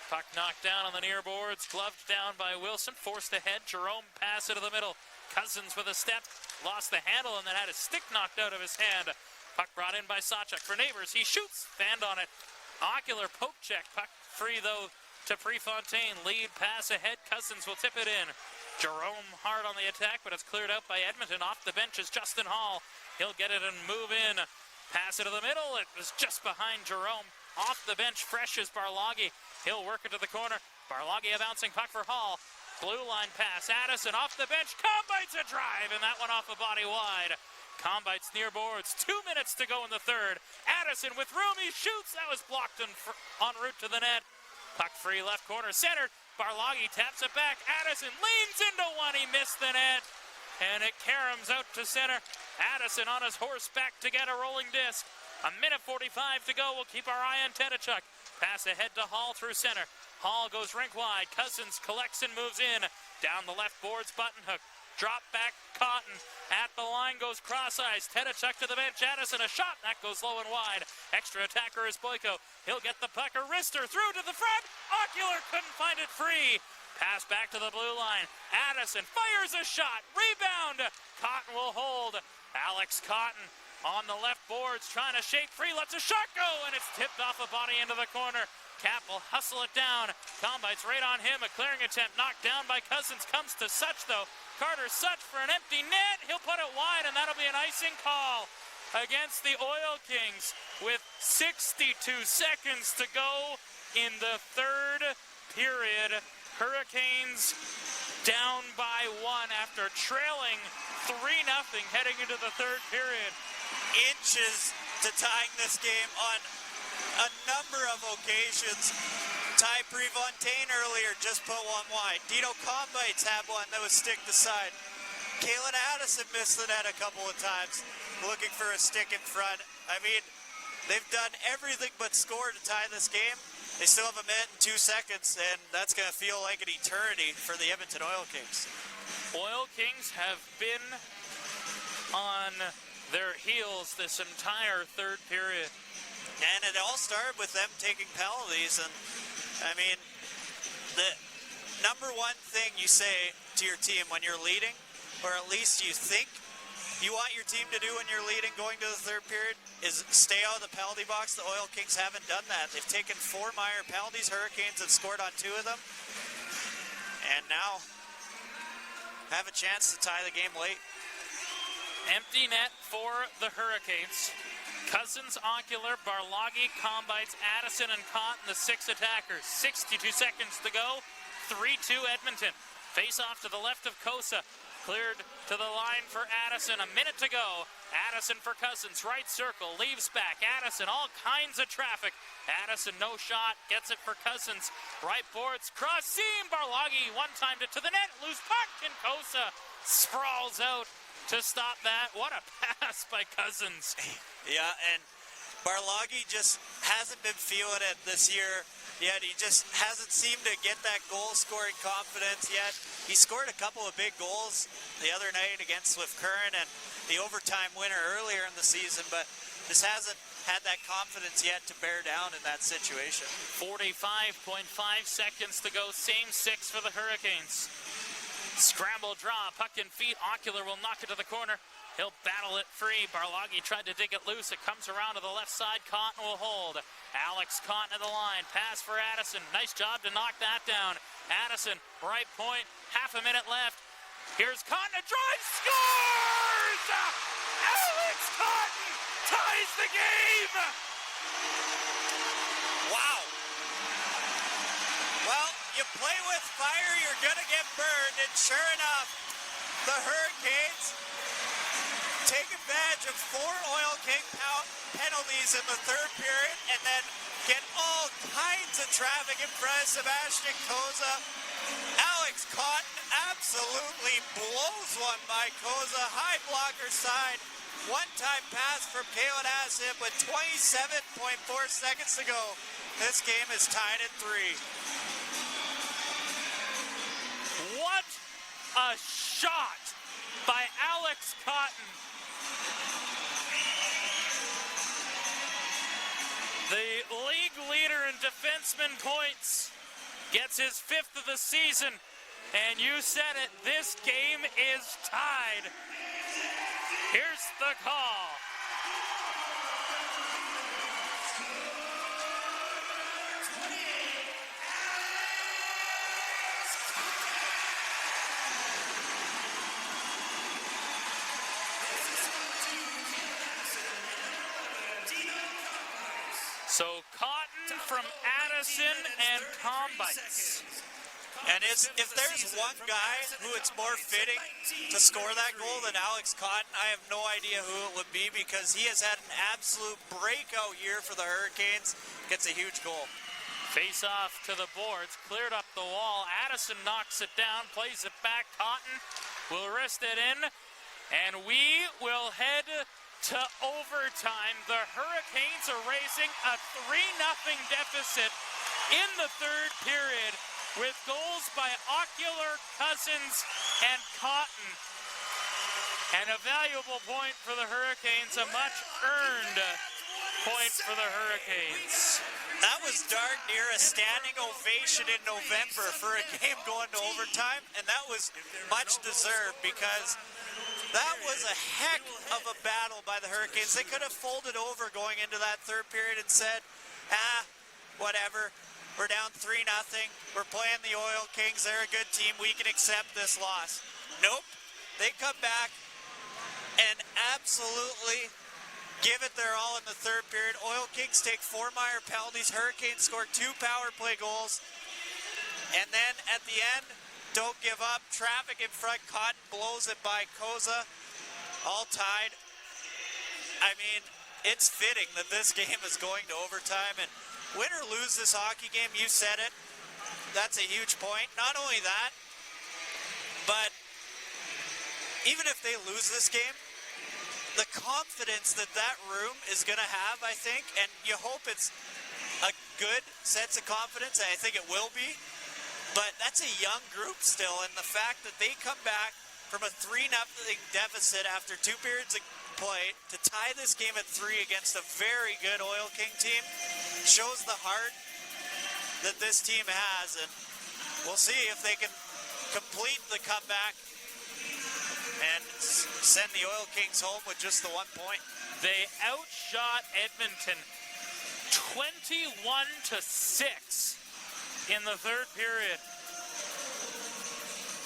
Puck knocked down on the near boards, gloved down by Wilson, forced ahead. Jerome pass into the middle. Cousins with a step, lost the handle, and then had his stick knocked out of his hand. Puck brought in by Sawchuk for Neighbors. He shoots, fanned on it. Ocular poke check. Puck free, though, to Prefontaine. Lead pass ahead. Cousins will tip it in. Jerome hard on the attack, but it's cleared out by Edmonton. Off the bench is Justin Hall. He'll get it and move in. Pass it to the middle. It was just behind Jerome. Off the bench, fresh is Barloggy. He'll work it to the corner. Barloggy a bouncing puck for Hall. Blue line pass. Addison off the bench. Combites a drive, and that one off a body wide. Combites near boards. 2 minutes to go in the third. Addison with room. He shoots. That was blocked en route to the net. Puck free left corner. Centered. Barloggy taps it back. Addison leans into one. He missed the net. And it caroms out to center. Addison on his horse back to get a rolling disc. A minute 45 to go. We'll keep our eye on Tedachuk. Pass ahead to Hall through center. Hall goes rink wide. Cousins collects and moves in. Down the left boards, button hook. Drop back, Cotton. At the line goes cross-eyes. Tedachuk to the bench. Addison a shot. That goes low and wide. Extra attacker is Boyko. He'll get the puck. A wrister through to the front. Ocular couldn't find it free. Pass back to the blue line. Addison fires a shot. Rebound. Cotton will hold. Alex Cotton on the left boards trying to shake free. Lets a shot go, and it's tipped off a body into the corner. Cap will hustle it down. Combites right on him. A clearing attempt knocked down by Cousins. Comes to Such, though. Carter Such for an empty net. He'll put it wide, and that'll be an icing call against the Oil Kings with 62 seconds to go in the third period. Hurricanes down by one after trailing 3-0 heading into the third period. Inches to tying this game on a number of occasions. Ty Prefontaine earlier just put one wide. Dino Combites had one that was stick to side. Kalen Addison missed the net a couple of times, looking for a stick in front. I mean, they've done everything but score to tie this game. They still have a minute and 2 seconds, and that's going to feel like an eternity for the Edmonton Oil Kings. Oil Kings have been on their heels this entire third period. And it all started with them taking penalties. And, I mean, the number one thing you say to your team when you're leading, or at least you think you want your team to do when you're leading going to the third period, is stay out of the penalty box. The Oil Kings haven't done that. They've taken 4 minor penalties. Hurricanes have scored on 2 of them. And now have a chance to tie the game late. Empty net for the Hurricanes. Cousins, Ocular, Barloggy, Combites, Addison, and Cotton, the 6 attackers. 62 seconds to go. 3-2 Edmonton. Face off to the left of Kosa. Cleared to the line for Addison. A minute to go. Addison for Cousins. Right circle. Leaves back. Addison. All kinds of traffic. Addison no shot. Gets it for Cousins. Right boards. Cross seam. Barloggy one-timed it to the net. Loose puck. And Kosa sprawls out to stop that. What a pass by Cousins. Yeah, and Barloggy just hasn't been feeling it this year yet. He just hasn't seemed to get that goal-scoring confidence yet. He scored a couple of big goals the other night against Swift Current and the overtime winner earlier in the season, but just hasn't had that confidence yet to bear down in that situation. 45.5 seconds to go. Same 6 for the Hurricanes. Scramble draw, puck in feet. Ocular will knock it to the corner. He'll battle it free. Barloggy tried to dig it loose. It comes around to the left side. Cotton will hold. Alex Cotton at the line. Pass for Addison. Nice job to knock that down. Addison, right point. Half a minute left. Here's Cotton. A drive. Scores! Alex Cotton ties the game! Wow. Well, you play with fire, you're going to get burned. And sure enough, the Hurricanes take advantage of 4 Oil King penalties in the third period and then get all kinds of traffic in front of Sebastian Koza. Alex Cotton absolutely blows one by Koza. High blocker side. One-time pass from Kalen Addison with 27.4 seconds to go. This game is tied at 3. What a shot by Alex Cotton. The league leader in defenseman points gets his 5th of the season And you said it, this game is tied. Here's the call. So Cotton from Addison and Combites. And if there's one guy who it's more fitting to score that goal than Alex Cotton, I have no idea who it would be, because he has had an absolute breakout year for the Hurricanes. Gets a huge goal. Face off to the boards, cleared up the wall. Addison knocks it down, plays it back. Cotton will wrist it in, and we will head to overtime. The Hurricanes are raising a 3-0 deficit in the third period with goals by Ocular, Cousins, and Cotton. And a valuable point for the Hurricanes, a much-earned point for the Hurricanes. That was darn near a standing ovation in November for a game going to overtime, and that was much deserved, because that was a heck of a battle by the Hurricanes. They could have folded over going into that third period and said, whatever, we're down 3-0. We're playing the Oil Kings. They're a good team. We can accept this loss. Nope. They come back and absolutely give it their all in the third period. Oil Kings take 4 Meyer penalties. Hurricanes score 2 power play goals. And then at the end, don't give up. Traffic in front. Cotton blows it by Koza. All tied. I mean, it's fitting that this game is going to overtime. And win or lose this hockey game, you said it. That's a huge point. Not only that, but even if they lose this game, the confidence that that room is going to have, I think, and you hope it's a good sense of confidence, and I think it will be. But that's a young group still, and the fact that they come back from a 3-0 deficit after 2 periods of play to tie this game at 3 against a very good Oil King team shows the heart that this team has, and we'll see if they can complete the comeback and send the Oil Kings home with just the 1 point. They outshot Edmonton 21-6 in the third period.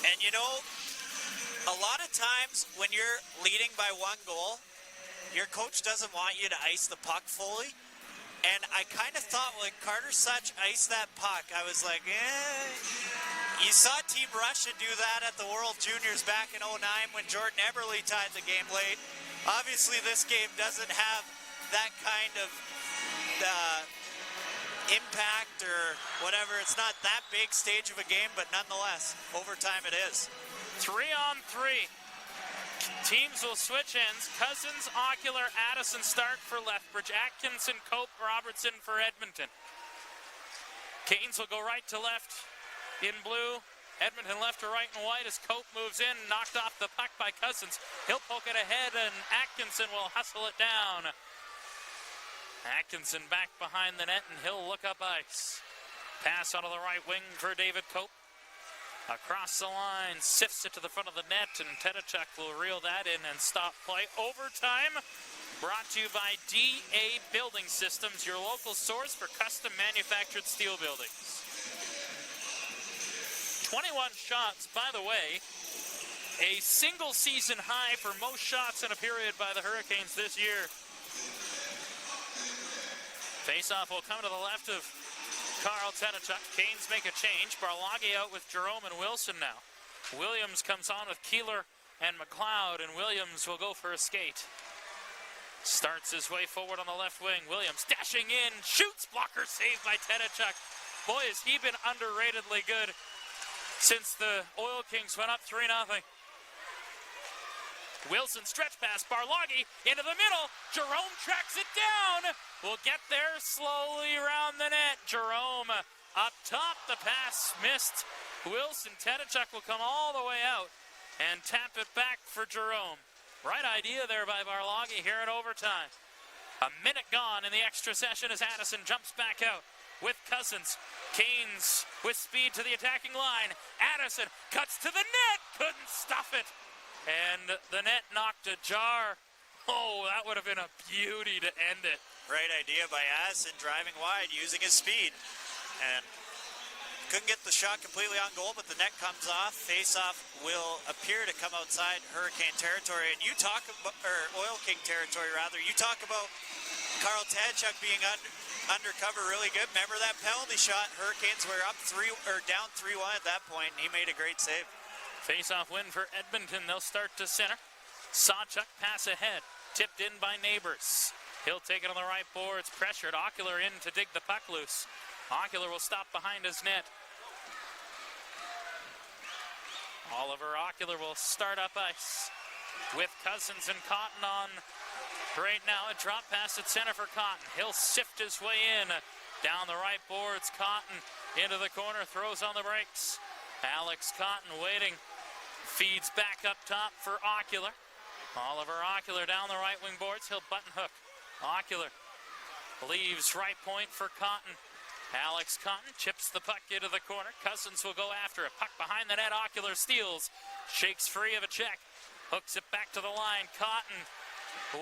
And you know, a lot of times when you're leading by 1 goal, your coach doesn't want you to ice the puck fully. And I kind of thought when Carter Such iced that puck, I was like, You saw Team Russia do that at the World Juniors back in 2009 when Jordan Eberle tied the game late. Obviously, this game doesn't have that kind of impact or whatever. It's not that big stage of a game, but nonetheless, overtime it is. 3-on-3. Teams will switch ends. Cousins, Ocular, Addison, Stark for Lethbridge. Atkinson, Cope, Robertson for Edmonton. Canes will go right to left in blue. Edmonton left to right in white as Cope moves in. Knocked off the puck by Cousins. He'll poke it ahead, and Atkinson will hustle it down. Atkinson back behind the net, and he'll look up ice. Pass out of the right wing for David Cope. Across the line, sifts it to the front of the net, and Tedachuk will reel that in and stop play. Overtime, brought to you by DA Building Systems, your local source for custom manufactured steel buildings. 21 shots, by the way, a single season high for most shots in a period by the Hurricanes this year. Faceoff will come to the left of Carl Tedachuk. Canes make a change. Barloggy out with Jerome and Wilson now. Williams comes on with Keeler and McLeod, and Williams will go for a skate. Starts his way forward on the left wing. Williams dashing in, shoots, blocker saved by Tedachuk. Boy, has he been underratedly good since the Oil Kings went up 3-0. Wilson stretch pass, Barloggy into the middle. Jerome tracks it down. Will get there slowly around the net. Jerome up top, the pass missed. Wilson, Tedachuk will come all the way out and tap it back for Jerome. Right idea there by Barloggy here in overtime. A minute gone in the extra session as Addison jumps back out. with Cousins. Canes with speed to the attacking line. Addison cuts to the net. Couldn't stuff it. And the net knocked ajar. Oh, that would have been a beauty to end it. Right idea by Addison, driving wide, using his speed. And couldn't get the shot completely on goal, but the net comes off. Face-off will appear to come outside Hurricane territory. And you talk about, or Oil King territory rather, you talk about Carl Tadchuk being undercover really good. Remember that penalty shot? Hurricanes were down 3-1 at that point, and he made a great save. Face-off win for Edmonton. They'll start to center. Sawchuk pass ahead. Tipped in by Neighbors. He'll take it on the right boards. Pressured. Ocular in to dig the puck loose. Ocular will stop behind his net. Oliver Ocular will start up ice with Cousins and Cotton on right now. A drop pass at center for Cotton. He'll sift his way in. Down the right boards. Cotton into the corner. Throws on the brakes. Alex Cotton waiting. Feeds back up top for Ocular. Oliver Ocular down the right wing boards. He'll button hook. Ocular leaves right point for Cotton. Alex Cotton chips the puck into the corner. Cousins will go after it. Puck behind the net. Ocular steals. Shakes free of a check. Hooks it back to the line. Cotton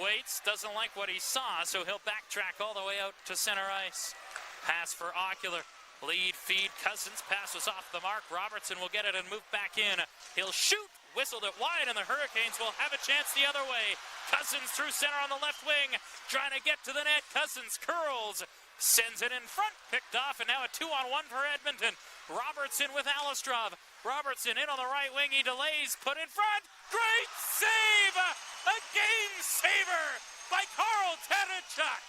waits. Doesn't like what he saw, so he'll backtrack all the way out to center ice. Pass for Ocular. Lead feed. Cousins passes off the mark. Robertson will get it and move back in. He'll shoot. Whistled it wide, and the Hurricanes will have a chance the other way. Cousins through center on the left wing. Trying to get to the net. Cousins curls. Sends it in front, picked off, and now a 2-on-1 for Edmonton. Robertson with Alistrov. Robertson in on the right wing, he delays, put in front. Great save! A game saver by Carl Tadachuk.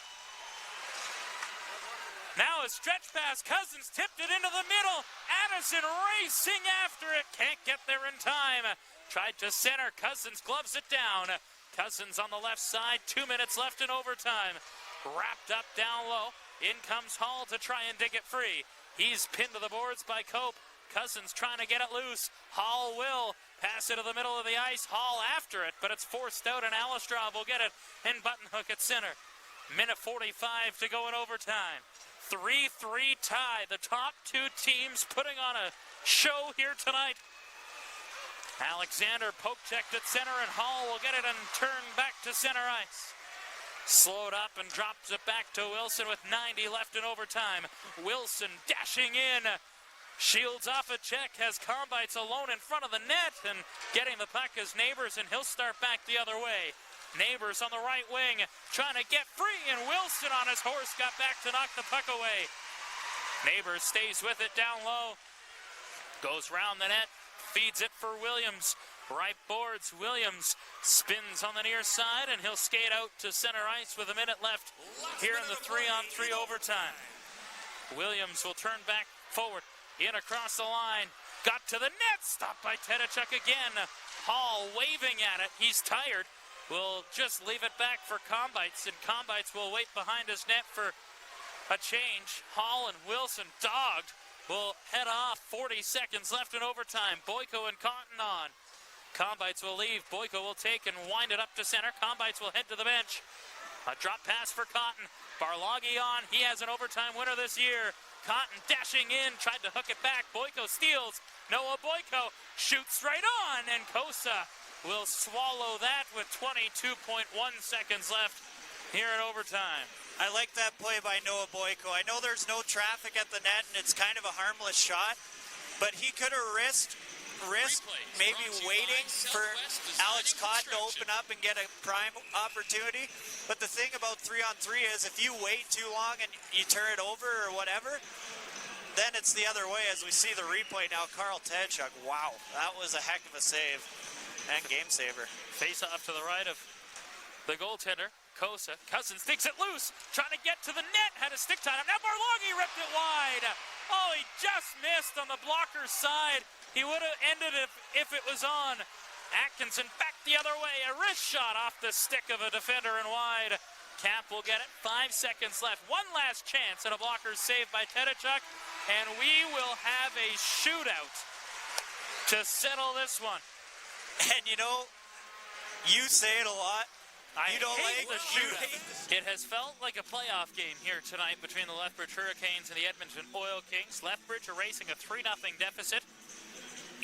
Now a stretch pass, Cousins tipped it into the middle. Addison racing after it, can't get there in time. Tried to center, Cousins gloves it down. Cousins on the left side, 2 minutes left in overtime. Wrapped up down low. In comes Hall to try and dig it free. He's pinned to the boards by Cope. Cousins trying to get it loose. Hall will pass it to the middle of the ice. Hall after it, but it's forced out, and Alistrov will get it and button hook at center. Minute 45 to go in overtime. 3-3 tie. The top two teams putting on a show here tonight. Alexander poke checked at center, and Hall will get it and turn back to center ice. Slowed up and drops it back to Wilson with 90 left in overtime. Wilson dashing in. Shields off a check. Has Combites alone in front of the net. And getting the puck is Neighbors, and he'll start back the other way. Neighbors on the right wing trying to get free. And Wilson on his horse got back to knock the puck away. Neighbors stays with it down low. Goes round the net. Feeds it for Williams. Right boards, Williams spins on the near side, and he'll skate out to center ice with a minute left here in the 3-on-3 overtime. Williams will turn back forward, in across the line, got to the net, stopped by Tadachuk again. Hall waving at it, he's tired. Will just leave it back for Combites, and Combites will wait behind his net for a change. Hall and Wilson dogged will head off. 40 seconds left in overtime. Boyko and Cotton on. Combites will leave. Boyko will take and wind it up to center. Combites will head to the bench. A drop pass for Cotton. Barloggy on. He has an overtime winner this year. Cotton dashing in. Tried to hook it back. Boyko steals. Noah Boyko shoots right on. And Kosa will swallow that with 22.1 seconds left here in overtime. I like that play by Noah Boyko. I know there's no traffic at the net, and it's kind of a harmless shot, but he could have risked maybe waiting for Alex Cotton to open up and get a prime opportunity. But the thing about 3-on-3 is if you wait too long and you turn it over or whatever, then it's the other way as we see the replay now. Carl Tadchuk, wow, that was a heck of a save and game saver. Face off to the right of the goaltender, Kosa. Cousins takes it loose, trying to get to the net, had a stick tied up. Now Barloggy ripped it wide. Oh, he just missed on the blocker's side. He would have ended it if it was on. Atkinson back the other way. A wrist shot off the stick of a defender and wide. Camp will get it. 5 seconds left. One last chance at a blocker's save by Tadachuk. And we will have a shootout to settle this one. And you know, you say it a lot, You don't hate like the you shootout. hate It has felt like a playoff game here tonight between the Lethbridge Hurricanes and the Edmonton Oil Kings. Lethbridge erasing a 3-0 deficit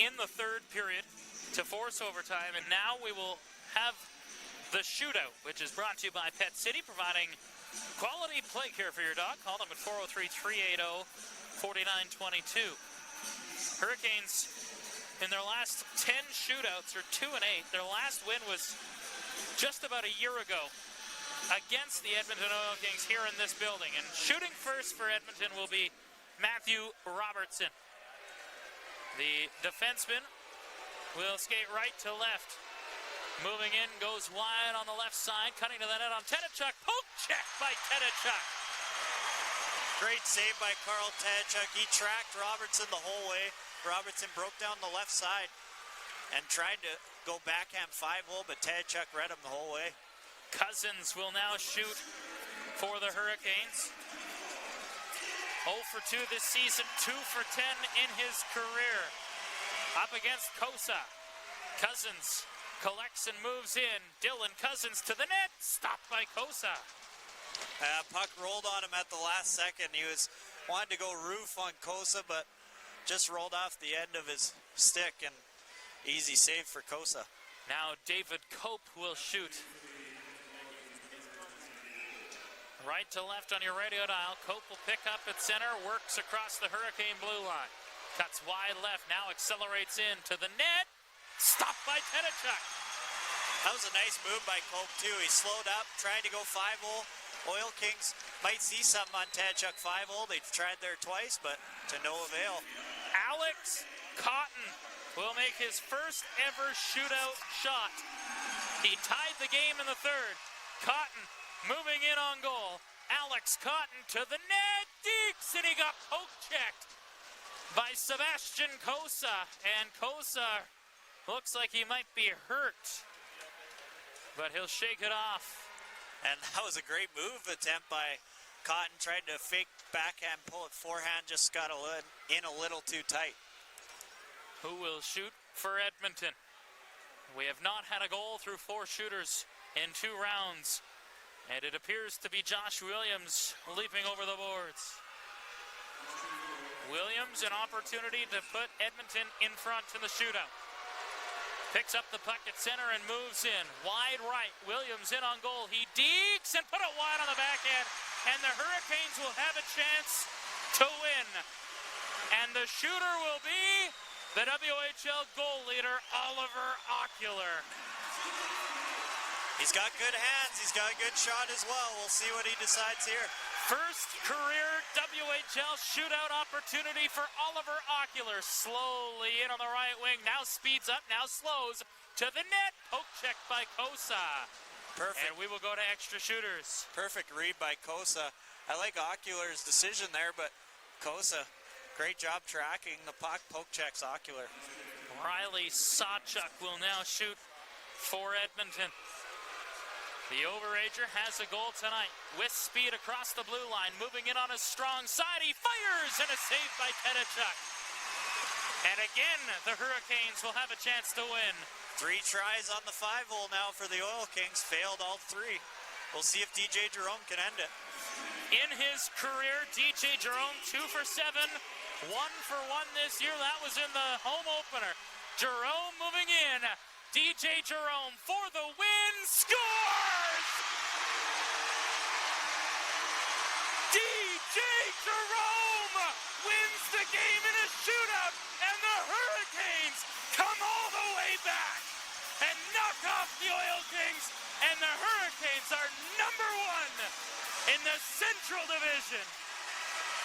in the third period to force overtime, and now we will have the shootout, which is brought to you by Pet City, providing quality play care for your dog. Call them at 403-380-4922. Hurricanes, in their last 10 shootouts, are 2-8. Their last win was just about a year ago against the Edmonton Oil Kings here in this building. And shooting first for Edmonton will be Matthew Robertson. The defenseman will skate right to left. Moving in, goes wide on the left side, cutting to the net on Tedechuk. Poke check by Tedechuk. Great save by Carl Tedechuk. He tracked Robertson the whole way. Robertson broke down the left side and tried to go backhand 5-hole, but Tedechuk read him the whole way. Cousins will now shoot for the Hurricanes. 0 for 2 this season, 2 for 10 in his career. Up against Kosa. Cousins collects and moves in. Dylan Cousins to the net. Stopped by Kosa. Puck rolled on him at the last second. He wanted to go roof on Kosa, but just rolled off the end of his stick, and easy save for Kosa. Now David Cope will shoot. Right to left on your radio dial. Cope will pick up at center, works across the Hurricane blue line. Cuts wide left, now accelerates in to the net. Stopped by Tedechuk. That was a nice move by Cope, too. He slowed up, trying to go 5-hole. Oil Kings might see something on Tedechuk 5-hole. They've tried there twice, but to no avail. Alex Cotton will make his first ever shootout shot. He tied the game in the third. Cotton moving in on goal. Alex Cotton to the net. Deeks, and he got poke checked by Sebastian Kosa. And Kosa looks like he might be hurt, but he'll shake it off. And that was a great move attempt by Cotton, trying to fake backhand, pull it forehand, just got in a little too tight. Who will shoot for Edmonton? We have not had a goal through 4 shooters in 2 rounds, and it appears to be Josh Williams leaping over the boards. Williams, an opportunity to put Edmonton in front in the shootout. Picks up the puck at center and moves in. Wide right. Williams in on goal. He deeks and put it wide on the backhand. And the Hurricanes will have a chance to win. And the shooter will be the WHL goal leader, Oliver Ocular. He's got good hands. He's got a good shot as well. We'll see what he decides here. First career WHL shootout opportunity for Oliver Ocular. Slowly in on the right wing. Now speeds up, now slows to the net. Poke check by Kosa. Perfect. And we will go to extra shooters. Perfect read by Kosa. I like Ocular's decision there, but Kosa, great job tracking the puck. Poke checks Ocular. Riley Sawchuk will now shoot for Edmonton. The overager has a goal tonight with speed across the blue line, moving in on his strong side. He fires, and a save by Tedechuk. And again, the Hurricanes will have a chance to win. 3 tries on the 5-hole now for the Oil Kings. Failed all 3. We'll see if DJ Jerome can end it. In his career, DJ Jerome 2 for 7, 1 for 1 this year. That was in the home opener. Jerome moving in. DJ Jerome for the win, scores! DJ Jerome wins the game in a shootout, and the Hurricanes come all the way back and knock off the Oil Kings, and the Hurricanes are number 1 in the Central Division.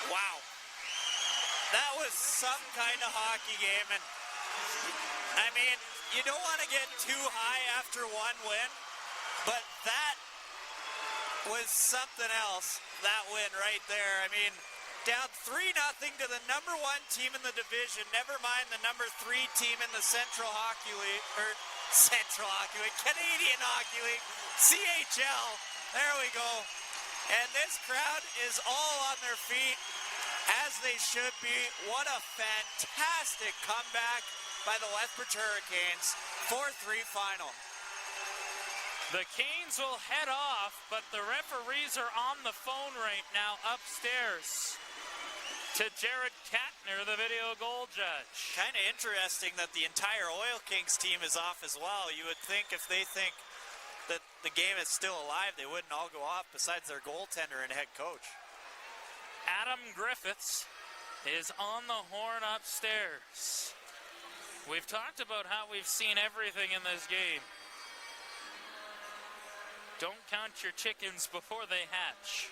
Wow. That was some kind of hockey game, and I mean, you don't want to get too high after one win, but that was something else, that win right there. I mean, down 3-0 to the number 1 team in the division, never mind the number 3 team in the Central Hockey League, or Central Hockey League, Canadian Hockey League, CHL. There we go. And this crowd is all on their feet, as they should be. What a fantastic comeback by the Lethbridge Hurricanes. 4-3 final. The Canes will head off, but the referees are on the phone right now upstairs to Jared Katner, the video goal judge. Kind of interesting that the entire Oil Kings team is off as well. You would think if they think that the game is still alive, they wouldn't all go off besides their goaltender and head coach. Adam Griffiths is on the horn upstairs. We've talked about how we've seen everything in this game. Don't count your chickens before they hatch.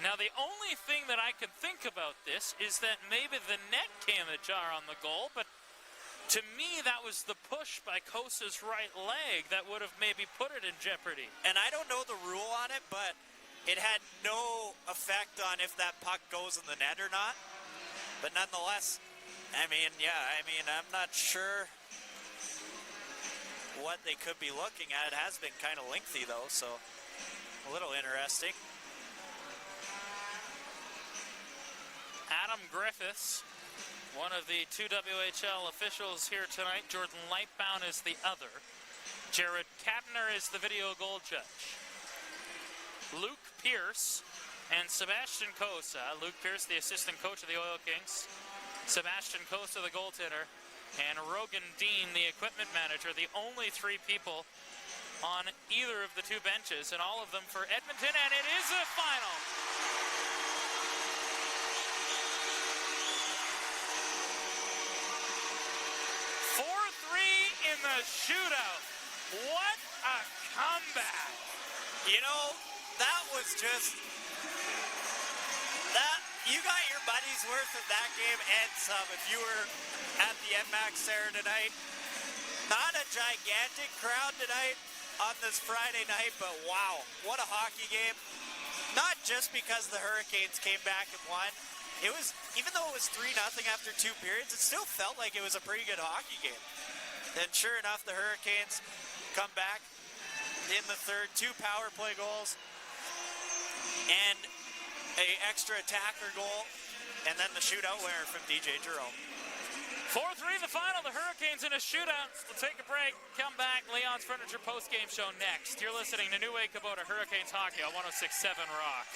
Now, the only thing that I can think about this is that maybe the net came ajar on the goal, but to me, that was the push by Kosa's right leg that would have maybe put it in jeopardy. And I don't know the rule on it, but it had no effect on if that puck goes in the net or not. But nonetheless, I'm not sure what they could be looking at. It has been kind of lengthy, though, so a little interesting. Adam Griffiths, one of the two WHL officials here tonight. Jordan Lightbound is the other. Jared Katner is the video goal judge. Luke Pierce and Sebastian Kosa. Luke Pierce, the assistant coach of the Oil Kings. Sebastian Kosa, the goaltender. And Rogan Dean, the equipment manager. The only three people on either of the two benches, and all of them for Edmonton, and it is a final. In the shootout. What a comeback. You know, that was just that. You got your money's worth of that game and some if you were at the ENMAX there tonight. Not a gigantic crowd tonight on this Friday night, but wow, what a hockey game. Not just because the Hurricanes came back and won. It was, even though it was 3-0 after 2 periods, it still felt like it was a pretty good hockey game. Then sure enough, the Hurricanes come back in the third, 2 power play goals and a extra attacker goal, and then the shootout winner from DJ Jerome. 4-3 the final, the Hurricanes in a shootout. We'll take a break, come back. Leon's Furniture post-game show next. You're listening to New Way Kubota Hurricanes Hockey on 106.7 Rock.